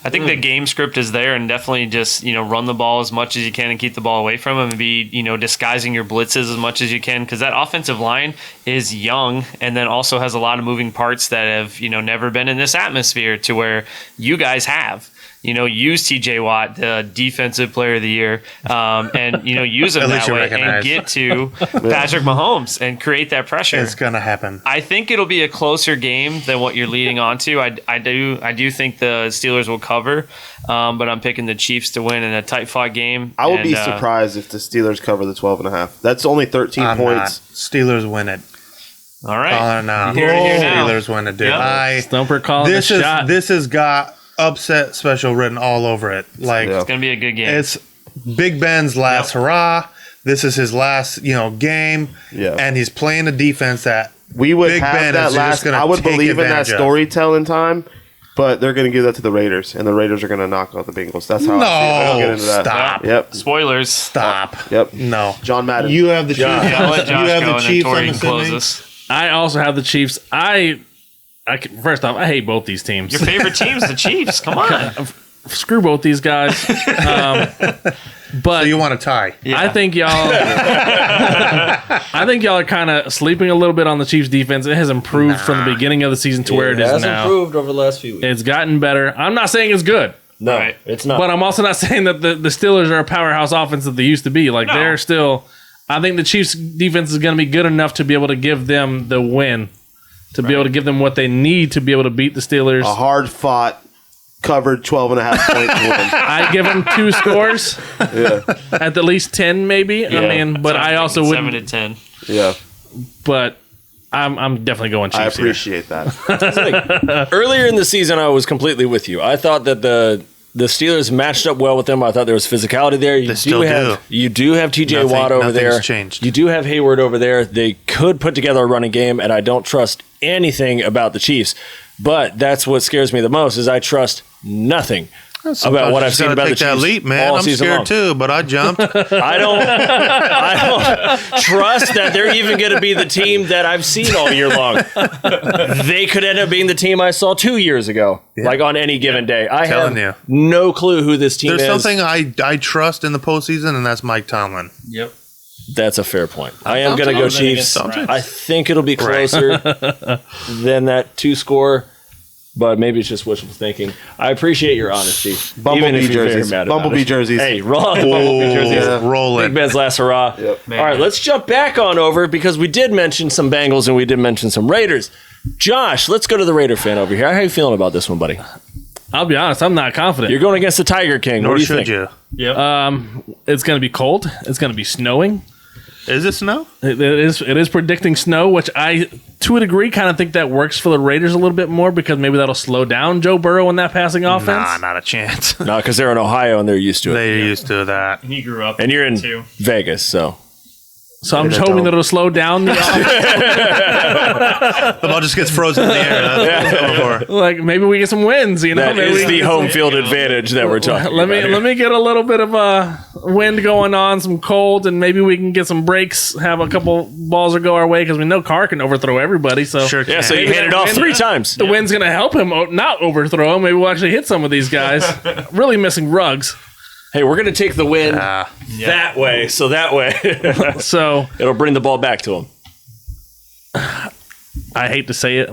I think the game script is there, and definitely just run the ball as much as you can and keep the ball away from them, and be disguising your blitzes as much as you can, because that offensive line is young and then also has a lot of moving parts that have never been in this atmosphere to where you guys have. Use TJ Watt, the defensive player of the year, and use him At least that you way recognize. and get to Patrick Mahomes and create that pressure. It's gonna happen. I think it'll be a closer game than what you're leading on to. I do think the Steelers will cover, but I'm picking the Chiefs to win in a tight fought game. I would be surprised if the Steelers cover the 12 and a half. That's only 13 I'm points. not. Steelers win it. All right. Oh no, Here now. Steelers win it, dude. Yep. Stumper calling This a is shot. this has got upset special written all over it. Like Yeah. It's gonna be a good game. it's Big Ben's last hurrah. This is his last, game. Yeah. And he's playing a defense that We would Big have that that is just last. gonna I would take believe in that advantage of. storytelling time, but they're going to give that to the Raiders, and the Raiders are going to knock out the Bengals. That's how I see it. I'll get no into that. stop. Yep. Spoilers. Stop. Yep. No. John Madden. You have the Chiefs. Yeah, I'll let You Josh have go the and then Chiefs, Tori I'm can close assuming. this. I also have the Chiefs. First off, I hate both these teams. Your favorite team's the Chiefs. Come on. Screw both these guys. But So you want to tie? Yeah. I think y'all are kind of sleeping a little bit on the Chiefs defense. It has improved from the beginning of the season to where it is has now. improved over the last few weeks. It's gotten better. I'm not saying it's good, No, Right. it's not. but I'm also not saying that the Steelers are a powerhouse offense that they used to be. Like No. they're still. I think the Chiefs defense is going to be good enough to be able to give them the win, to be able to give them what they need to be able to beat the Steelers. a hard fought, covered 12 and a half point win. I give them 2 scores Yeah. at the least 10, maybe. I mean, but I also thinking wouldn't. 7 to 10. Yeah. But I'm definitely going Chiefs. I here. appreciate Like, earlier in the season, I was completely with you. I thought that the Steelers matched up well with them. I thought there was physicality there. You still do. You do have TJ Watt over Nothing's there. changed. You do have Hayward over there. They could put together a running game, and I don't trust anything about the Chiefs. But that's what scares me the most is I trust nothing about what I've seen about the take that Chiefs leap, man. all I'm season scared long. too, but I jumped. I don't trust that they're even going to be the team that I've seen all year long. They could end up being the team I saw 2 years ago, like on any given day. I Telling have you. no clue who this team There's is. something I trust in the postseason, and that's Mike Tomlin. Yep. That's a fair point. I am going to go Chiefs. Right. I think it'll be closer than that 2 score. But maybe it's just wishful thinking. I appreciate your honesty. Bumblebee even if you're jerseys. very mad about Bumblebee it. jerseys. Hey, wrong Bumblebee jerseys. Roll Big it. Ben's last hurrah. Yep. All right, let's jump back on over because we did mention some Bengals and we did mention some Raiders. Josh, let's go to the Raider fan over here. How are you feeling about this one, buddy? I'll be honest, I'm not confident. You're going against the Tiger King. Nor What do you should think? you. It's going to be cold. It's going to be snowing. Is it snow? It is predicting snow, which I, to a degree, kind of think that works for the Raiders a little bit more because maybe that'll slow down Joe Burrow in that passing offense. Nah, not a chance. No, because they're in Ohio and they're used to it. They're used to that. He grew up. And you're in too. Vegas, so. So I'm just hoping that it'll slow down the The ball just gets frozen in the air. That's what it's going for. like maybe we get some wins. You know, That maybe is we the get home field advantage that we're talking let me about. let me get a little bit of a wind going on, some cold, and maybe we can get some breaks. Have a couple balls that go our way because we know Carr can overthrow everybody. So Sure Yeah, can. so you Maybe hand it that off win- 3 times. the wind's going to help him not overthrow him. Maybe we'll actually hit some of these guys. Really missing Ruggs. Hey, we're going to take the win Ah. that way, so that way So it'll bring the ball back to him. I hate to say it,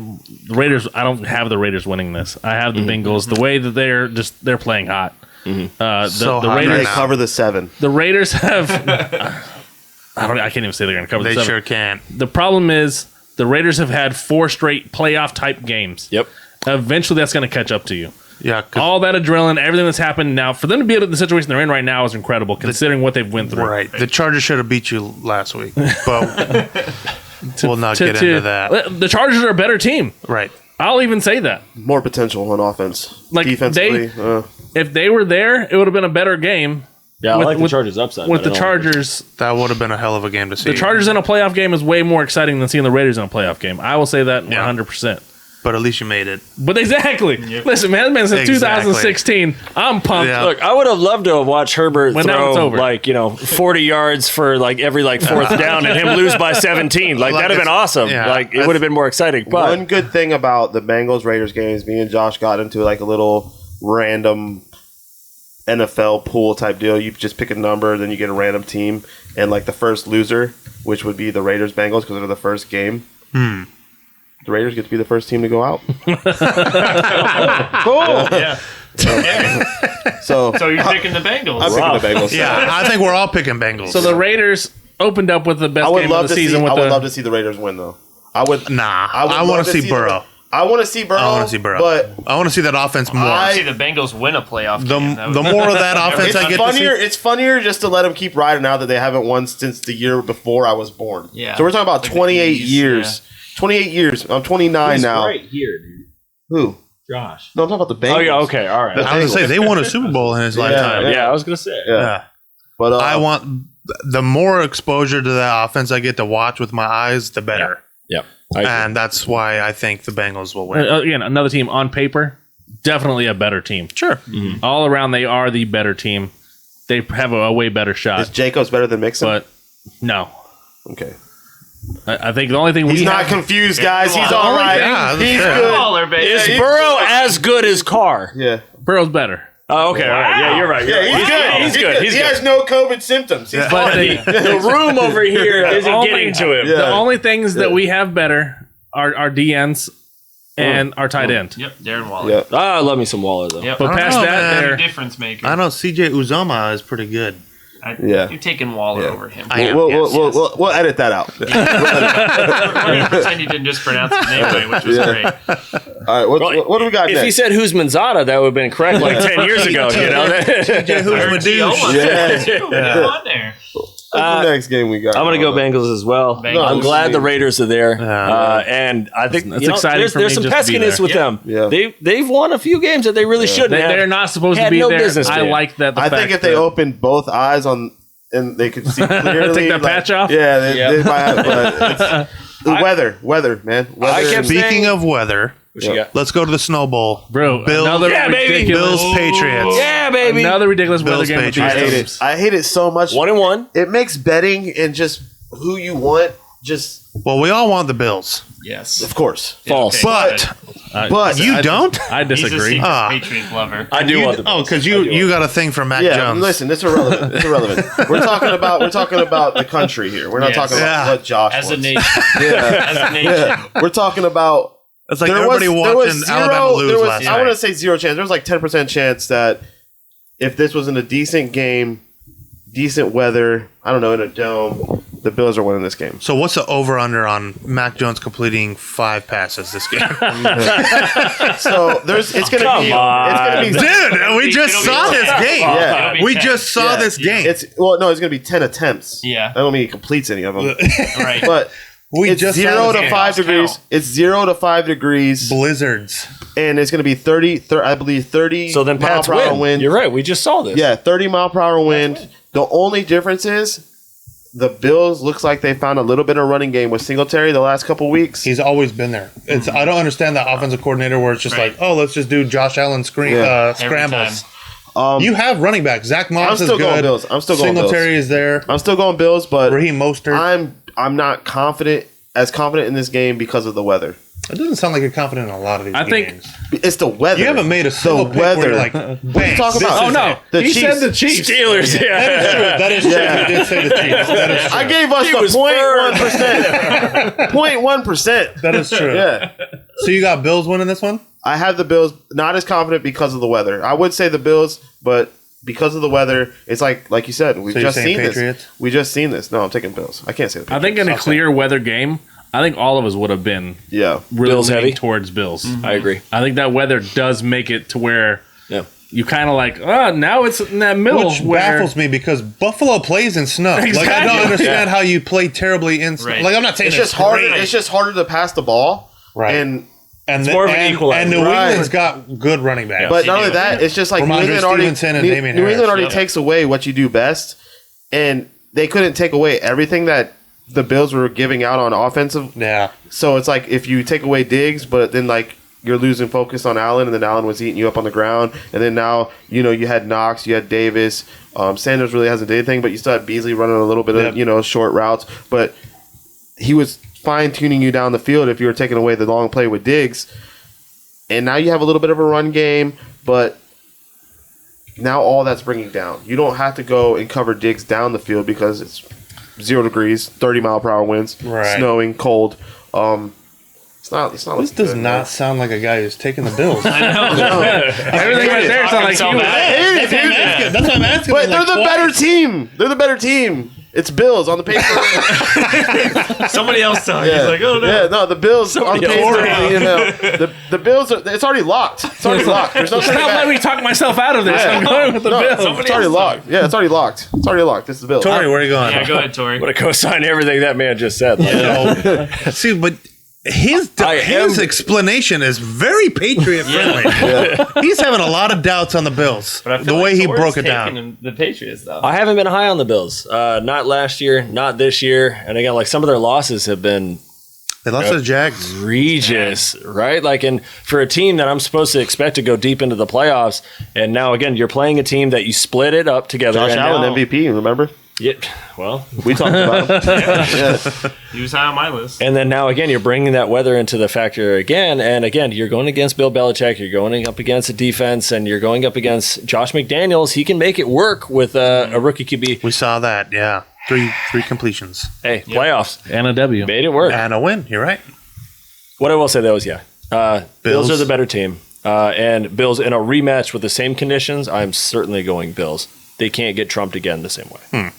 the Raiders. I don't have the Raiders winning this. I have the Bengals. The way that they're playing hot. So The hot They Raiders. right now. cover the 7. The Raiders have. I can't even say they're going to cover They the 7. sure can. The problem is the Raiders have had 4 straight playoff type games. Yep. Eventually, that's going to catch up to you. Yeah, 'cause- All that adrenaline, everything that's happened now, for them to be in the situation they're in right now is incredible, considering what they've went through. right. The Chargers should have beat you last week, but we'll not get into that. The Chargers are a better team. Right. I'll even say that. More potential on offense. Like, defensively. If they were there, it would have been a better game. Yeah, I With- like the with- Chargers upside. With but I the don't- Chargers, That would have been a hell of a game to see. the Chargers in a playoff game is way more exciting than seeing the Raiders in a playoff game. I will say that 100%. But at least you made it. But exactly. Listen, man, since Exactly. 2016, I'm pumped. Yeah. Look, I would have loved to have watched Herbert When that one's throw over. 40 yards for every 4th down and him lose by 17. That'd have been awesome. Yeah. It would have been more exciting. But One good thing about the Bengals Raiders games, me and Josh got into a little random NFL pool type deal. You just pick a number, then you get a random team, and the first loser, which would be the Raiders Bengals because they're the first game. The Raiders get to be the first team to go out. Cool. Yeah. So So you're picking the Bengals. I'm picking the Bengals. Yeah, I think we're all picking Bengals. So the Raiders opened up with the best I would game love of the to see. season. I with would the, love to see the Raiders win, though. I would. nah, I I would want love to see Burrow. I want to see Burrow. I want to see Burrow. But I want to see that offense more. I see the Bengals win a playoff game. That the would- more of that offense it's I get funnier. to see. It's funnier just to let them keep riding now that they haven't won since the year before I was born. Yeah. So we're talking about Like the 28 East, years. 28 years. I'm 29 now. right here, dude. Who? Josh. No, I'm talking about the Bengals. Oh, yeah, okay, all right. I was going to say, they won a Super Bowl in his lifetime. Yeah, I was going to say. Yeah. But I want the more exposure to that offense I get to watch with my eyes, the better. Yeah. And that's why I think the Bengals will win. again, another team on paper, definitely a better team. Sure. All around, they are the better team. They have a way better is shot. Jacobs better than Mixon? But no, Okay. I think the only thing He's we not have, confused, guys. He's The all only right. Yeah, He's that's good. Baller, baby. Is Burrow as good as Carr? Yeah. Burrow's better. Oh, okay, all right. Yeah, you're right. Yeah, he's good. He's good. He's he good. has no COVID symptoms. He's But fine. The room over here isn't only- getting to him. Yeah. The only things that we have better are our DNs and our tight end. Yep, Darren Waller. Yeah. I love me some Waller, though. Yep. But I don't past know, that, man. they're Difference maker. I know CJ Uzoma is pretty good. Yeah. You're taking Waller Yeah. over him. I am. We'll edit that out. We're gonna pretend you didn't just pronounce his name right, which was great. All right. What do we got If next? he said who's Manzada, that would have been correct 10 years ago. You know? Who's Get on there. What's the next game we got? I'm going to go Bengals as well. Bengals. I'm glad the Raiders are there. Yeah. And I think That's exciting there's, for there's me some just to be peskiness there. with them. Yeah. They've won a few games that they really shouldn't have. they're not supposed to Had be no there. business I being. like that. The I think fact if they that- opened both eyes on and they could see clearly, Take that patch off? Yeah, they might have, but it's, weather, man. Weather. I kept Speaking saying- of weather, What you got? Let's go to the Snow Bowl. Bro, Bills, another ridiculous, Bills, Patriots. Yeah, baby. another ridiculous weather Bills, game. with Patriots. these I hate teams. it. I hate it so much. 1-1. It makes betting and just who you want just Well, we all want the Bills, Yes. of course. False. but you don't. I He's a disagree. secret Patriots lover. I do want the Bills. Because you got a thing for Mac Yeah, Jones. listen, it's irrelevant. It's irrelevant. We're talking about the country here. We're not Yes. talking about Yeah. what Josh As a wants. nation. Yeah. As a nation. Yeah. We're talking about It's like everybody watching Alabama lose last I night. want to say 0 chance. There was like 10% chance that if this was in a decent game, decent weather, I don't know, in a dome, the Bills are winning this game. So what's the over/under on Mac Jones completing 5 passes this game? So it's gonna be Dude, we just saw this game. Yeah. It'll be We 10. just saw this game. it's gonna be 10 attempts. Yeah. I don't mean he completes any of them, Right. but We it's just 0 saw to this 5 game. degrees. It's 0 to 5 degrees, Blizzards. and it's gonna be 30. I believe 30. So then mile Pats per hour win. wind. You're right. We just saw this. Yeah, 30 mile per hour wind. The only difference is the Bills looks like they found a little bit of running game with Singletary the last couple weeks. He's always been there. I don't understand that offensive coordinator where it's just Right. like, oh, let's just do Josh Allen Yeah. scrambles. You have running backs. Zach Moss I'm is still good. going Bills. I'm still going Bills. Singletary is there. I'm still going Bills, but Raheem Mostert. I'm not confident in this game because of the weather. It doesn't sound like you're confident in a lot of these I think- games. It's the weather. You haven't made a single pick where you're like, What you talking about? Oh no, The he Chiefs. said the Chiefs. Steelers. Yeah. That is true. You did say the Chiefs. That is true. I gave us the was 0.1%. 0.1%. That is true. Yeah. So you got Bills winning this one? I have the Bills, not as confident because of the weather. I would say the Bills, but because of the weather, it's like you said, we've So you're just saying seen Patriots? this. We just seen this. No, I'm taking Bills. I can't say the I Patriots. think in a I'll say- clear weather game, I think all of us would have been Yeah. really Bills leaning heavy? towards Bills. I agree. I think that weather does make it to where Yeah. you kind of like, now it's in that middle Which where baffles me because Buffalo plays in snow. Like I Exactly. don't understand how you play terribly in snow. Right. Like I'm not saying It's just harder. great. It's just harder to pass the ball. Right. And and more of an equalizer. And New Right. England's got good running backs. but they not only do. that, it's just like New Ramondre England already Stevenson and New Damian England Harris. already Yep. takes away what you do best, and they couldn't take away everything that the Bills were giving out on offensive. Yeah. So it's like if you take away Diggs, but then like you're losing focus on Allen, and then Allen was eating you up on the ground, and then now you had Knox, you had Davis, Sanders really hasn't did anything, but you still had Beasley running a little bit of short routes, but he was fine tuning you down the field if you were taking away the long play with Diggs, and now you have a little bit of a run game, but now all that's bringing down. You don't have to go and cover Diggs down the field because it's 0 degrees, 30 mile per hour winds, Right. snowing, cold. It's not. This looking does good, not man. sound like a guy who's taking the Bills. everything right there sounds like you. That's what I'm asking. That's what I'm asking. But they're like, the twice. better team. They're the better team. It's Bills on the paper. Somebody else talking. Yeah. He's like, oh no. Yeah, no, the Bills on Somebody paper. else. The Bills. It's already locked. It's already locked. There's no turning Stop letting me back. talk myself out of this. Yeah. I'm going with the No, Bills. it's already locked. Yeah, it's already locked. It's already locked. This is the Bills. Tori, where are you going? Yeah, go ahead, Tori. I'm going to co-sign everything that man just said. Like, See, but his explanation is very Patriot friendly. He's having a lot of doubts on the Bills. But I feel The like way he Tori's broke it taking down. The Patriots, though. I haven't been high on the Bills. Not last year, not this year. And again, like some of their losses have been They lost to the Jags. egregious, right? Like, and for a team that I'm supposed to expect to go deep into the playoffs, and now again, you're playing a team that you split it up together. Josh and Allen now- MVP. Remember? Yeah, well, We talked about him. He was high on my list. and then now again, you're bringing that weather into the factor again, and again, you're going against Bill Belichick, you're going up against a defense, and you're going up against Josh McDaniels. He can make it work with a rookie QB. We saw that. Yeah, three completions Hey, playoffs And a W. made it work. and a win. You're right. What I will say though is, Bills Bills. are the better team, and Bills in a rematch with the same conditions. I'm certainly going Bills. They can't get trumped again the same way.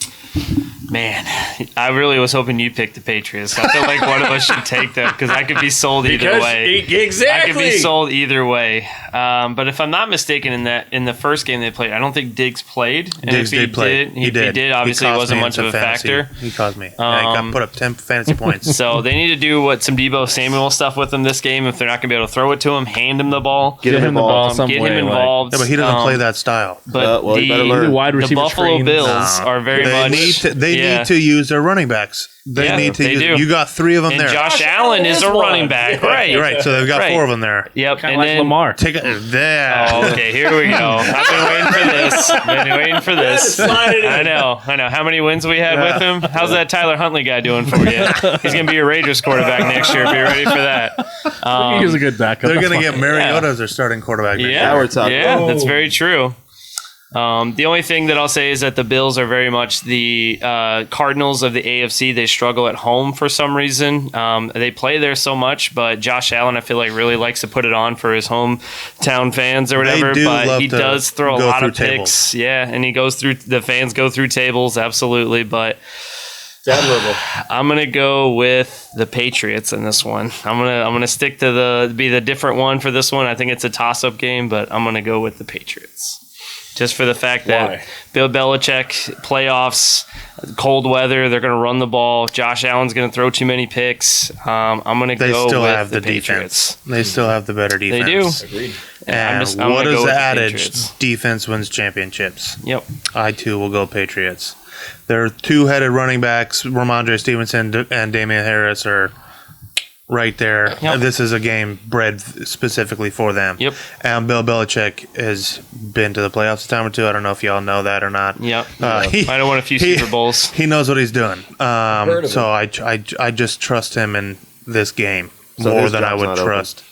Man, I really was hoping you picked the Patriots. I feel like one of us should take them because I could be sold either way. Exactly. I could be sold either way. But if I'm not mistaken, in the first game they played, I don't think Diggs played. And Diggs if he did play. If he did, obviously it caused wasn't me much in of a some fantasy. factor. He caused me. Yeah, he got put up 10 fantasy points. So they need to do some Debo Samuel stuff with him this game. If they're not going to be able to throw it to him, hand him the ball. Get him the involved. ball some Get way, him like- involved. Yeah, but he doesn't play that style. But well, you better learn. Wide the receiver Buffalo screens. Bills are very They much. need need to use their running backs. They need to use do. You got 3 of them And there. Josh Allen is a running back, right? You're right. So they've got 4 of them there. Yep. Kind of like Lamar. Take it there. Oh, okay, here we go. I've been waiting for this. I know. How many wins we had with him? How's that Tyler Huntley guy doing for you? He's going to be your Raiders quarterback next year. Be ready for that. He's a good backup. They're going to get Mariota as their starting quarterback. Yeah, that's very true. The only thing that I'll say is that the Bills are very much the Cardinals of the AFC. They struggle at home for some reason. They play there so much, but Josh Allen, I feel like, really likes to put it on for his hometown fans or whatever. But he does throw a lot of picks. Yeah, and the fans go through tables, absolutely. But It's admirable. I'm gonna go with the Patriots in this one. I'm gonna stick to be the different one for this one. I think it's a toss-up game, but I'm gonna go with the Patriots. Just for the fact that Bill Belichick, playoffs, cold weather, they're going to run the ball. Josh Allen's going to throw too many picks. I'm going to go with the Patriots. Defense. They still have the better defense. They do. Agreed. And what is the adage? Defense wins championships. Yep. I, too, will go Patriots. Their 2-headed running backs, Ramondre Stevenson and Damian Harris, are right there. Yep. This is a game bred specifically for them. Yep. And Bill Belichick has been to the playoffs a time or two. I don't know if y'all know that or not. Yep. I don't won a few Super Bowls. He knows what he's doing. So him. I just trust him in this game more than I would trust.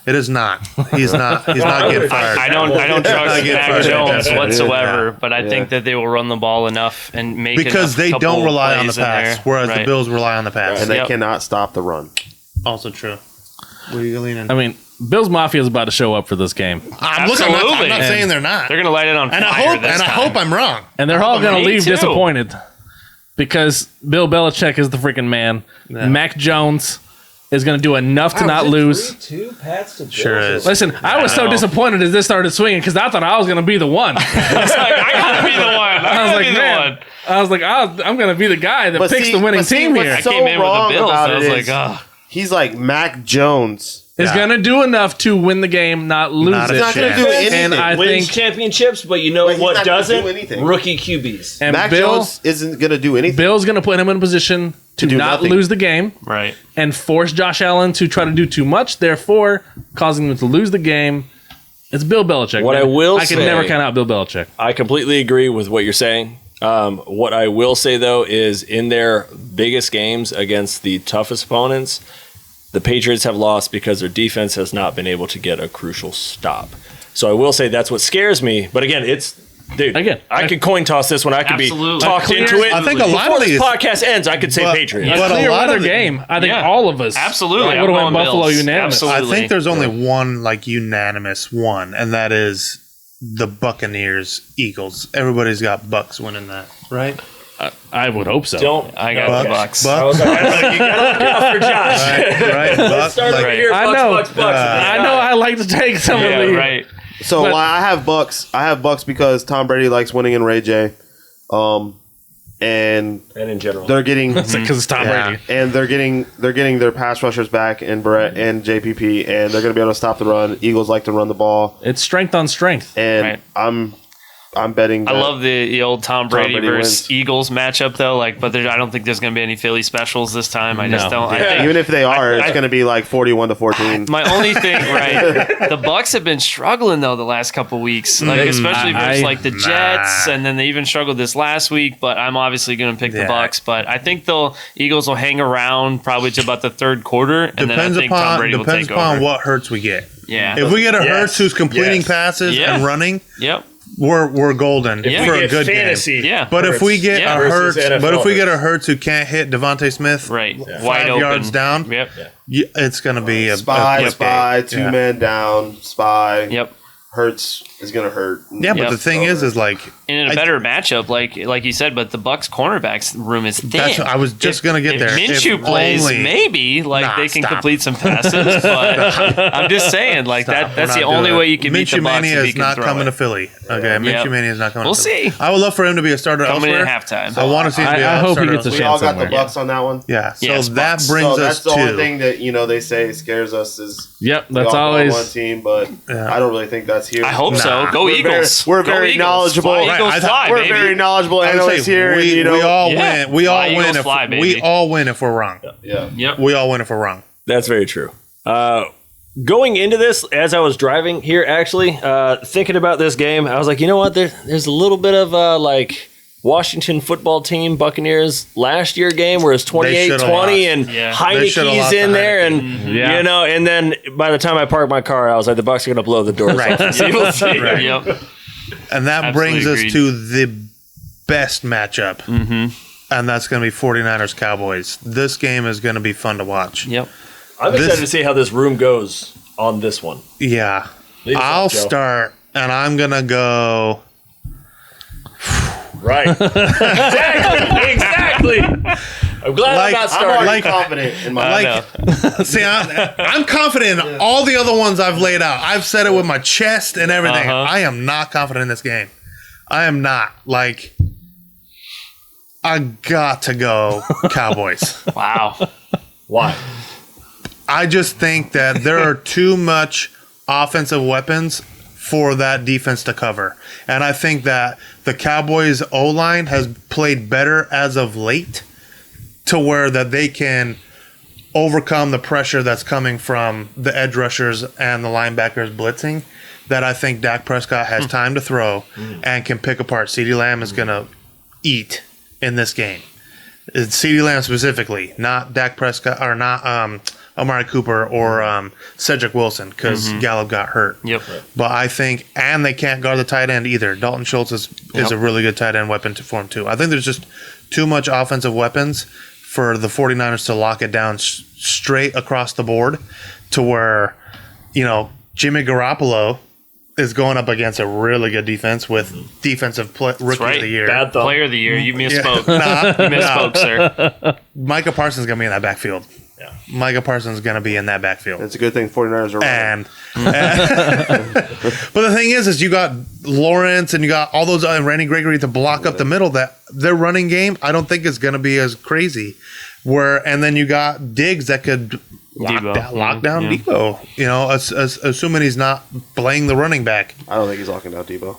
It is not. He's not getting fired. I don't trust Mac Jones whatsoever, but I think that they will run the ball enough and make because they don't rely on the pass, whereas the Bills rely on the pass. And they cannot stop the run. Also true. What are you leaning? I mean, Bills Mafia is about to show up for this game, I'm not saying they're not. They're going to light it on fire. I hope I'm wrong. and they're all going to leave too. disappointed because Bill Belichick is the freaking man. Yeah. Mac Jones is going to do enough to not lose. 3-2 Pats to Bills. Sure is. Listen, I was so disappointed as this started swinging because I thought I was going to be the one. I got to be the one. I was like, I'm going to be the guy that picks the winning team here. I came in with the Bills. I was like, oh. He's like Mac Jones. Is going to do enough to win the game, not lose it. He's not going to do anything. And I Wins think championships, but you know But he's what not gonna doesn't? do anything. Rookie QBs. and Mac Bill, Jones isn't going to do anything. Bill's going to put him in a position to do not nothing. lose the game Right. and force Josh Allen to try to do too much, therefore causing him to lose the game. It's Bill Belichick. What man. I will I can say- never count out Bill Belichick. I completely agree with what you're saying. What I will say, though, is in their biggest games against the toughest opponents, the Patriots have lost because their defense has not been able to get a crucial stop. So I will say that's what scares me. But again, I could coin toss this one. I could Absolutely. be talked into it. I think a lot Before of this these podcast ends, I could say Patriots. But a Clear lot weather of the game. I think Yeah. all of us Absolutely. would I'm have went going Buffalo Bills. unanimous. Absolutely. I think there's only one unanimous one, and that is the Buccaneers Eagles. Everybody's got Bucks winning that, right? I would hope so. I got the Bucks. I was like, you gotta look out for Josh. Right. Bucks. Start over Like, here. I Bucks, know. Bucks. I know I like to take some Yeah, of the right. So But- why I have Bucks. I have Bucks because Tom Brady likes winning in Ray J. And And in general. they're getting because it's Tom Brady. and they're getting their pass rushers back in Brett and JPP, and they're going to be able to stop the run. Eagles like to run the ball, It's strength on strength. and Right. I'm betting. I love the old Tom Brady Brady versus wins. Eagles matchup though. But I don't think there's going to be any Philly specials this time. I just No. don't. I think even if they are, it's I- going to be like 41-14. my only thing, right? The Bucks have been struggling though the last couple weeks, especially versus the Jets, and then they even struggled this last week. But I'm obviously going to pick the Bucks. But I think the Eagles will hang around probably to about the third quarter, and then I think Tom Brady will take over. what Hurts we get. Yeah. If we get a Hurts who's completing passes Yeah. and running, Yep. we're golden Yeah. for We a good fantasy. game. Yeah. But if we get Yeah. a Versus Hurts, NFL Hurts who can't hit Devontae Smith, Right. 5 Wide open. yards down, Yep. it's going to be a Spy, a spy, two men down, spy. Yep. Hurts is going to hurt. Yeah, but Yep. the thing is like And in a better matchup, like you said, but the Bucks cornerbacks room is thin. I was just gonna get if there. Minshew If plays, only- maybe they can stop. complete some passes. But I'm just saying, that's the only way you can beat the Minshew Bucks. Mania if you is can not throw coming it. to Philly. Okay, Yep. Minshew Mania is not coming. We'll to Philly. see. I would love for him to be a starter Coming in elsewhere. at halftime. I want to see him be a I hope he starter gets a We elsewhere. all chance got the somewhere. Bucks on that one. Yeah, so Yes, that Bucks. brings So that's us the only to thing that they say scares us is Yep, we that's all go on one always. team, but Yeah. I don't really think that's us here. I hope so. Go Eagles. We're Go very Eagles. knowledgeable. Fly, Eagles fly, We're baby. very knowledgeable I would analysts say here. we, and, you know, we all Yeah. win. We all Fly, win Eagles if fly, baby. we all win if we're wrong. Yep. We all win if we're wrong. That's very true. Going into this, as I was driving here, actually, thinking about this game, I was like, you know what? There's a little bit of like Washington football team Buccaneers last year game where it's 28-20 and Heineke's in there, and you know, and then by the time I parked my car, I was like, the Bucs are going to blow the doors off. So we'll see. Right. Yep. And that Absolutely brings us agreed. to the best matchup. And that's going to be 49ers Cowboys. This game is going to be fun to watch. Yep. I'm excited to see how this room goes on this one. Yeah. Lead us I'll off, Joe. start, and I'm going to go. Right. exactly. I'm glad I'm not I'm starting. already Like- confident in my See, I'm confident in all the other ones I've laid out. I've said it with my chest and everything. I am not confident in this game. I am not. Like, I got to go Cowboys. Wow. Why? I just think that there are too much offensive weapons for that defense to cover. And I think that the Cowboys O-line has played better as of late to where that they can overcome the pressure that's coming from the edge rushers and the linebackers blitzing, that I think Dak Prescott has time to throw and can pick apart. CeeDee Lamb is going to eat in this game. It's CeeDee Lamb specifically, not Dak Prescott or not Amari Cooper or Cedric Wilson, because Gallup got hurt. Yep. But I think, and they can't guard the tight end either. Dalton Schultz is a really good tight end weapon to form too. I think there's just too much offensive weapons for the 49ers to lock it down straight across the board to where, you know, Jimmy Garoppolo is going up against a really good defense with defensive rookie right. of the year. Bad thought. Player of the year. You misspoke. Nah, You misspoke, sir. Micah Parsons is going to be in that backfield. Yeah. Micah Parsons is going to be in that backfield. It's a good thing 49ers are running. But the thing is you got Lawrence and you got all those Randy Gregory to block up the middle. That their running game, I don't think is going to be as crazy. And then you got Diggs that could lock down Debo. You know, assuming he's not playing the running back. I don't think he's locking down Debo.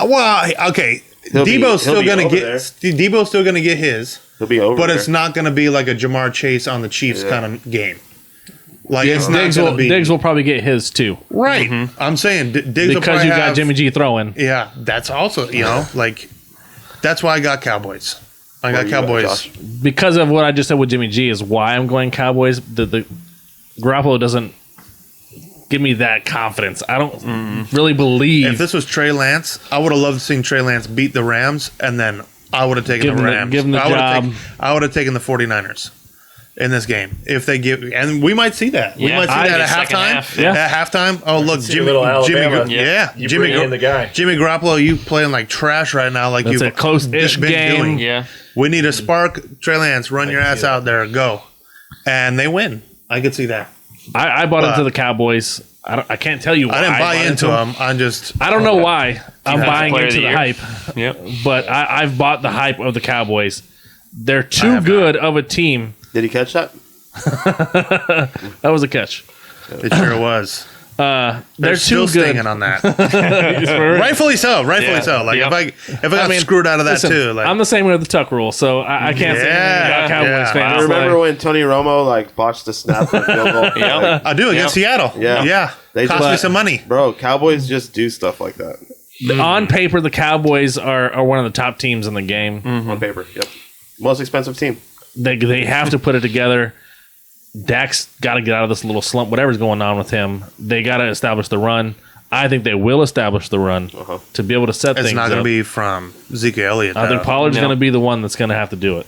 Well, okay, Debo's still going to get his. He'll be over But there. it's not going to be like a Jamar Chase on the Chiefs kind of game. Like it's not Diggs going will, to be Diggs will probably get his too. right. I'm saying Diggs will Because probably you got have, Jimmy G throwing. Yeah, that's also like that's why I got Cowboys. I got you got, Cowboys. Josh? Because of what I just said with Jimmy G is why I'm going Cowboys. The Garoppolo doesn't give me that confidence. I don't really believe. If this was Trey Lance, I would have loved seeing Trey Lance beat the Rams, and then I would have taken Give the him the- Rams. give him the job. I would have taken the 49ers in this game if they give, and we might see that. We Yeah, might see that at second halftime. half. Yeah. At halftime, oh look, see a little Alabama. You bring in the guy. Jimmy Garoppolo, you playing like trash right now. Like That's you've a close-ish been game. doing. Yeah. We need a spark. Trey Lance, run your ass out there, go, and they win. I could see that. I bought into the Cowboys. I can't tell you why. I didn't buy bought into them. I just I don't know why I'm buying Player of into the the year. hype, Yep. but I've bought the hype of the Cowboys. They're too have good of a team. Did he catch that? That was a catch. it sure was. They're They're still too good. stinging on that. Rightfully so. Rightfully Yeah. so. Like Yep. if I got screwed out of that Listen, too. Like I'm the same with the Tuck rule, so I can't say anything about Cowboys yeah. fans. I remember Like, when Tony Romo like botched the snap for a field goal. Yep. I do against Seattle. Yeah. Yeah. They Cost just- me some money. Bro, Cowboys just do stuff like that on paper, the Cowboys are one of the top teams in the game. on paper. Yep. Most expensive team. They have to put it together. Dak's got to get out of this little slump. Whatever's going on with him, they got to establish the run. I think they will establish the run to be able to set It's things not going up. to be from Zeke Elliott. I think though. Pollard's No. going to be the one that's going to have to do it.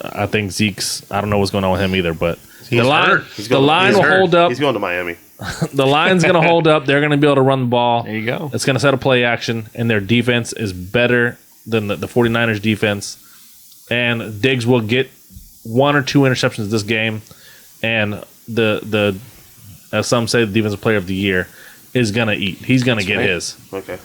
I think Zeke's. I don't know what's going on with him either, but He's the line, hurt. the line he's will hurt. hold up. He's going to Miami. The line's going to hold up. They're going to be able to run the ball. There you go. It's going to set a play action, and their defense is better than the 49ers defense. And Diggs will get 1 or 2 interceptions this game, and the as some say, the defensive player of the year is going to eat. He's going to get his. Okay.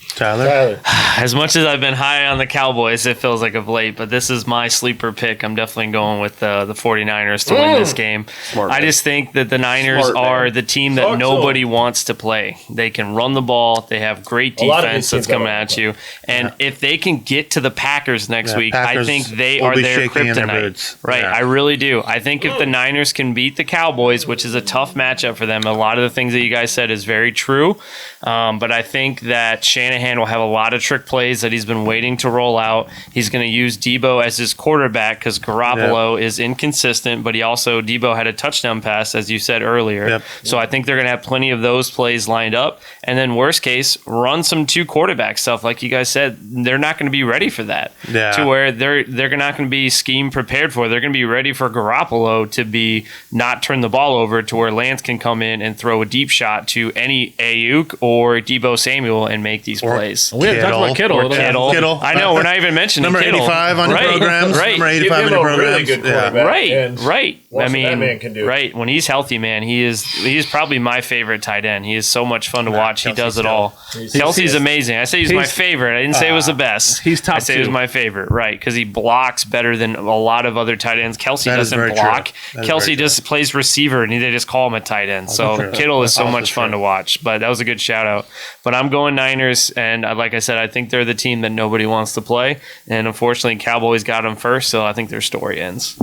Tyler. As much as I've been high on the Cowboys, it feels like of late, but this is my sleeper pick. I'm definitely going with the 49ers to win this game. I just think that the Niners are the team that nobody wants to play. They can run the ball. They have great defense that's coming at you. And if they can get to the Packers next week, I think they are their kryptonite. Right, I really do. I think if the Niners can beat the Cowboys, which is a tough matchup for them, a lot of the things that you guys said is very true. But I think that Shanahan will have a lot of trick plays that he's been waiting to roll out. He's going to use Debo as his quarterback because Garoppolo is inconsistent, but Debo had a touchdown pass, as you said earlier. So I think they're going to have plenty of those plays lined up. And then worst case, run some 2 quarterback stuff. Like you guys said, they're not going to be ready for that. To where they're not going to be scheme prepared for. They're going to be ready for Garoppolo to be not turn the ball over to where Lance can come in and throw a deep shot to any Ayuk or Debo Samuel and make these plays. We haven't talked about Kittle. Kittle. I know, we're not even mentioning number Kittle. 85 on your programs. Right. Number 85 on your programs. Really good quarterback. Right. I mean, that man can do. Right. When he's healthy, man, he's probably my favorite tight end. He is so much fun to watch. He does it all. Kelsey's amazing. I say he's my favorite. I didn't say he was the best. He's top 2. I say he was my favorite, right? Because he blocks better than a lot of other tight ends. Kelsey doesn't block. Kelsey just plays receiver, and they just call him a tight end. So Kittle is so much fun to watch. But that was a good shout out. But I'm going Niners, and like I said, I think they're the team that nobody wants to play. And unfortunately, Cowboys got them first, so I think their story ends.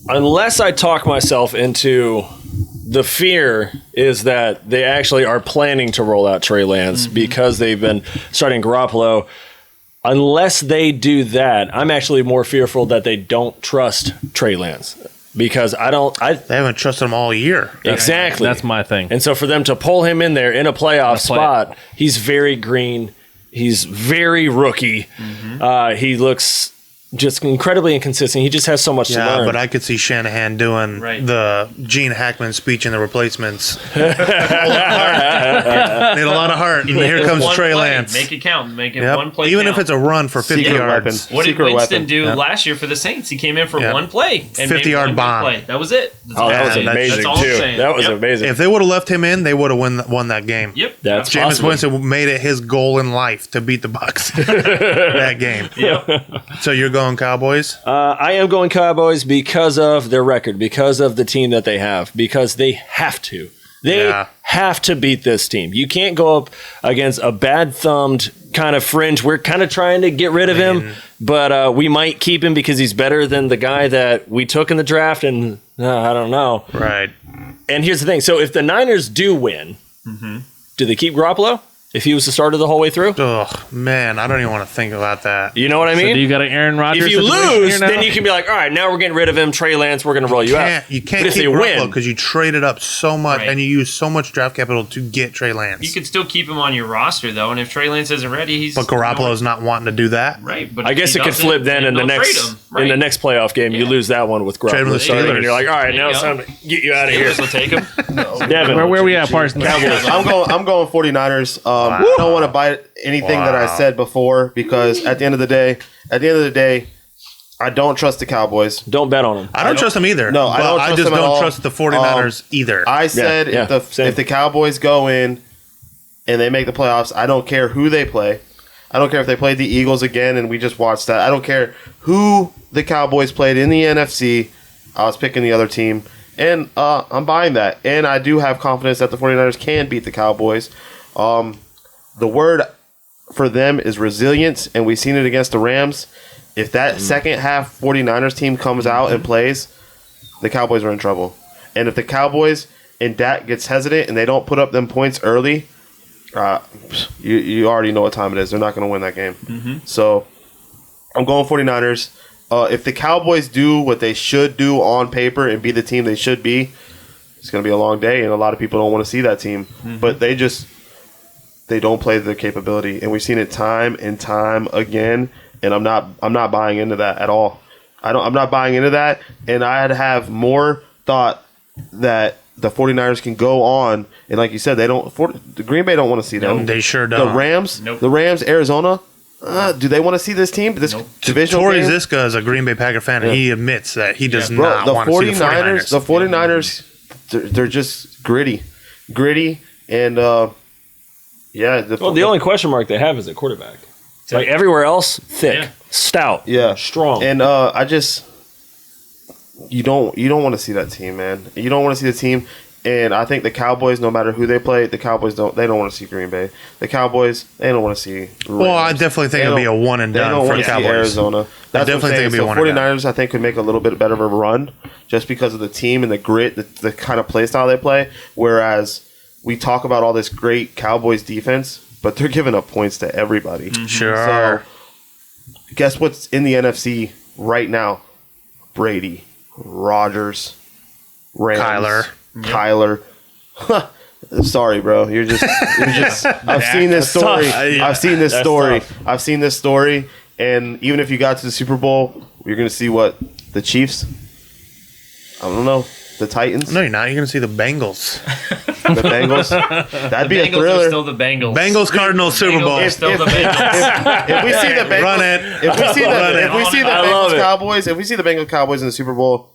Unless I talk myself into the fear is that they actually are planning to roll out Trey Lance because they've been starting Garoppolo. Unless they do that, I'm actually more fearful that they don't trust Trey Lance because they haven't trusted him all year. Exactly. That's my thing. And so for them to pull him in there in a playoff spot, he's very green. He's very rookie. He looks just incredibly inconsistent. He just has so much to learn. But I could see Shanahan doing the Gene Hackman speech in the replacements. Need a lot of heart. And here comes Trey Lance. Make it count. Make it one play Even count. if it's a run for 50 yards. What did Winston do last year for the Saints? He came in for one play. And 50-yard bomb. Play. That was it. That was amazing, too. That was amazing. If they would have left him in, they would have won that game. Yep. That's Jameis Winston made it his goal in life to beat the Bucs that game. So you're going Cowboys? I am going Cowboys because of their record, because of the team that they have, because they have to. They have to beat this team. You can't go up against a bad-thumbed kind of fringe. We're kind of trying to get rid of him, but we might keep him because he's better than the guy that we took in the draft, and I don't know. Right. And here's the thing. So if the Niners do win, do they keep Garoppolo? If he was the starter the whole way through? Oh, man, I don't even want to think about that. You know what I mean? So do you got an Aaron Rodgers? If you lose, then you can be like, all right, now we're getting rid of him. Trey Lance, we're going to roll you out. You can't keep Garoppolo because you traded up so much and you used so much draft capital to get Trey Lance. You could still keep him on your roster, though, and if Trey Lance isn't ready, But Garoppolo's not wanting to do that. Right, but I guess it could flip then in the next playoff game. You lose that one with Garoppolo starting, and you're like, all right, now it's time to get you out of here. We'll take him. Devin, where are we at, Parsons? I'm going 49ers. I don't want to buy anything that I said before because at the end of the day, I don't trust the Cowboys. Don't bet on them. I don't trust them either. No, I just don't trust the 49ers either. I said if the Cowboys go in and they make the playoffs, I don't care who they play. I don't care if they played the Eagles again and we just watched that. I don't care who the Cowboys played in the NFC. I was picking the other team. And I'm buying that. And I do have confidence that the 49ers can beat the Cowboys. The word for them is resilience, and we've seen it against the Rams. If that second half 49ers team comes out and plays, the Cowboys are in trouble. And if the Cowboys and Dak gets hesitant and they don't put up them points early, you already know what time it is. They're not going to win that game. So I'm going 49ers. If the Cowboys do what they should do on paper and be the team they should be, it's going to be a long day, and a lot of people don't want to see that team. But they don't play their capability, and we've seen it time and time again. And I'm not buying into that at all. I'm not buying into that, and I'd have more thought that the 49ers can go on, and like you said, the Green Bay don't want to see them. They sure don't. The Rams, Arizona. Do they want to see this team? This divisional Torrey game? Ziska is a Green Bay Packer fan, and he admits that he does not want to see the 49ers. The 49ers, they're just gritty, and Yeah. The only question mark they have is at quarterback. Like everywhere else, thick, stout, strong. And you don't want to see that team, man. You don't want to see the team. And I think the Cowboys, no matter who they play, the Cowboys don't want to see Green Bay. The Cowboys, they don't want to see Rams. Well, I definitely think it'll be a one and done for the Cowboys. Arizona. That's I definitely think it'll be one 49ers, I think, could make a little bit better of a run just because of the team and the grit, the kind of play style they play. Whereas we talk about all this great Cowboys defense, but they're giving up points to everybody. Mm-hmm. Sure. So, guess what's in the NFC right now? Brady, Rodgers, Rams, Kyler. Sorry, bro. You're just. I've seen this story. I've seen this story. And even if you got to the Super Bowl, you're going to see what the Chiefs. I don't know. The Titans. No, you're not. You're going to see the Bengals. The Bengals. That'd be a thriller. Are still the Bengals. Bengals Cardinals Super Bowl. If we see the Bengals, run it. If we see the Bengals Cowboys, if we see the Bengals Cowboys in the Super Bowl,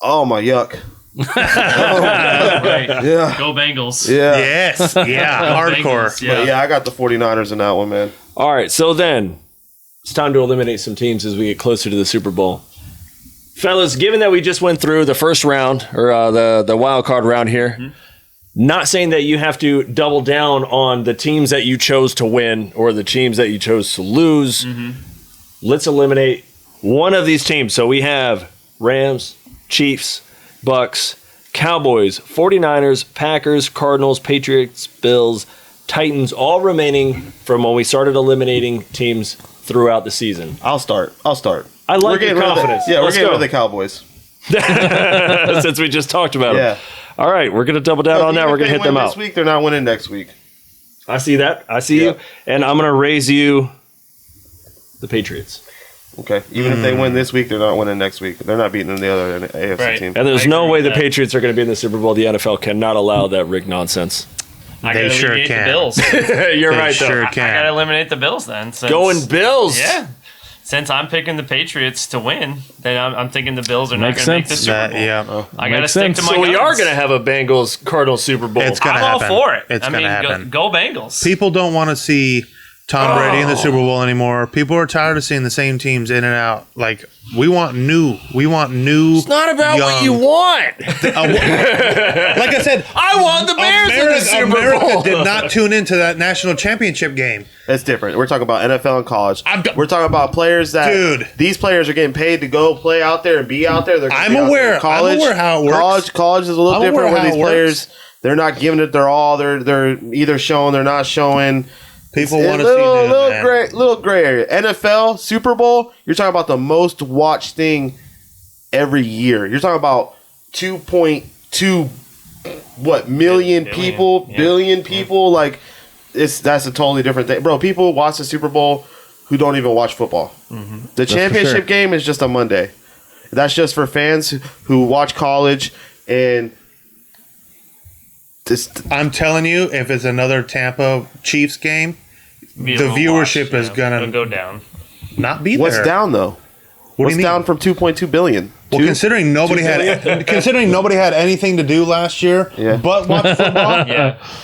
oh my yuck. Right. Yeah. Go Bengals. Yeah. Yes. Yeah. Hardcore. Bengals, yeah. But yeah, I got the 49ers in that one, man. All right, so then it's time to eliminate some teams as we get closer to the Super Bowl. Fellas, given that we just went through the first round, or the wild card round here, not saying that you have to double down on the teams that you chose to win or the teams that you chose to lose. Let's eliminate one of these teams. So we have Rams, Chiefs, Bucks, Cowboys, 49ers, Packers, Cardinals, Patriots, Bills, Titans, all remaining from when we started eliminating teams throughout the season. I'll start. I like your confidence. We're getting rid of the Cowboys. Since we just talked about them. All right, we're going to double down on that. We're going to hit them out. This week, they're not winning next week. I see that. I see you. And I'm going to raise you the Patriots. Okay. Even if they win this week, they're not winning next week. They're not beating the other AFC team. And there's no way the Patriots are going to be in the Super Bowl. The NFL cannot allow that rigged nonsense. They sure can. The Bills. You're right, though. Sure I can. got to eliminate the Bills then. Going Bills. Yeah. Since I'm picking the Patriots to win, then I'm thinking the Bills are not Makes going to make the sense. Super Bowl. Yeah. I got to Makes stick sense. to my So we guns. are going to have a Bengals-Cardinals Super Bowl. It's gonna I'm happen. all for it. It's gonna happen. Go Bengals. People don't want to see Tom Brady in the Super Bowl anymore. People are tired of seeing the same teams in and out. Like, we want new. It's not about what you want. Like I said, I want the Bears in the Super America Bowl. did not tune into that national championship game. It's different. We're talking about NFL and college. We're talking about players that these players are getting paid to go play out there and be out there. They're I'm aware how it works. College is a little different where these players, they're not giving it their all. They're either showing, they're not showing. People want to see little gray area. NFL Super Bowl. You're talking about the most watched thing every year. You're talking about 2.2 million people, billion people. Like that's a totally different thing, bro. People watch the Super Bowl who don't even watch football. The championship game is just a Monday. That's just for fans who watch college and. I'm telling you, if it's another Tampa Chiefs game, the viewership is gonna go down. Not be there. What's down though? What's down from 2.2 billion? Well, considering nobody had anything to do last year, but watch football,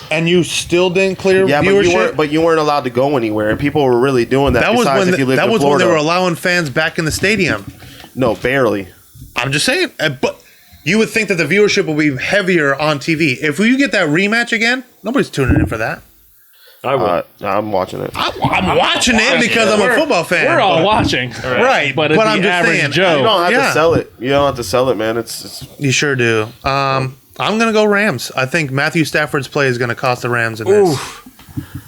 and you still didn't clear viewership. But you weren't allowed to go anywhere, and people were really doing that. That was when they were allowed. allowing fans back in the stadium. No, barely. I'm just saying, but. You would think that the viewership will be heavier on TV. If you get that rematch again, nobody's tuning in for that. I would. I'm watching it. I'm watching it because I'm a football fan. We're all watching. Right. But I'm the just average saying, Joe. You don't have to sell it. You don't have to sell it, man. It's You sure do. I'm going to go Rams. I think Matthew Stafford's play is going to cost the Rams in this.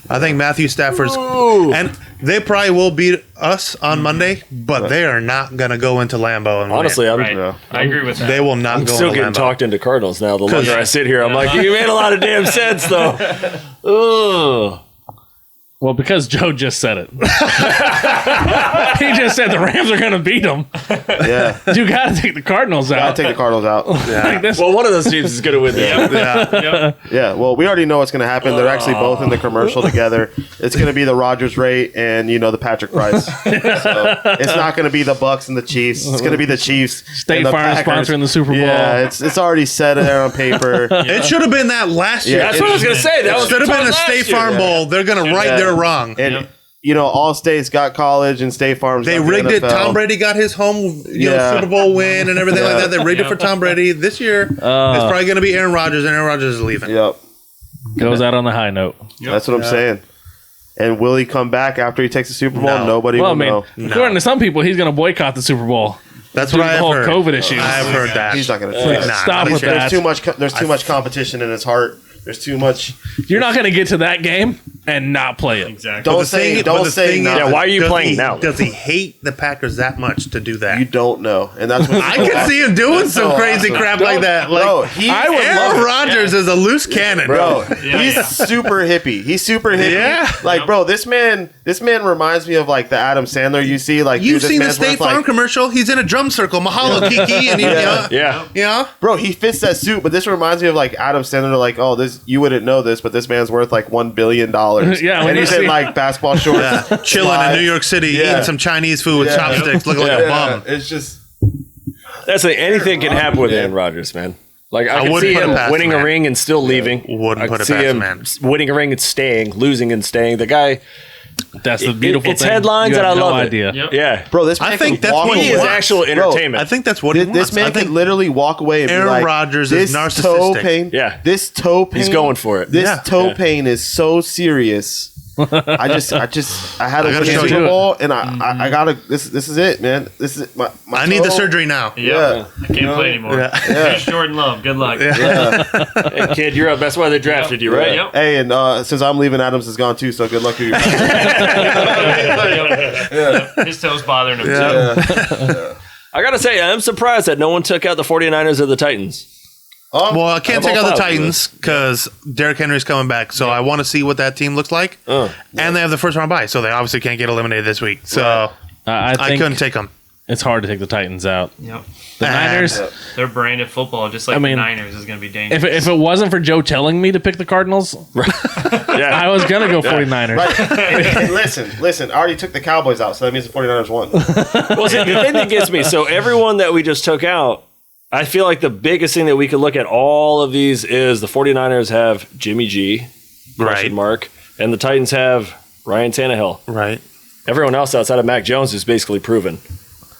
I think Matthew Stafford's... And they probably will beat us on Monday, but they are not going to go into Lambeau and honestly, win. I agree with that. They will not I'm go still into getting Lambeau. talked into Cardinals now. The longer I sit here, I'm like, you made a lot of damn sense, though. Ugh. Well, because Joe just said it. He just said the Rams are going to beat them. Yeah. You got to take the Cardinals out. Gotta take the Cardinals out. Like this. Well, one of those teams is going to win this. Yeah, well, we already know what's going to happen. They're actually both in the commercial together. It's going to be the Rodgers rate and, the Patrick Price. So it's not going to be the Bucks and the Chiefs. It's going to be the Chiefs. State and the Farm Packers. sponsoring the Super Bowl. Yeah, it's already set there on paper. It should have been that last year. That's what I was going to say. That Should have been a State Farm Bowl. They're going to right their wrong. And, all states got college and State Farms. They got rigged the it. NFL. Tom Brady got his home Super Bowl win and everything like that. They rigged it for Tom Brady. This year, it's probably going to be Aaron Rodgers, and Aaron Rodgers is leaving. Yep. Goes out on the high note. That's what I'm saying. And will he come back after he takes the Super Bowl? No. Nobody Well, I will mean, know. according to some people, he's going to boycott the Super Bowl. That's Due what to I the have whole heard. COVID issues. I have heard that. He's not going to. Stop with that. There's too much competition in his heart. There's too much. You're not going to get to that game and not play it. Exactly. Don't say thing no. is, Yeah, why are you does playing he- now? Does he hate the Packers that much to do that? You don't know, and that's what I could see him doing some so crazy awesome. crap like that. Like, Bro, he- I would Aaron Rodgers is a loose cannon, Bro, he's super hippie. He's super hippie. Yeah. Like, bro, this man reminds me of like the Adam Sandler you see. Like, You've dude, this seen the man's State worth, Farm like, commercial? He's in a drum circle. Mahalo, Kiki, and Yeah. Bro, he fits that suit, but this reminds me of like Adam Sandler. Like, oh, this you wouldn't know this, but this man's worth like $1 billion. Yeah, when and you he's in see- like basketball shorts, chilling in New York City, Yeah. eating some Chinese food with chopsticks, looking like a bum. It's just That's like anything can happen with Aaron Rodgers, man. Like I can wouldn't see put it him past winning him, a man. ring and still leaving. Wouldn't I put can it see past him man. winning a ring and staying, losing and staying. The guy, That's the beautiful it's thing. headlines You and have I no love idea. it. Yep. Yeah, bro. This man I think can that's walk what he is away. actual entertainment. I think that's what he This wants. man I could think literally walk away and Aaron be like, Rodgers is this narcissistic. toe pain, Yeah. this toe pain, He's going for it. This Yeah. toe pain is so serious. I had I to gotta win the show Super you. Bowl, and I gotta. This is it, man. This is my I need the toe. surgery now. Yeah. I can't play anymore. Yeah. Here's Jordan Love. Good luck. Hey, kid, you're up. That's why they drafted you, right? Yep. Hey, and since I'm leaving, Adams is gone too. So good luck to you. His toes bothering him too. I gotta say, I'm surprised that no one took out the 49ers or the Titans. Well, I can't I'm take all out the five of Titans because Derrick Henry's coming back. So I want to see what that team looks like. And they have the first round bye, so they obviously can't get eliminated this week. So I I think couldn't take them. it's hard to take the Titans out. Yep. The Niners. Their brand of football, just like I mean, the Niners, is going to be dangerous. If it wasn't for Joe telling me to pick the Cardinals, Yeah. I was gonna go 49ers. Right. And listen. I already took the Cowboys out, so that means the 49ers won. Well, see, the thing that gets me, so everyone that we just took out, I feel like the biggest thing that we could look at all of these is the 49ers have Jimmy G, question mark, and the Titans have Ryan Tannehill. Right. Everyone else outside of Mac Jones is basically proven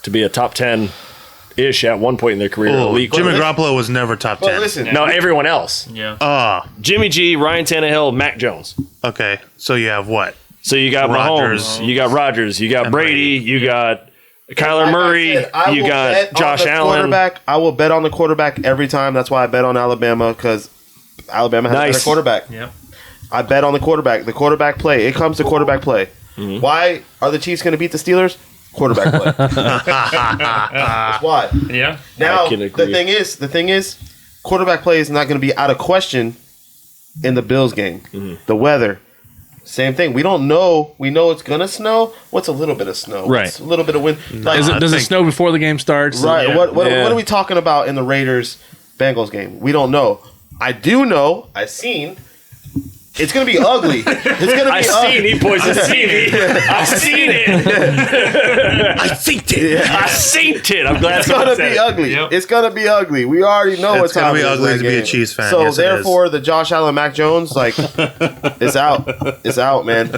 to be a top 10-ish at one point in their career. Elite Jimmy quarterback. Garoppolo was never top 10. But listen, No, everyone else. yeah. Jimmy G, Ryan Tannehill, Mac Jones. Okay. So you have what? So you got Rodgers. Mahomes, you got Rodgers, you got And Brady, you got Kyler like I Murray, said, I you will got bet on Josh the Allen. quarterback. I will bet on the quarterback every time. That's why I bet on Alabama, because Alabama has a Nice. better quarterback. Yep. I bet on the quarterback. The quarterback play. It comes to quarterback play. Mm-hmm. Why are the Chiefs going to beat the Steelers? Quarterback play. That's why. Yeah. Now I can the agree. thing is, quarterback play is not going to be out of question in the Bills game. Mm-hmm. The weather, same thing. We don't know. We know it's going to snow. What's a little bit of snow? Right. What's a little bit of wind. Like, Does it think- snow before the game starts? right. Yeah. What Yeah. are we talking about in the Raiders Bengals game? We don't know. I do know. I've seen. It's going to be ugly. It's going to be I ugly. seen he points at TV. I seen it. I think it. I seen it. I'm glad It's someone gonna said be it. ugly. Yep. It's gonna be ugly. We already know It's what's gonna be happening in ugly that to be a game. Chiefs fan. So Yes, it is. therefore, the Josh Allen, Mac Jones, like, it's out. It's out, man.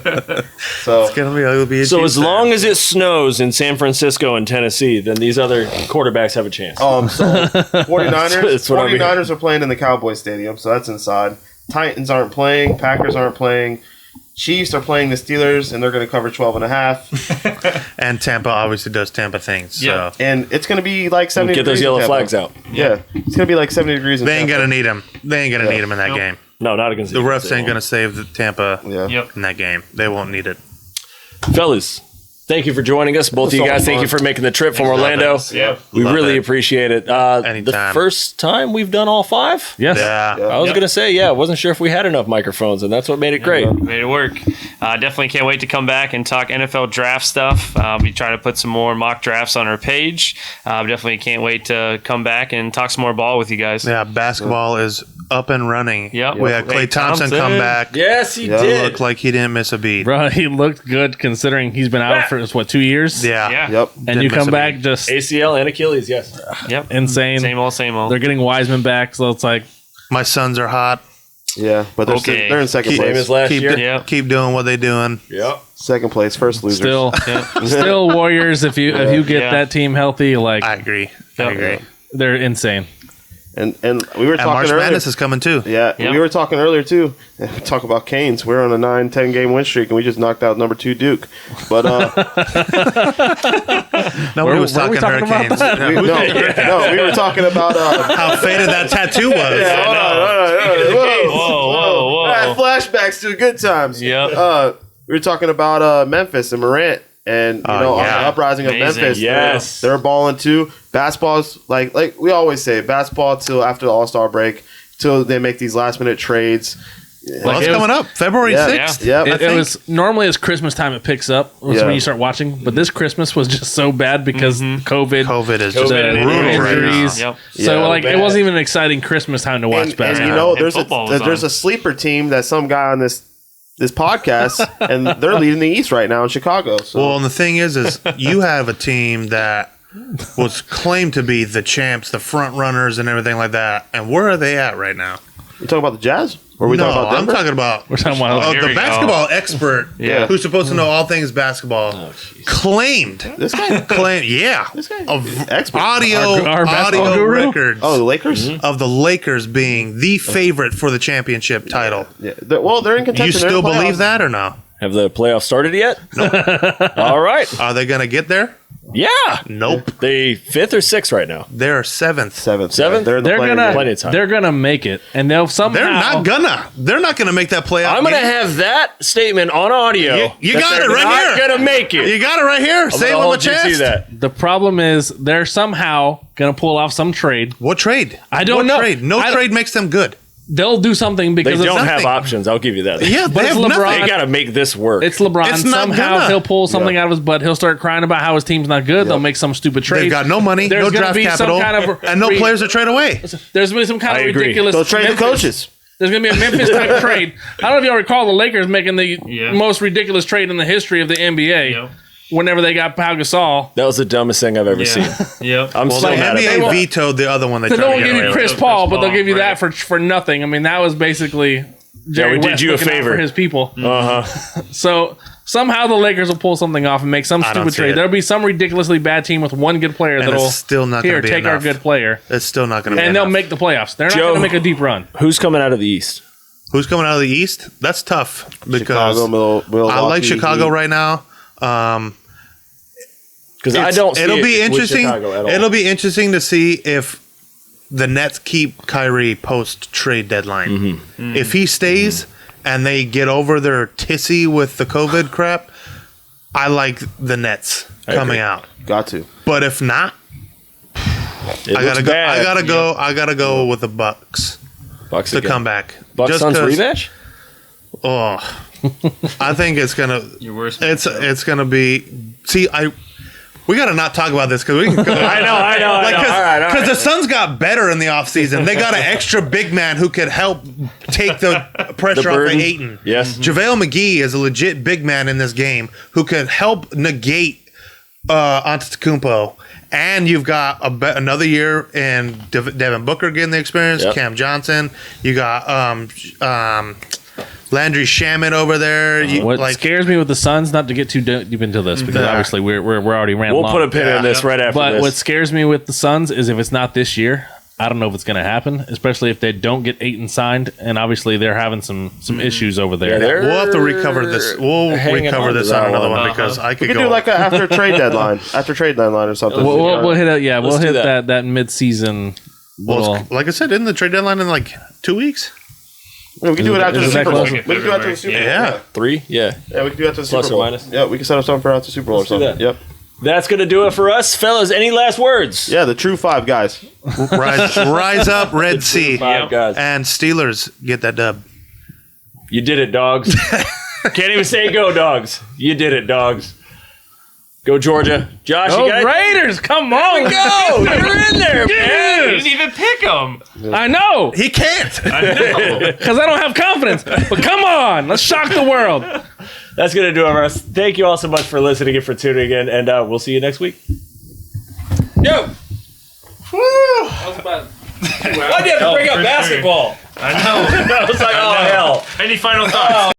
So It's gonna be ugly to be a So Chiefs as fan. long as it snows in San Francisco and Tennessee, then these other quarterbacks have a chance. so 49ers. That's what I mean. 49ers are playing in the Cowboys Stadium, so that's inside. Titans aren't playing. Packers aren't playing. Chiefs are playing the Steelers, and they're going to cover 12.5. And Tampa obviously does Tampa things. So Yeah. And it's going to be like 70 Get those degrees in yellow Tampa. flags out. Yeah. It's going to be like 70 degrees in they ain't Tampa. gonna need him. They ain't gonna need him in that Nope. game. No, not against The refs Eagles. ain't gonna save the Tampa Yeah. Yep. in that game. They won't need it. Fellas, Thank you for joining us, both of you guys. Thank you for making the trip from Orlando. Yeah. We Love really it. appreciate it. Anytime. The first time we've done all 5? Yes. Yeah. I was going to say, I wasn't sure if we had enough microphones, and that's what made it great. Made it work. Definitely can't wait to come back and talk NFL draft stuff. Be trying to put some more mock drafts on our page. Definitely can't wait to come back and talk some more ball with you guys. Yeah, basketball is up and running. Yep. We had Klay Thompson come back. Yes, he It did. looked like he didn't miss a beat. Bro, he looked good considering he's been out for, 2 years? Yeah. Yeah. Yep. And Didn't you miss come a back beat. just ACL and Achilles, yes. Yep. insane. Same old, same old. They're getting Wiseman back, so it's like, My Sons are hot. Yeah, but they're, Okay. they're in second Keep- Same place. as last Keep, year. Yeah. keep doing what they're doing. Yep. Second place, first losers. still Warriors. If you get Yeah. that team healthy, like I agree. Yep. I agree. they're insane. And we were And talking March earlier. Madness is coming too. Yeah, Yep. we were talking earlier too. Talk about Canes. We're on a 9-10 game win streak, and we just knocked out number 2 Duke. But Nobody was were we talking talking about Hurricanes. no, we were talking about. How faded that tattoo was. Hold on. Whoa. I had flashbacks to good times. Yep. We were talking about Memphis and Morant, and Oh, on yeah. the uprising Amazing. of Memphis. Yes. they're balling too. Basketball's like we always say, basketball till after the All-Star break, till they make these last-minute trades. Well, it's it was- coming up February Yeah. 6th. Yeah, It was normally it's Christmas time. It picks up was Yeah. when you start watching, but this Christmas was just so bad because COVID, COVID is just COVID brutal right now. injuries. Yep. So Yeah, like bad. it wasn't even an exciting Christmas time to watch and basketball. there's football was there's on. a sleeper team that some guy on this podcast, and they're leading the East right now in Chicago. So Well, and the thing is you have a team that was claimed to be the champs, the front runners, and everything like that. And where are they at right now? you talking about the Jazz? Or are we No, talking about I'm Denver? talking about We're talking about Here the we go. basketball expert Yeah. who's supposed to know all things basketball. Claimed, This guy. yeah, This guy. of Expert. Our basketball audio guru? records Oh, the Lakers. of the Lakers being the favorite for the championship title. Yeah. They're in contention. You They're still in the believe playoffs. that or no? Have the playoffs started yet? All right. Are they going to get there? Yeah. Nope. They 5th or 6th right now. They're seventh. Seventh. Seventh? They're in the they're play-in gonna game. Plenty of time. they're gonna make it, and they'll somehow They're not gonna make that playoff. I'm going to game. have that statement on audio. You that got they're it right not here. going to make it. You got it right here. Say it I'll on the hold you to chest. that. The problem is they're somehow gonna pull off some trade. What trade? I don't What know. Trade? No I don't- trade makes them good. They'll do something They because don't it's, have nothing. options. I'll give you that. Yeah, But they it's have LeBron. nothing. They got to make this work. it's LeBron. It's not Somehow gonna. he'll pull something out of his butt. He'll start crying about how his team's not good. They'll make some stupid trade. They've got no money, There's no gonna draft be some capital, kind of and no players to trade away. There's gonna be some kind I of agree. ridiculous. They'll trade the Memphis- coaches. There's gonna be a Memphis type trade. I don't know if y'all recall the Lakers making the most ridiculous trade in the history of the NBA. Yep. Whenever they got Pau Gasol, That was the dumbest thing I've ever seen. Yep. I'm Well, so the mad at NBA that. vetoed the other one. They they tried don't to give get you away Chris with. Paul, but they'll Paul, give you right. that for nothing. I mean, that was basically Jerry we did West you a looking out favor. for his people. Uh-huh. So somehow the Lakers will pull something off and make some I don't stupid see trade. it. There'll be some ridiculously bad team with one good player And that'll it's still not here going to be take our enough. good player, It's still not going to be and they'll enough. make the playoffs. They're not Joe- going to make a deep run. Who's coming out of the East? Who's coming out of the East? That's tough because Chicago, Milwaukee, I like Chicago Heat. right now. Because I don't see It'll it be with interesting. Chicago at all. It'll be interesting to see if the Nets keep Kyrie post trade deadline. Mm-hmm. If he stays and they get over their tissy with the COVID crap, I like the Nets coming agree. out. Got to. But if not, It I looks gotta go. bad. I gotta go with the Bucks Bucks to again. come back. Bucks Just Suns 'cause- rematch? Oh, I think it's gonna. Your worst. It's gonna be. See, we got to not talk about this because we can. I know. All right. Because the Suns got better in the offseason. They got an extra big man who could help take the pressure off of burden. Ayton. Yes. JaVale McGee is a legit big man in this game who could help negate Antetokounmpo. And you've got another year in Devin Booker getting the experience. Yep. Cam Johnson. You got Landry Shamet over there. What scares me with the Suns, not to get too deep into this, because Yeah. obviously we're already ran We'll long. put a pin in this right after But this. what scares me with the Suns is if it's not this year, I don't know if it's going to happen, especially if they don't get Ayton signed, and obviously they're having some issues over there. they're We'll have to recover this. We'll hanging recover on to this that on another one. one because I We could could go. do like after trade deadline, or something. We'll hit it. Yeah, we'll Let's do hit that. that mid-season. Well, little- like I said, isn't the trade deadline in like 2 weeks? Yeah, we can do it after the is it that Super Bowl. close? We can do it after the Super Bowl. Yeah. 3? Yeah. Yeah, we can do it after the Plus Super or Bowl. minus? Yeah, we can set up something for after the Super Bowl Let's or do something. that. Yep. That's going to do it for us. Fellas, any last words? Yeah, the true 5 guys. Rise up, Red Sea. 5 guys. And Steelers get that dub. You did it, dogs. Can't even say go, dogs. You did it, dogs. Go, Georgia. Josh, Go you got Raiders! Come on, go. You're in there, man. You didn't even pick them. I know, He can't. because I don't have confidence. But come on, let's shock the world. That's going to do it for us. Thank you all so much for listening and for tuning in, and we'll see you next week. Yo. Why'd you have to bring up basketball? I know. I was like, oh, hell. Any final thoughts?